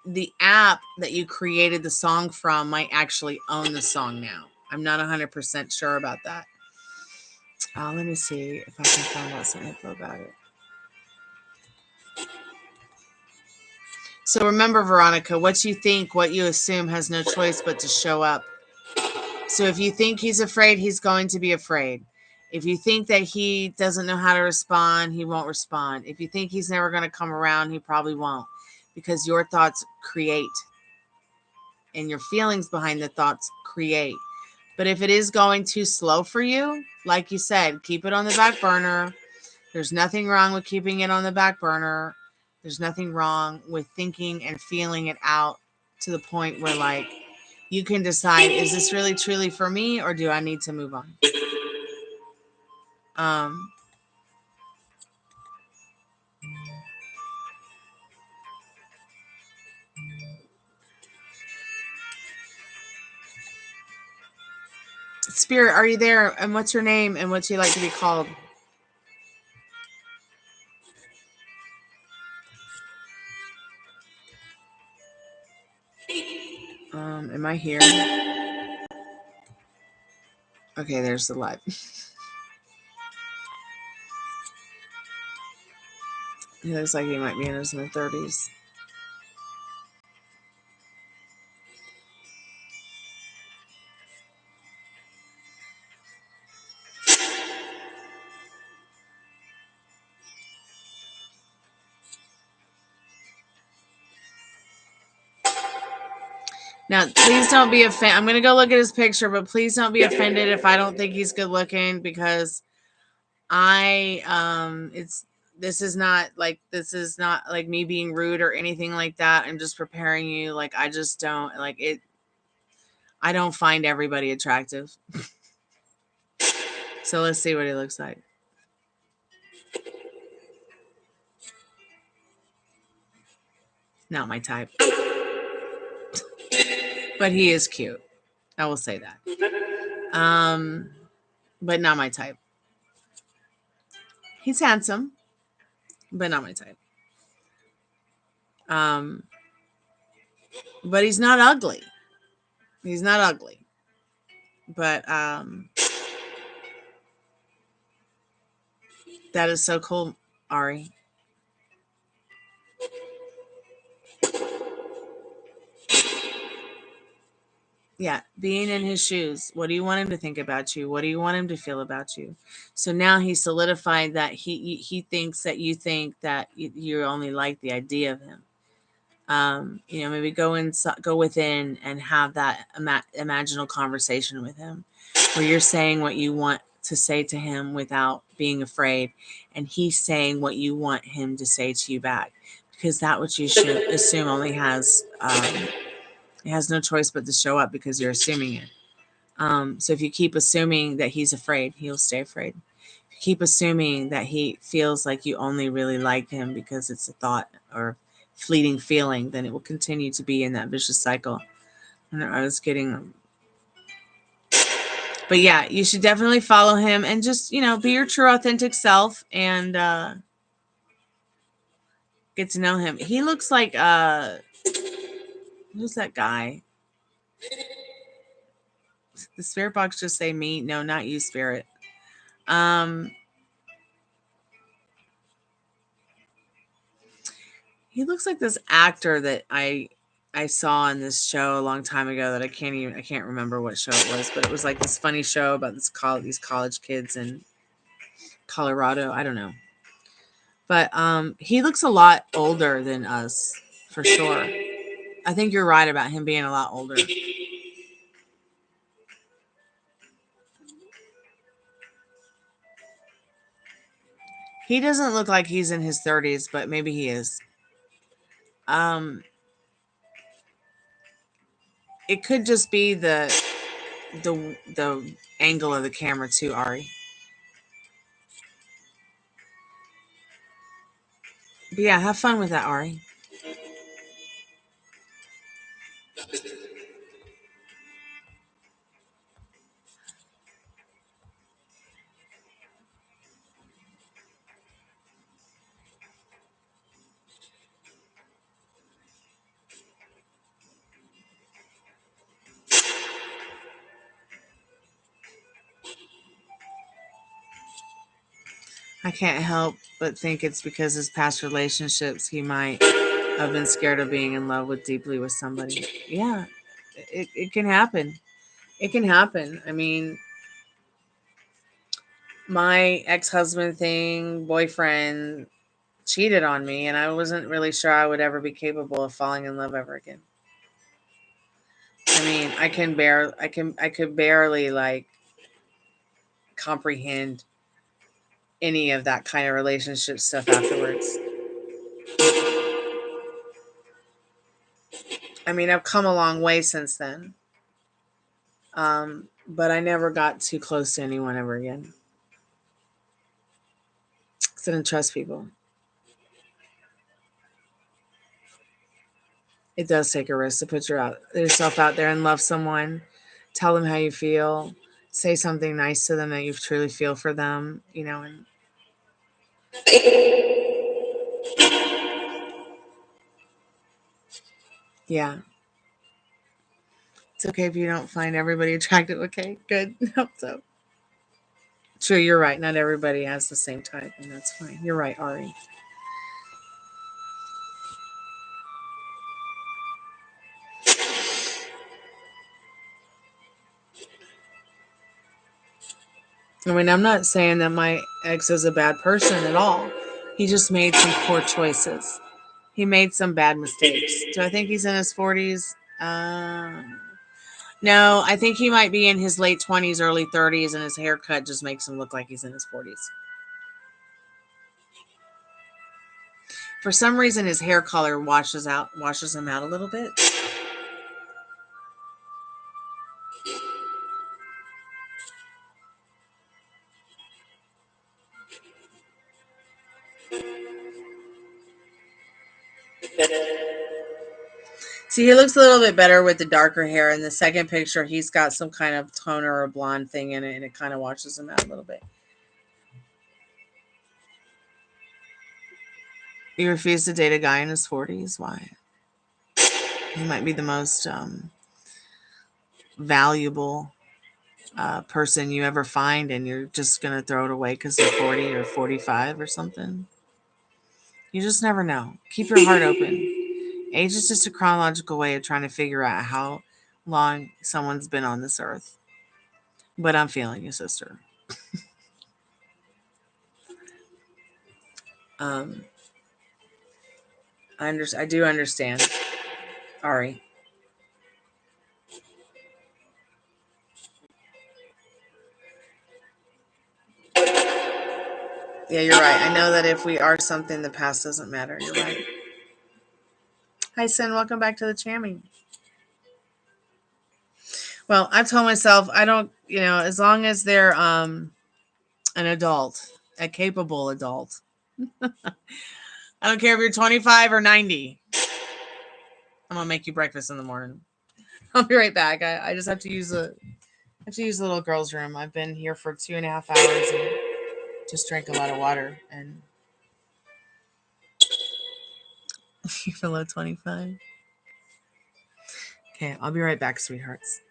the app that you created the song from might actually own the song now. I'm not 100% sure about that. Let me see if I can find out some info about it. So remember, Veronica, what you think, what you assume has no choice but to show up. So if you think he's afraid, he's going to be afraid. If you think that he doesn't know how to respond, he won't respond. If you think he's never going to come around, he probably won't. Because your thoughts create. And your feelings behind the thoughts create. But if it is going too slow for you, like you said, keep it on the back burner. There's nothing wrong with keeping it on the back burner. There's nothing wrong with thinking and feeling it out to the point where, like, you can decide, is this really truly for me or do I need to move on? Spirit, are you there? And what's your name and what you like to be called? Am I here? Okay, there's the live. He looks like he might be in his mid-30s. Now, please don't be offended. I'm going to go look at his picture, but please don't be offended if I don't think he's good looking because this is not like me being rude or anything like that. I'm just preparing you. Like, I just don't like it. I don't find everybody attractive. So let's see what he looks like. Not my type. But he is cute. I will say that. But not my type. He's handsome, but not my type. But he's not ugly. He's not ugly. But that is so cool, Ari. Yeah, being in his shoes. What do you want him to think about you? What do you want him to feel about you? So now he's solidified that he thinks that you think that you only like the idea of him. Maybe go within and have that imaginal conversation with him where you're saying what you want to say to him without being afraid, and he's saying what you want him to say to you back, because that what you should assume only has it has no choice but to show up because you're assuming it. So if you keep assuming that he's afraid, he'll stay afraid. If you keep assuming that he feels like you only really like him because it's a thought or fleeting feeling, then it will continue to be in that vicious cycle. And I was getting but yeah, you should definitely follow him and just, be your true authentic self and get to know him. He looks like who's that guy? The spirit box just say me. No, not you, spirit. He looks like this actor that I saw in this show a long time ago that I can't remember what show it was, but it was like this funny show about these college kids in Colorado. I don't know. But he looks a lot older than us, for sure. I think you're right about him being a lot older. He doesn't look like he's in his 30s, but maybe he is. It could just be the angle of the camera too, Ari. But yeah, have fun with that, Ari. I can't help but think it's because his past relationships, he might have been scared of being in love deeply with somebody. Yeah, it can happen. It can happen. I mean, my ex-husband boyfriend cheated on me, and I wasn't really sure I would ever be capable of falling in love ever again. I mean, I could barely like comprehend any of that kind of relationship stuff afterwards. I mean, I've come a long way since then. But I never got too close to anyone ever again. Because I didn't trust people. It does take a risk to put yourself out there and love someone. Tell them how you feel. Say something nice to them that you truly feel for them, and yeah. It's okay if you don't find everybody attractive. Okay, good. Hope so. True, you're right. Not everybody has the same type, and that's fine. You're right, Ari. I mean, I'm not saying that my ex is a bad person at all. He just made some poor choices. He made some bad mistakes. Do I think he's in his 40s? No, I think he might be in his late 20s, early 30s, and his haircut just makes him look like he's in his 40s. For some reason, his hair color washes him out a little bit. See, he looks a little bit better with the darker hair. In the second picture, he's got some kind of toner or blonde thing in it, and it kind of washes him out a little bit. You refuse to date a guy in his 40s? Why? He might be the most valuable person you ever find, and you're just going to throw it away because they're 40 or 45 or something. You just never know. Keep your heart open. Age is just a chronological way of trying to figure out how long someone's been on this earth. But I'm feeling you, sister. I do understand. Sorry. Yeah, you're right. I know that if we are something, the past doesn't matter. You're right. Hi, Sin. Welcome back to the Chammy. Well, I've told myself I don't, as long as they're an adult, a capable adult. I don't care if you're 25 or 90. I'm gonna make you breakfast in the morning. I'll be right back. I just have to use the little girl's room. I've been here for 2.5 hours and just drank a lot of water. And you below 25. Okay, I'll be right back, sweethearts.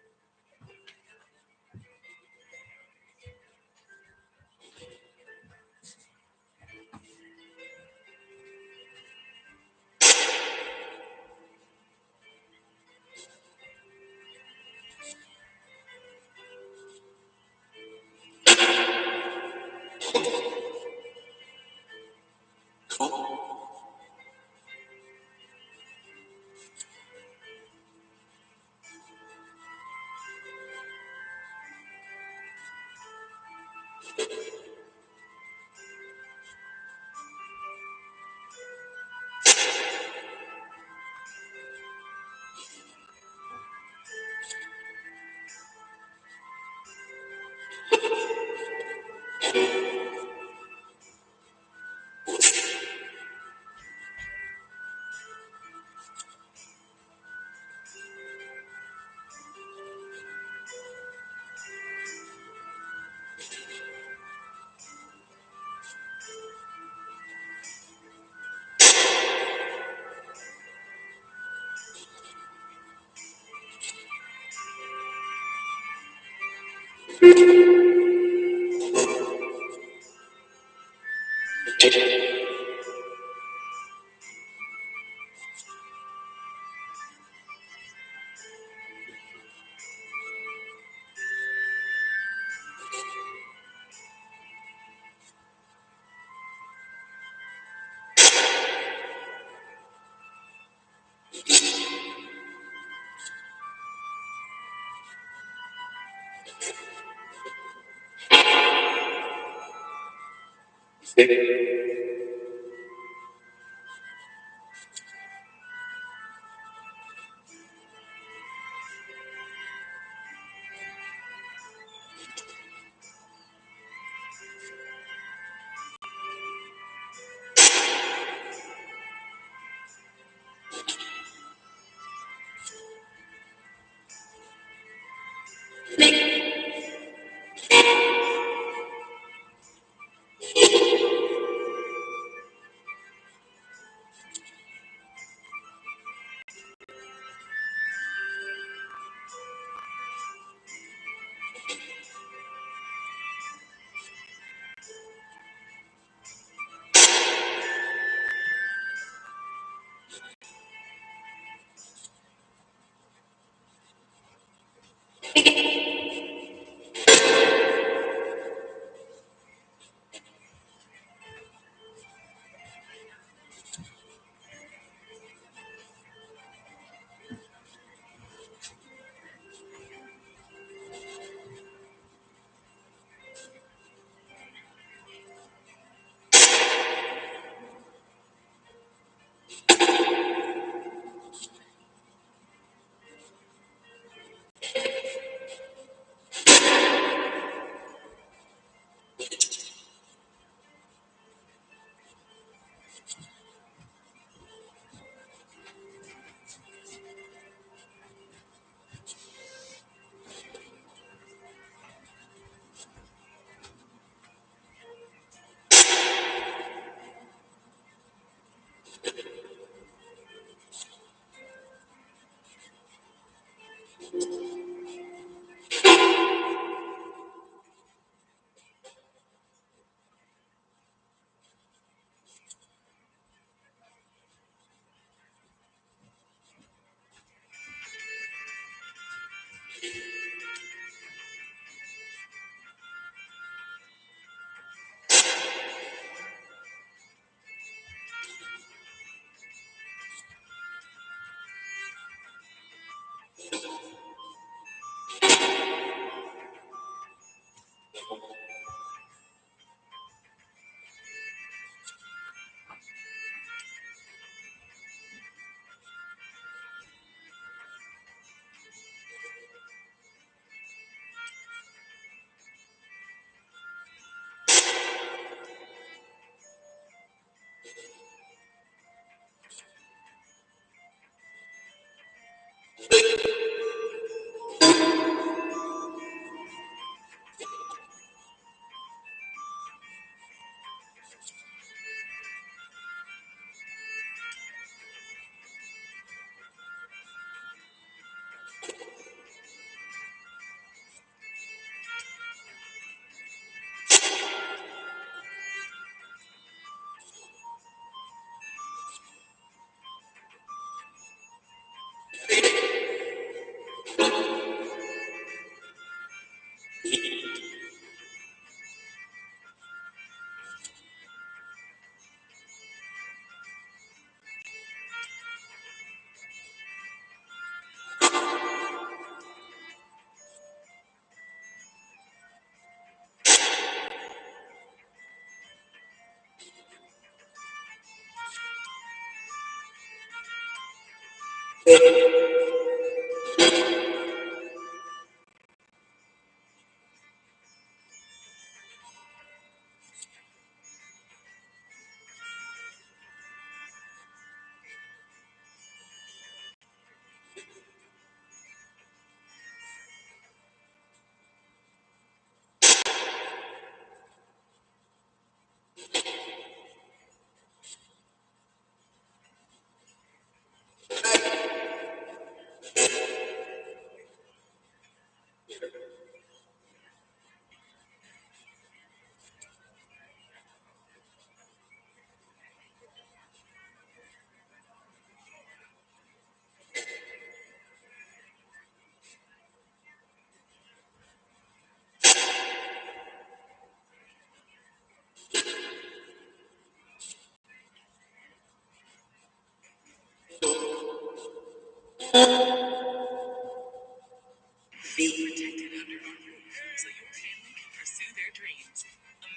Be protected under our roof so your family can pursue their dreams.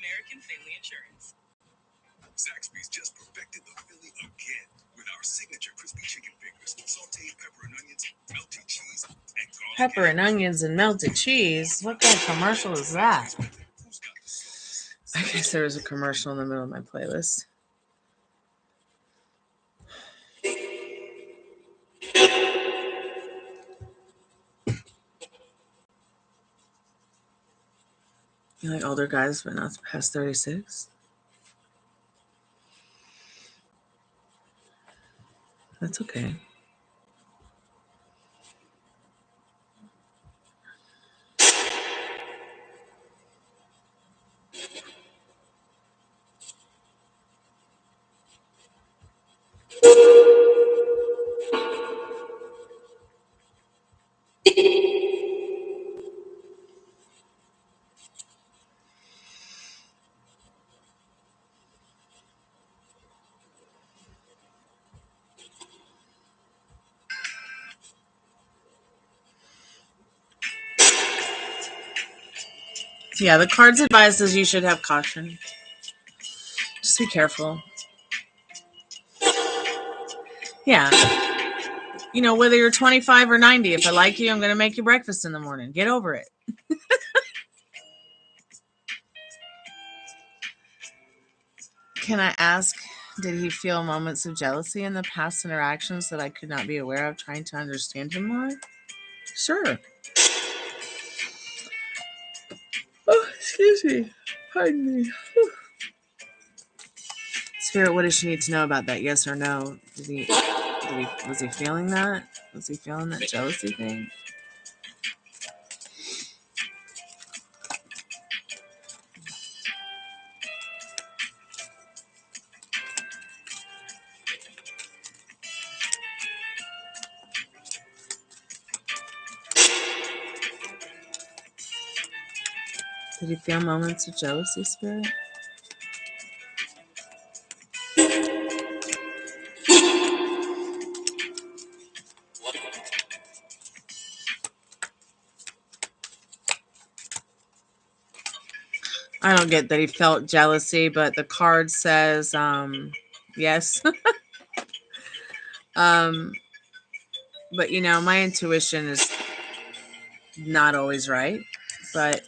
American Family Insurance. Zaxby's just perfected the Philly again with our signature crispy chicken fingers, sauteed pepper and onions, melted cheese, and garlic. Pepper and onions and melted cheese. What kind of commercial is that? I guess there was a commercial in the middle of my playlist. You like older guys, but not past 36? That's okay. Yeah, the cards advises you should have caution. Just be careful. Yeah. You know, whether you're 25 or 90, if I like you, I'm going to make you breakfast in the morning. Get over it. Can I ask, did he feel moments of jealousy in the past interactions that I could not be aware of, trying to understand him more? Sure. Oh, excuse me. Pardon me. Whew. Spirit, what does she need to know about that? Yes or no? Was he feeling that? Was he feeling that jealousy thing? Did he feel moments of jealousy, Spirit? I don't get that he felt jealousy, but the card says yes. But you know, my intuition is not always right, but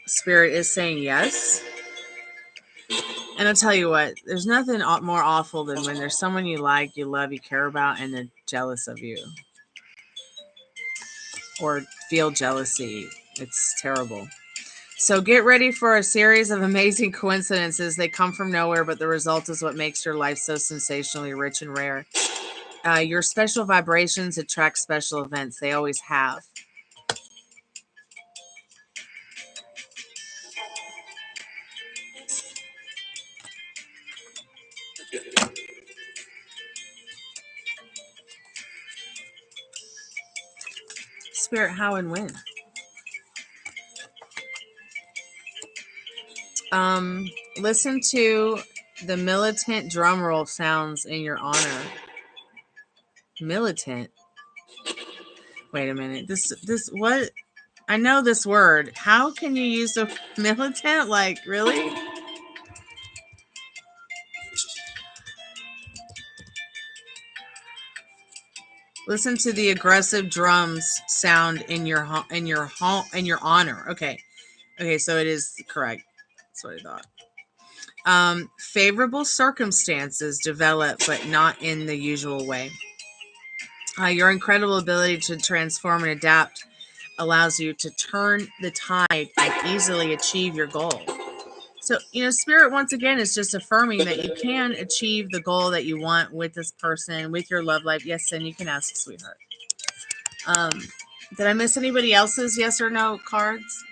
Spirit is saying yes. And I'll tell you what, there's nothing more awful than when there's someone you like, you love, you care about, and they're jealous of you or feel jealousy. It's terrible. So get ready for a series of amazing coincidences. They come from nowhere, but the result is what makes your life so sensationally rich and rare. Your special vibrations attract special events. They always have. Spirit, how and when? Listen to the militant drum roll sounds in your honor. Militant. Wait a minute. This what? I know this word. How can you use the militant? Like, really? Listen to the aggressive drums sound in your honor. Okay. Okay, so it is correct. That's what I thought. Favorable circumstances develop, but not in the usual way. Your incredible ability to transform and adapt allows you to turn the tide and easily achieve your goal. So, Spirit, once again, is just affirming that you can achieve the goal that you want with this person, with your love life. Yes, and you can ask, sweetheart. Did I miss anybody else's yes or no cards?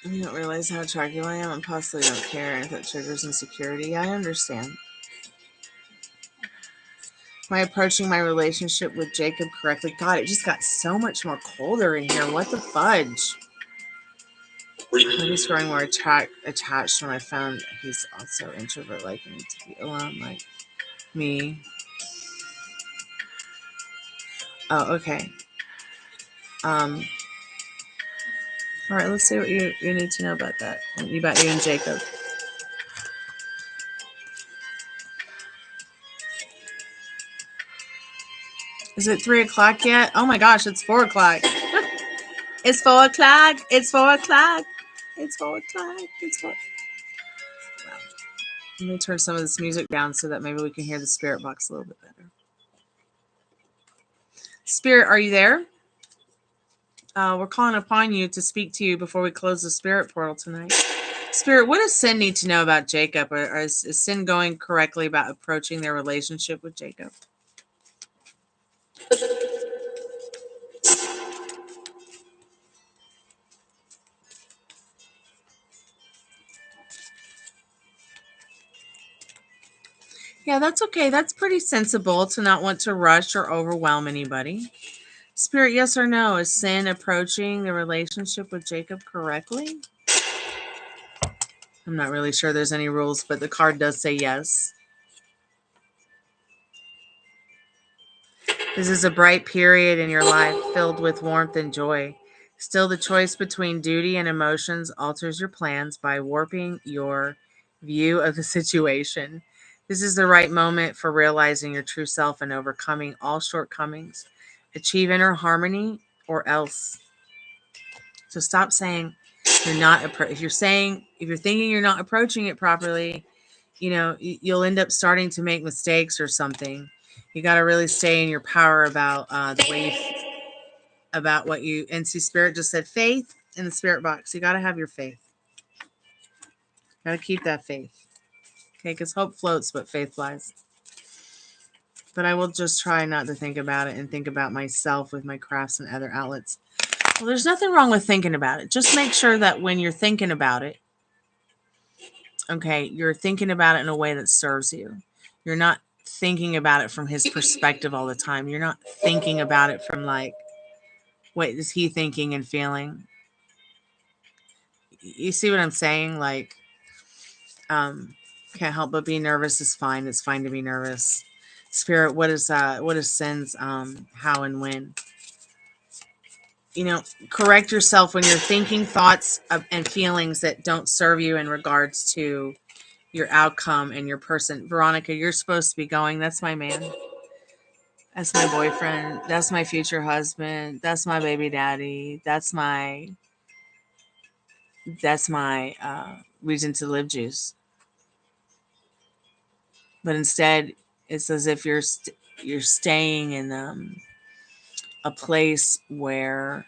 You don't realize how attractive I am and possibly don't care if it triggers insecurity. I understand. Am I approaching my relationship with Jacob correctly? God, it just got so much more colder in here. What the fudge? Maybe he's growing more attached when I found he's also introvert, like me to be alone, like me. Oh, okay. All right, let's see what you need to know about that. About you and Jacob. Is it 3 o'clock yet? Oh my gosh, it's 4 o'clock. It's 4 o'clock. It's 4 o'clock. It's 4 o'clock. It's 4. Wow. Let me turn some of this music down so that maybe we can hear the spirit box a little bit better. Spirit, are you there? We're calling upon you to speak to you before we close the spirit portal tonight. Spirit, what does Sin need to know about Jacob? Or is Sin going correctly about approaching their relationship with Jacob? Yeah, that's okay. That's pretty sensible to not want to rush or overwhelm anybody. Spirit, yes or no? Is Sin approaching the relationship with Jacob correctly? I'm not really sure there's any rules, but the card does say yes. This is a bright period in your life filled with warmth and joy. Still, the choice between duty and emotions alters your plans by warping your view of the situation. This is the right moment for realizing your true self and overcoming all shortcomings. Achieve inner harmony or else. So stop saying you're not, if you're thinking you're not approaching it properly, you'll end up starting to make mistakes or something. You got to really stay in your power about the way about what you, and see, Spirit just said faith in the spirit box. You got to have your faith. Got to keep that faith. Okay, because hope floats, but faith flies. But I will just try not to think about it and think about myself with my crafts and other outlets. Well, there's nothing wrong with thinking about it. Just make sure that when you're thinking about it, okay, you're thinking about it in a way that serves you. You're not thinking about it from his perspective all the time. You're not thinking about it from like, what is he thinking and feeling? You see what I'm saying? Like, can't help but be nervous is fine. It's fine to be nervous. Spirit, what is Sin's how and when? Correct yourself when you're thinking thoughts and feelings that don't serve you in regards to your outcome and your person. Veronica, you're supposed to be going. That's my man. That's my boyfriend. That's my future husband. That's my baby daddy. That's my reason to live juice. But instead, it's as if you're staying in a place where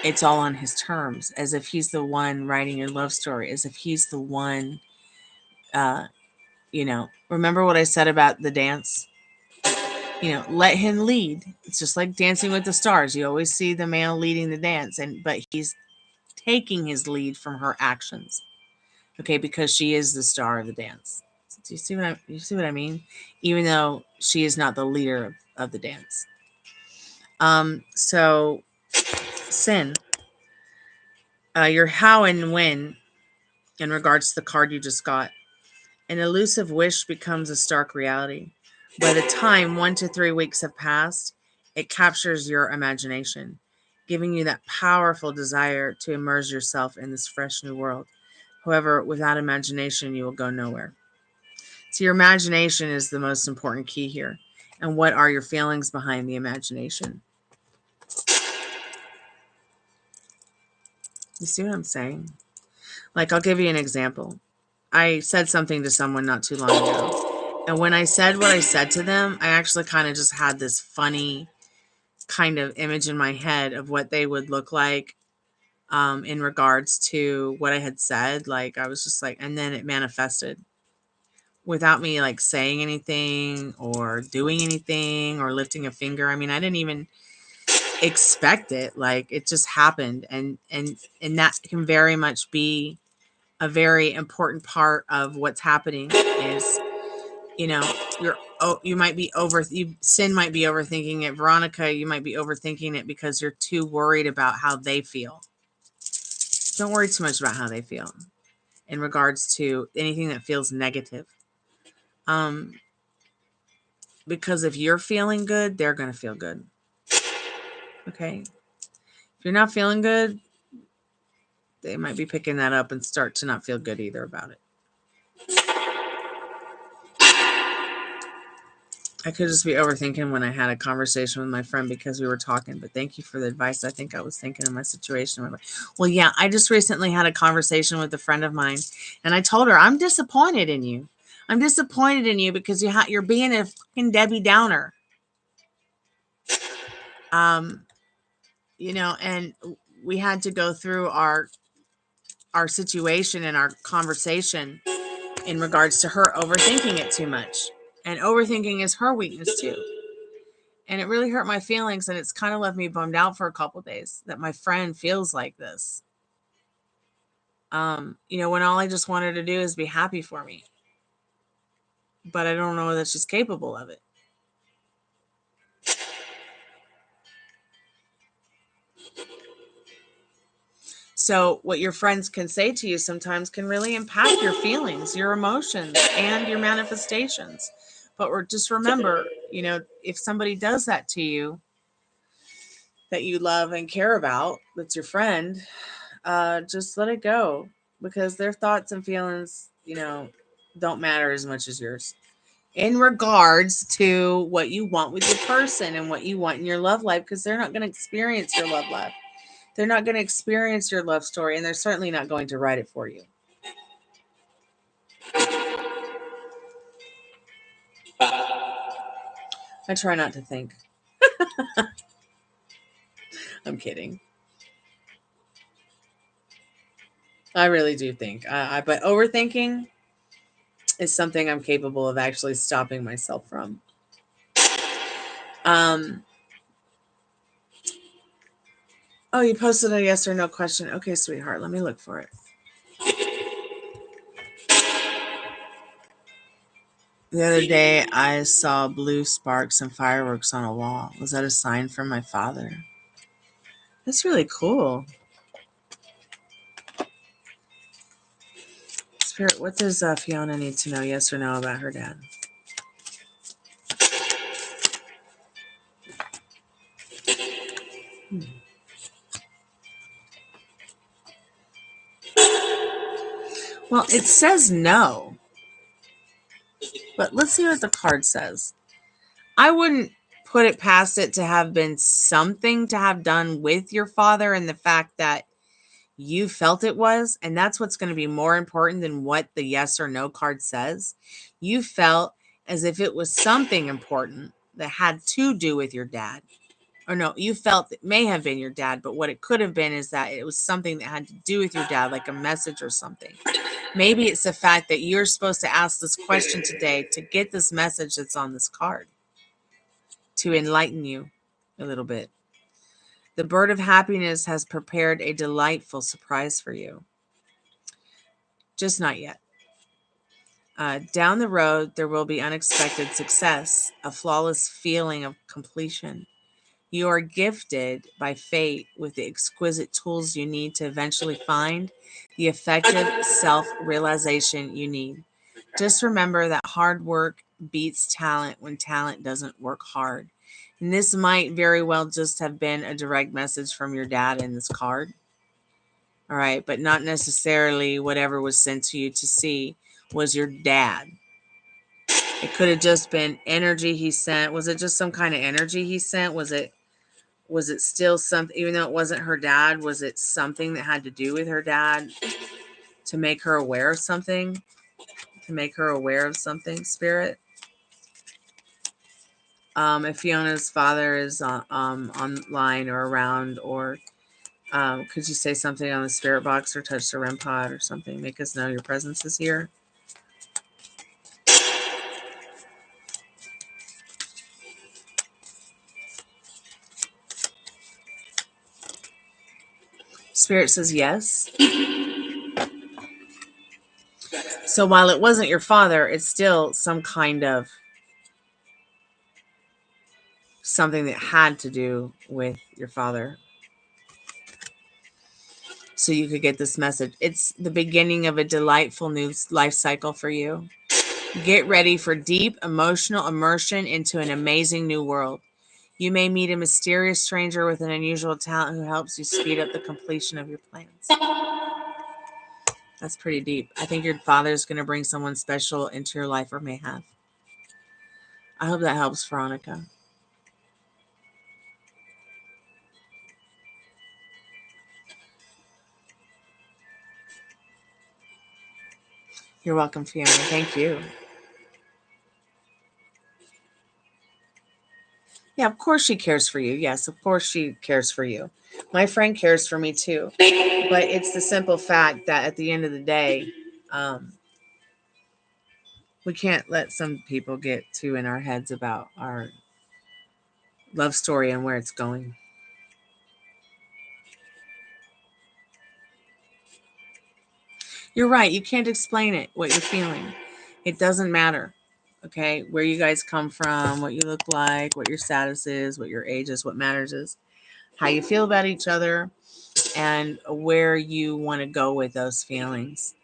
it's all on his terms, as if he's the one writing your love story, as if he's the one, remember what I said about the dance? Let him lead. It's just like Dancing with the Stars. You always see the male leading the dance, but he's taking his lead from her actions. Okay, because she is the star of the dance. Do you see what I mean? Even though she is not the leader of the dance. So Sin, your how and when in regards to the card you just got. An elusive wish becomes a stark reality. By the time 1 to 3 weeks have passed, it captures your imagination, giving you that powerful desire to immerse yourself in this fresh new world. However, without imagination, you will go nowhere. So your imagination is the most important key here. And what are your feelings behind the imagination? You see what I'm saying? Like, I'll give you an example. I said something to someone not too long ago. And when I said what I said to them, I actually kind of just had this funny kind of image in my head of what they would look like in regards to what I had said. Like, I was just like, and then it manifested without me like saying anything or doing anything or lifting a finger. I mean, I didn't even expect it. Like, it just happened. And that can very much be a very important part of what's happening is, you know, you might be Sin might be overthinking it. Veronica, you might be overthinking it because you're too worried about how they feel. Don't worry too much about how they feel in regards to anything that feels negative. Because if you're feeling good, they're going to feel good. Okay. If you're not feeling good, they might be picking that up and start to not feel good either about it. I could just be overthinking when I had a conversation with my friend because we were talking, but thank you for the advice. I think I was thinking of my situation. Well, yeah, I just recently had a conversation with a friend of mine, and I told her, I'm disappointed in you. I'm disappointed in you because you're being a fucking Debbie Downer. You know, and we had to go through our situation and our conversation in regards to her overthinking it too much. And overthinking is her weakness too. And it really hurt my feelings, and it's kind of left me bummed out for a couple days that my friend feels like this. You know, when all I just wanted to do is be happy for me. But I don't know that she's capable of it. So what your friends can say to you sometimes can really impact your feelings, your emotions, and your manifestations. But just remember, you know, if somebody does that to you that you love and care about, that's your friend, just let it go, because their thoughts and feelings, you know, don't matter as much as yours. In regards to what you want with your person and what you want in your love life, because they're not going to experience your love life. They're not going to experience your love story, and they're certainly not going to write it for you. I try not to think. I'm kidding. I really do think. But overthinking is something I'm capable of actually stopping myself from. Oh, you posted a yes or no question. Okay, sweetheart, let me look for it. The other day, I saw blue sparks and fireworks on a wall. Was that a sign from my father? That's really cool. Spirit, what does Fiona need to know, yes or no, about her dad? Well, it says no. But let's see what the card says. I wouldn't put it past it to have been something to have done with your father, and the fact that you felt it was, and that's what's going to be more important than what the yes or no card says. You felt as if it was something important that had to do with your dad. Or no, you felt it may have been your dad, but what it could have been is that it was something that had to do with your dad, like a message or something. Maybe it's the fact that you're supposed to ask this question today to get this message that's on this card, to enlighten you a little bit. The bird of happiness has prepared a delightful surprise for you. Just not yet. Down the road, there will be unexpected success, a flawless feeling of completion. You are gifted by fate with the exquisite tools you need to eventually find the effective self-realization you need. Just remember that hard work beats talent when talent doesn't work hard. And this might very well just have been a direct message from your dad in this card. All right, but not necessarily whatever was sent to you to see was your dad. It could have just been energy he sent. Was it just some kind of energy he sent? Was it still something, even though it wasn't her dad, was it something that had to do with her dad to make her aware of something? To make her aware of something, Spirit? If Fiona's father is online or around, or could you say something on the spirit box or touch the REM pod or something? Make us know your presence is here. Spirit says yes. So while it wasn't your father, it's still some kind of something that had to do with your father. So you could get this message. It's the beginning of a delightful new life cycle for you. Get ready for deep emotional immersion into an amazing new world. You may meet a mysterious stranger with an unusual talent who helps you speed up the completion of your plans. That's pretty deep. I think your father's going to bring someone special into your life, or may have. I hope that helps, Veronica. You're welcome, Fiona. Thank you. Yeah, of course she cares for you. Yes, of course she cares for you. My friend cares for me too. But it's the simple fact that at the end of the day, we can't let some people get too in our heads about our love story and where it's going. You're right. You can't explain it, what you're feeling. It doesn't matter. Okay, where you guys come from, what you look like, what your status is, what your age is. What matters is how you feel about each other and where you want to go with those feelings.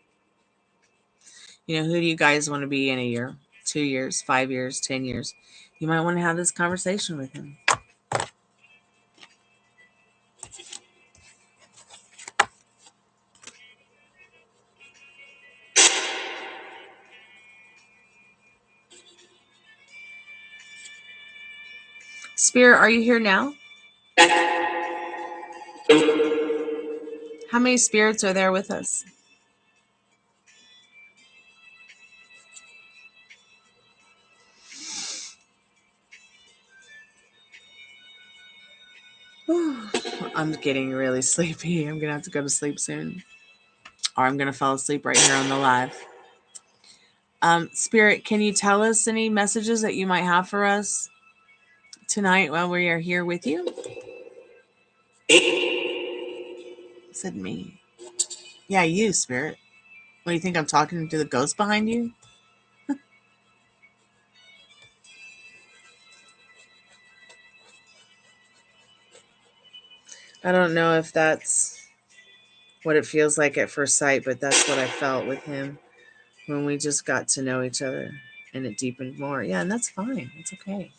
You know, who do you guys want to be in a year, 2 years, 5 years, 10 years? You might want to have this conversation with him. Spirit, are you here now? How many spirits are there with us? I'm getting really sleepy. I'm going to have to go to sleep soon. Or I'm going to fall asleep right here on the live. Spirit, can you tell us any messages that you might have for us tonight while we are here with you? Said me. Yeah, you, Spirit. What, do you think I'm talking to the ghost behind you? I don't know if that's what it feels like at first sight, but that's what I felt with him when we just got to know each other and it deepened more. Yeah, and that's fine. It's okay.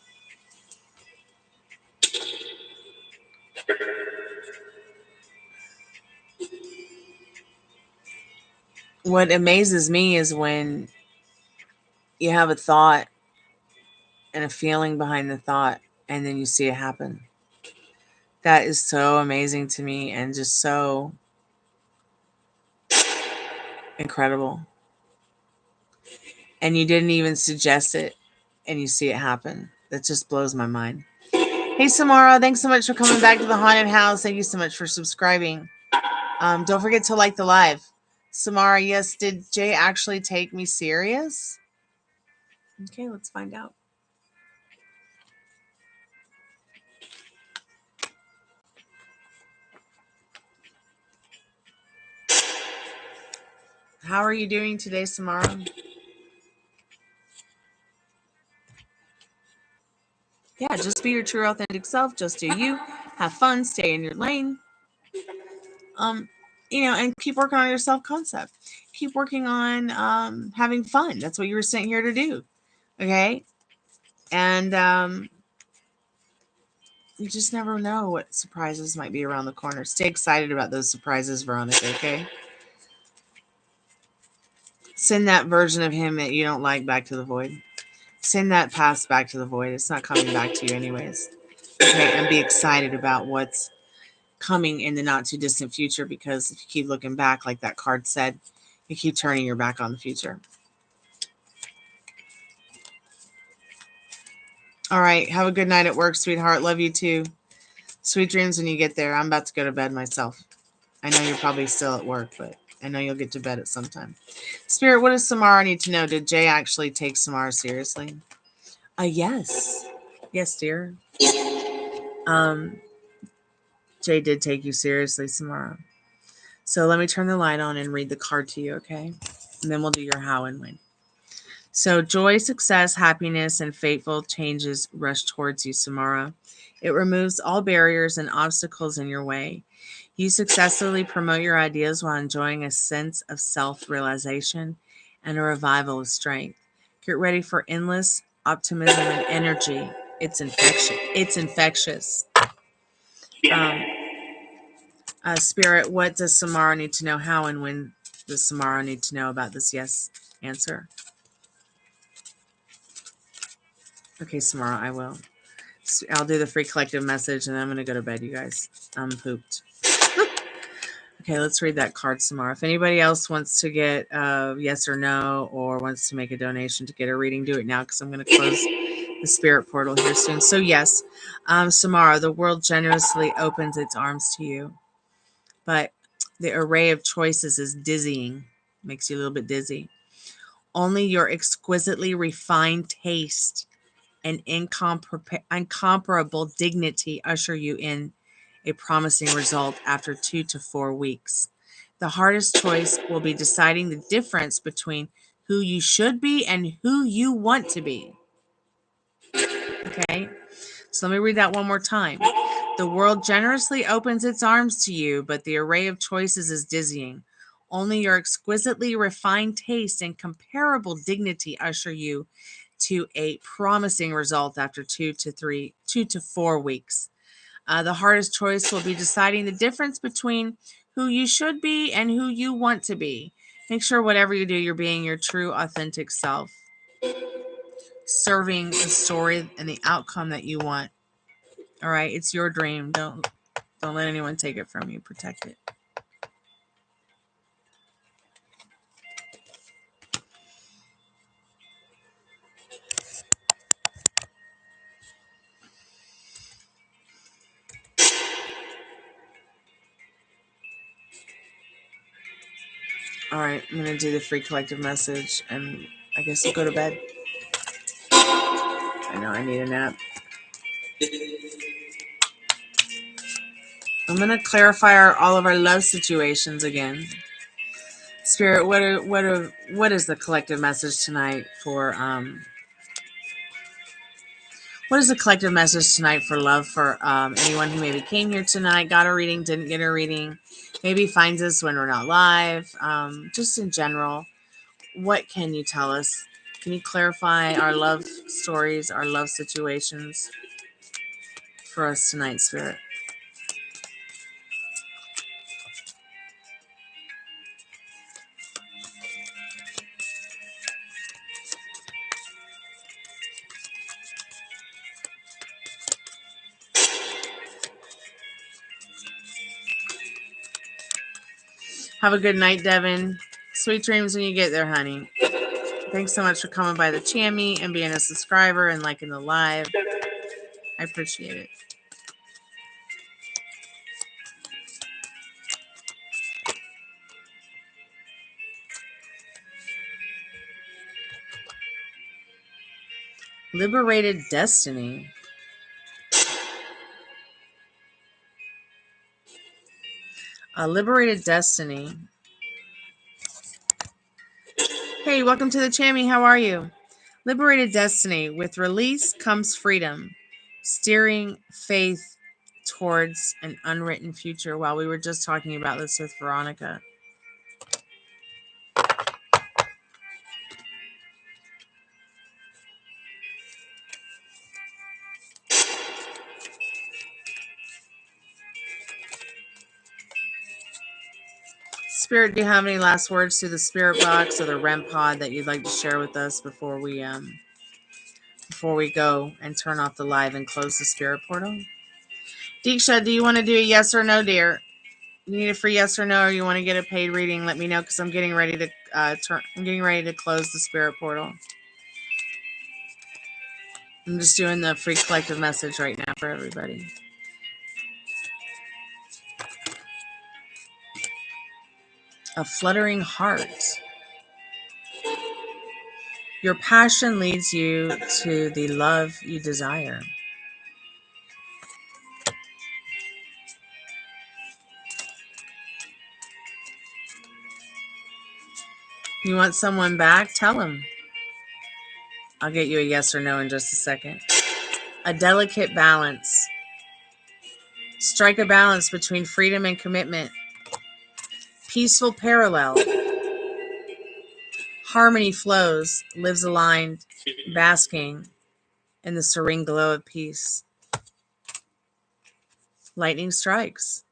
What amazes me is when you have a thought and a feeling behind the thought and then you see it happen. That is so amazing to me and just so incredible. And you didn't even suggest it and you see it happen. That just blows my mind. Hey, Samara, thanks so much for coming back to the haunted house. Thank you so much for subscribing. Don't forget to like the live. Samara, yes, did Jay actually take me serious? Okay, let's find out. How are you doing today, Samara? Yeah, just be your true authentic self. Just do you. Have fun. Stay in your lane. And keep working on your self-concept. Keep working on having fun. That's what you were sent here to do. Okay? And you just never know what surprises might be around the corner. Stay excited about those surprises, Veronica, okay? Send that version of him that you don't like back to the void. Send that past back to the void. It's not coming back to you anyways. Okay, and be excited about what's coming in the not too distant future, because if you keep looking back, like that card said, you keep turning your back on the future. All right. Have a good night at work, sweetheart. Love you too. Sweet dreams when you get there. I'm about to go to bed myself. I know you're probably still at work, but I know you'll get to bed at some time. Spirit, what does Samara need to know? Did Jay actually take Samara seriously? Yes. Yes, dear. Jay did take you seriously, Samara. So let me turn the light on and read the card to you, okay? And then we'll do your how and when. So joy, success, happiness, and fateful changes rush towards you, Samara. It removes all barriers and obstacles in your way. You successfully promote your ideas while enjoying a sense of self-realization and a revival of strength. Get ready for endless optimism and energy. It's infectious. It's infectious. Spirit, what does Samara need to know? How and when does Samara need to know about this yes answer? Okay, Samara, I will. I'll do the free collective message, and then I'm going to go to bed, you guys. I'm pooped. Okay, let's read that card, Samara. If anybody else wants to get yes or no, or wants to make a donation to get a reading, do it now, because I'm going to close the spirit portal here soon. So yes, Samara, the world generously opens its arms to you, but the array of choices is dizzying, makes you a little bit dizzy. Only your exquisitely refined taste and incomparable dignity usher you in a promising result after 2 to 4 weeks. The hardest choice will be deciding the difference between who you should be and who you want to be. Okay, so let me read that one more time. The world generously opens its arms to you, but the array of choices is dizzying. Only your exquisitely refined taste and comparable dignity usher you to a promising result after 2 to 4 weeks. The hardest choice will be deciding the difference between who you should be and who you want to be. Make sure whatever you do, you're being your true, authentic self, serving the story and the outcome that you want. All right, it's your dream. Don't let anyone take it from you. Protect it. All right, I'm going to do the free collective message, and I guess I'll go to bed. I know I need a nap. I'm going to clarify all of our love situations again. Spirit, what is the collective message tonight for what is the collective message tonight for love for anyone who maybe came here tonight, got a reading, didn't get a reading, maybe finds us when we're not live, just in general? What can you tell us? Can you clarify our love stories, our love situations for us tonight, Spirit? Have a good night, Devin. Sweet dreams when you get there, honey. Thanks so much for coming by the Chammy and being a subscriber and liking the live. I appreciate it. Liberated Destiny. Liberated Destiny. Hey, welcome to the Chammy. How are you? Liberated Destiny. With release comes freedom. Steering faith towards an unwritten future. Wow, we were just talking about this with Veronica. Spirit, do you have any last words to the Spirit Box or the REM pod that you'd like to share with us before we before we go and turn off the live and close the spirit portal? Deeksha, do you want to do a yes or no, dear? You need a free yes or no, or you want to get a paid reading? Let me know, because I'm getting ready to I'm getting ready to close the spirit portal. I'm just doing the free collective message right now for everybody. A fluttering heart. Your passion leads you to the love you desire. You want someone back? Tell them. I'll get you a yes or no in just a second. A delicate balance. Strike a balance between freedom and commitment. Peaceful parallel. Harmony flows, lives aligned, basking in the serene glow of peace. Lightning strikes.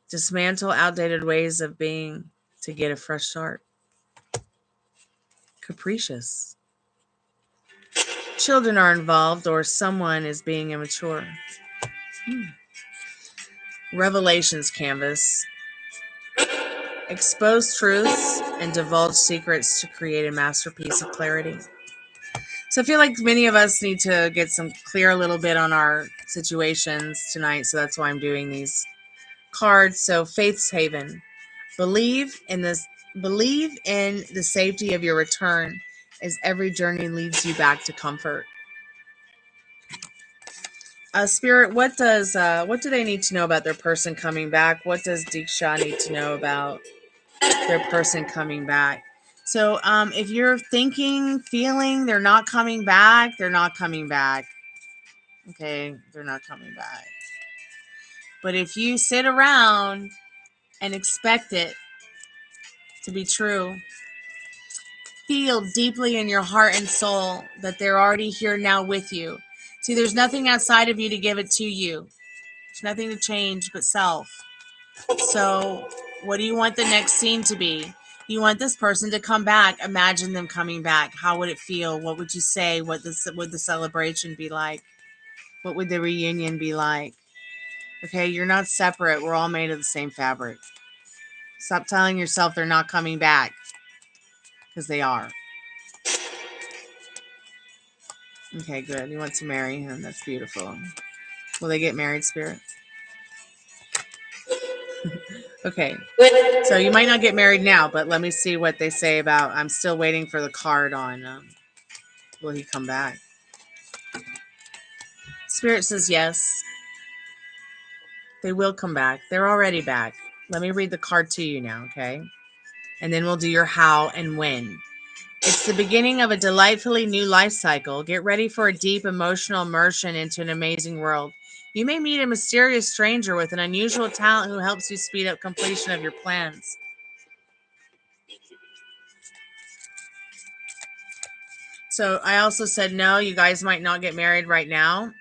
Dismantle outdated ways of being to get a fresh start. Capricious. Children are involved, or someone is being immature. Revelations canvas. Expose truths and divulge secrets to create a masterpiece of clarity. So I feel like many of us need to get some clear a little bit on our situations tonight. So that's why I'm doing these cards. So Faith's Haven. Believe in the safety of your return, as every journey leads you back to comfort. Spirit, what do they need to know about their person coming back? What does Deeksha need to know about their person coming back? So if you're feeling they're not coming back, they're not coming back. Okay, they're not coming back. But if you sit around and expect it to be true, feel deeply in your heart and soul that they're already here now with you. See, there's nothing outside of you to give it to you. There's nothing to change but self. So what do you want the next scene to be? You want this person to come back. Imagine them coming back. How would it feel? What would you say? What would the celebration be like? What would the reunion be like? Okay, you're not separate. We're all made of the same fabric. Stop telling yourself they're not coming back, because they are. Okay, good. You want to marry him. That's beautiful. Will they get married, Spirit? Okay. So you might not get married now, but let me see what they say about... I'm still waiting for the card on will he come back. Spirit says yes. They will come back. They're already back. Let me read the card to you now, okay? And then we'll do your how and when. It's the beginning of a delightfully new life cycle. Get ready for a deep emotional immersion into an amazing world. You may meet a mysterious stranger with an unusual talent who helps you speed up completion of your plans. So I also said, no, you guys might not get married right now.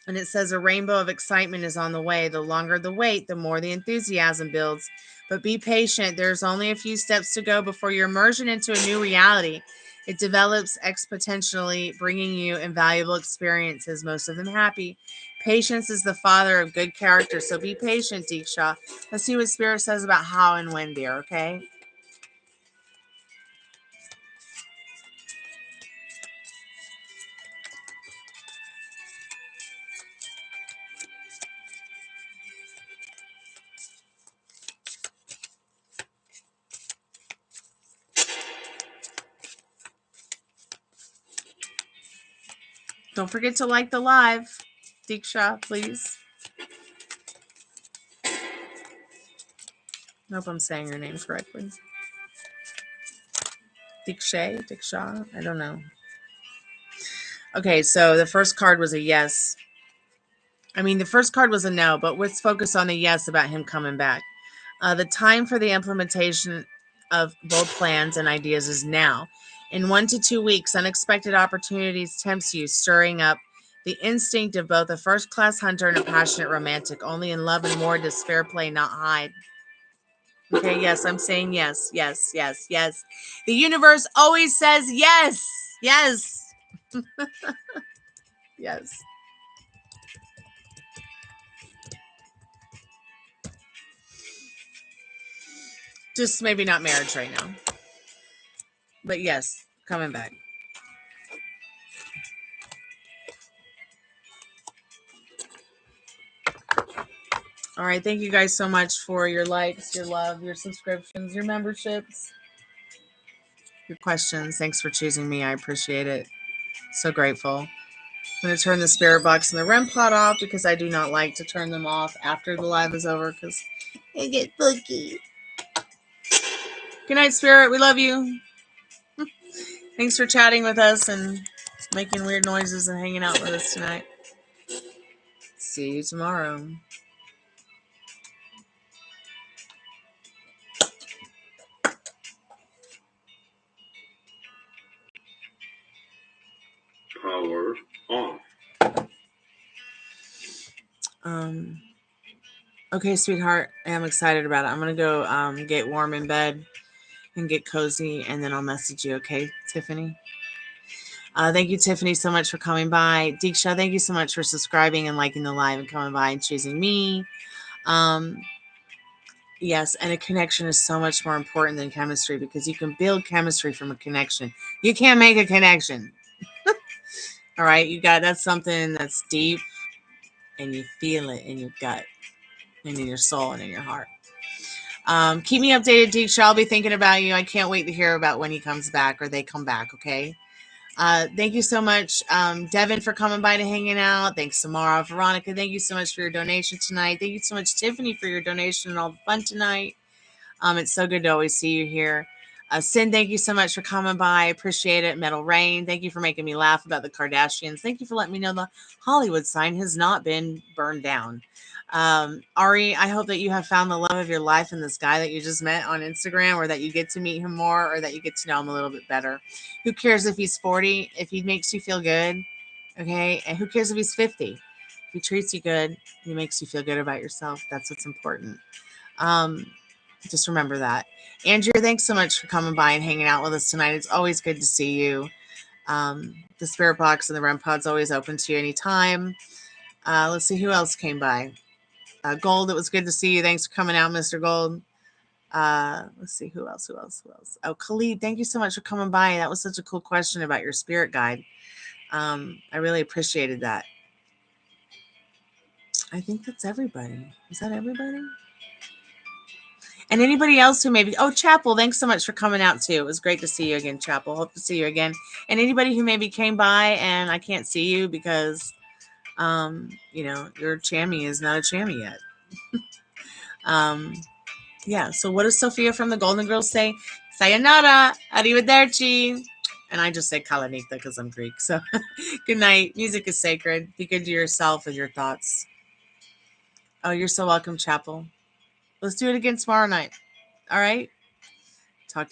And it says a rainbow of excitement is on the way. The longer the wait, the more the enthusiasm builds. But be patient. There's only a few steps to go before your immersion into a new reality. It develops exponentially, bringing you invaluable experiences, most of them happy. Patience is the father of good character, so be patient, Deeksha. Let's see what Spirit says about how and when, dear, okay? Don't forget to like the live, Deeksha, please. I hope I'm saying your name correctly. Diksha, I don't know. Okay, so the first card was a yes. The first card was a no, but let's focus on the yes about him coming back. The time for the implementation of bold plans and ideas is now. In 1 to 2 weeks, unexpected opportunities tempts you, stirring up the instinct of both a first-class hunter and a passionate romantic. Only in love and war does fair play not hide. Okay, yes, I'm saying yes, yes, yes, yes. The universe always says yes, yes. Yes. Just maybe not marriage right now. But yes, coming back. All right. Thank you guys so much for your likes, your love, your subscriptions, your memberships, your questions. Thanks for choosing me. I appreciate it. So grateful. I'm going to turn the spirit box and the REM pod off because I do not like to turn them off after the live is over because they get booky. Good night, Spirit. We love you. Thanks for chatting with us and making weird noises and hanging out with us tonight. See you tomorrow. Power off. Okay, sweetheart. I'm excited about it. I'm going to go get warm in bed and get cozy, and then I'll message you, okay, Tiffany? Thank you, Tiffany, so much for coming by. Deeksha, thank you so much for subscribing and liking the live and coming by and choosing me. Yes, and a connection is so much more important than chemistry because you can build chemistry from a connection. You can't make a connection. All right, that's something that's deep, and you feel it in your gut and in your soul and in your heart. Keep me updated, Deeksha. I'll be thinking about you. I can't wait to hear about when he comes back or they come back, okay? Thank you so much, Devin, for coming by to hanging out. Thanks, Samara. Veronica, thank you so much for your donation tonight. Thank you so much, Tiffany, for your donation and all the fun tonight. It's so good to always see you here. Sin, thank you so much for coming by. I appreciate it. Metal Rain, thank you for making me laugh about the Kardashians. Thank you for letting me know the Hollywood sign has not been burned down. Ari, I hope that you have found the love of your life in this guy that you just met on Instagram, or that you get to meet him more, or that you get to know him a little bit better. Who cares if he's 40, if he makes you feel good, okay? And who cares if he's 50? If he treats you good, he makes you feel good about yourself. That's what's important. Just remember that. Andrew, thanks so much for coming by and hanging out with us tonight. It's always good to see you. The Spirit Box and the REM Pod's always open to you anytime. Let's see who else came by. Gold, it was good to see you. Thanks for coming out, Mr. Gold. Let's see who else. Oh, Khalid, thank you so much for coming by. That was such a cool question about your spirit guide. I really appreciated that. I think that's everybody. Is that everybody? And anybody else who maybe, Chapel, thanks so much for coming out too. It was great to see you again, Chapel. Hope to see you again. And anybody who maybe came by and I can't see you because, your chamois is not a chamois yet. Yeah. So what does Sophia from the Golden Girls say? Sayonara, arrivederci. And I just say kalanita because I'm Greek. So good night. Music is sacred. Be good to yourself and your thoughts. Oh, you're so welcome, Chapel. Let's do it again tomorrow night. All right. Talk to you.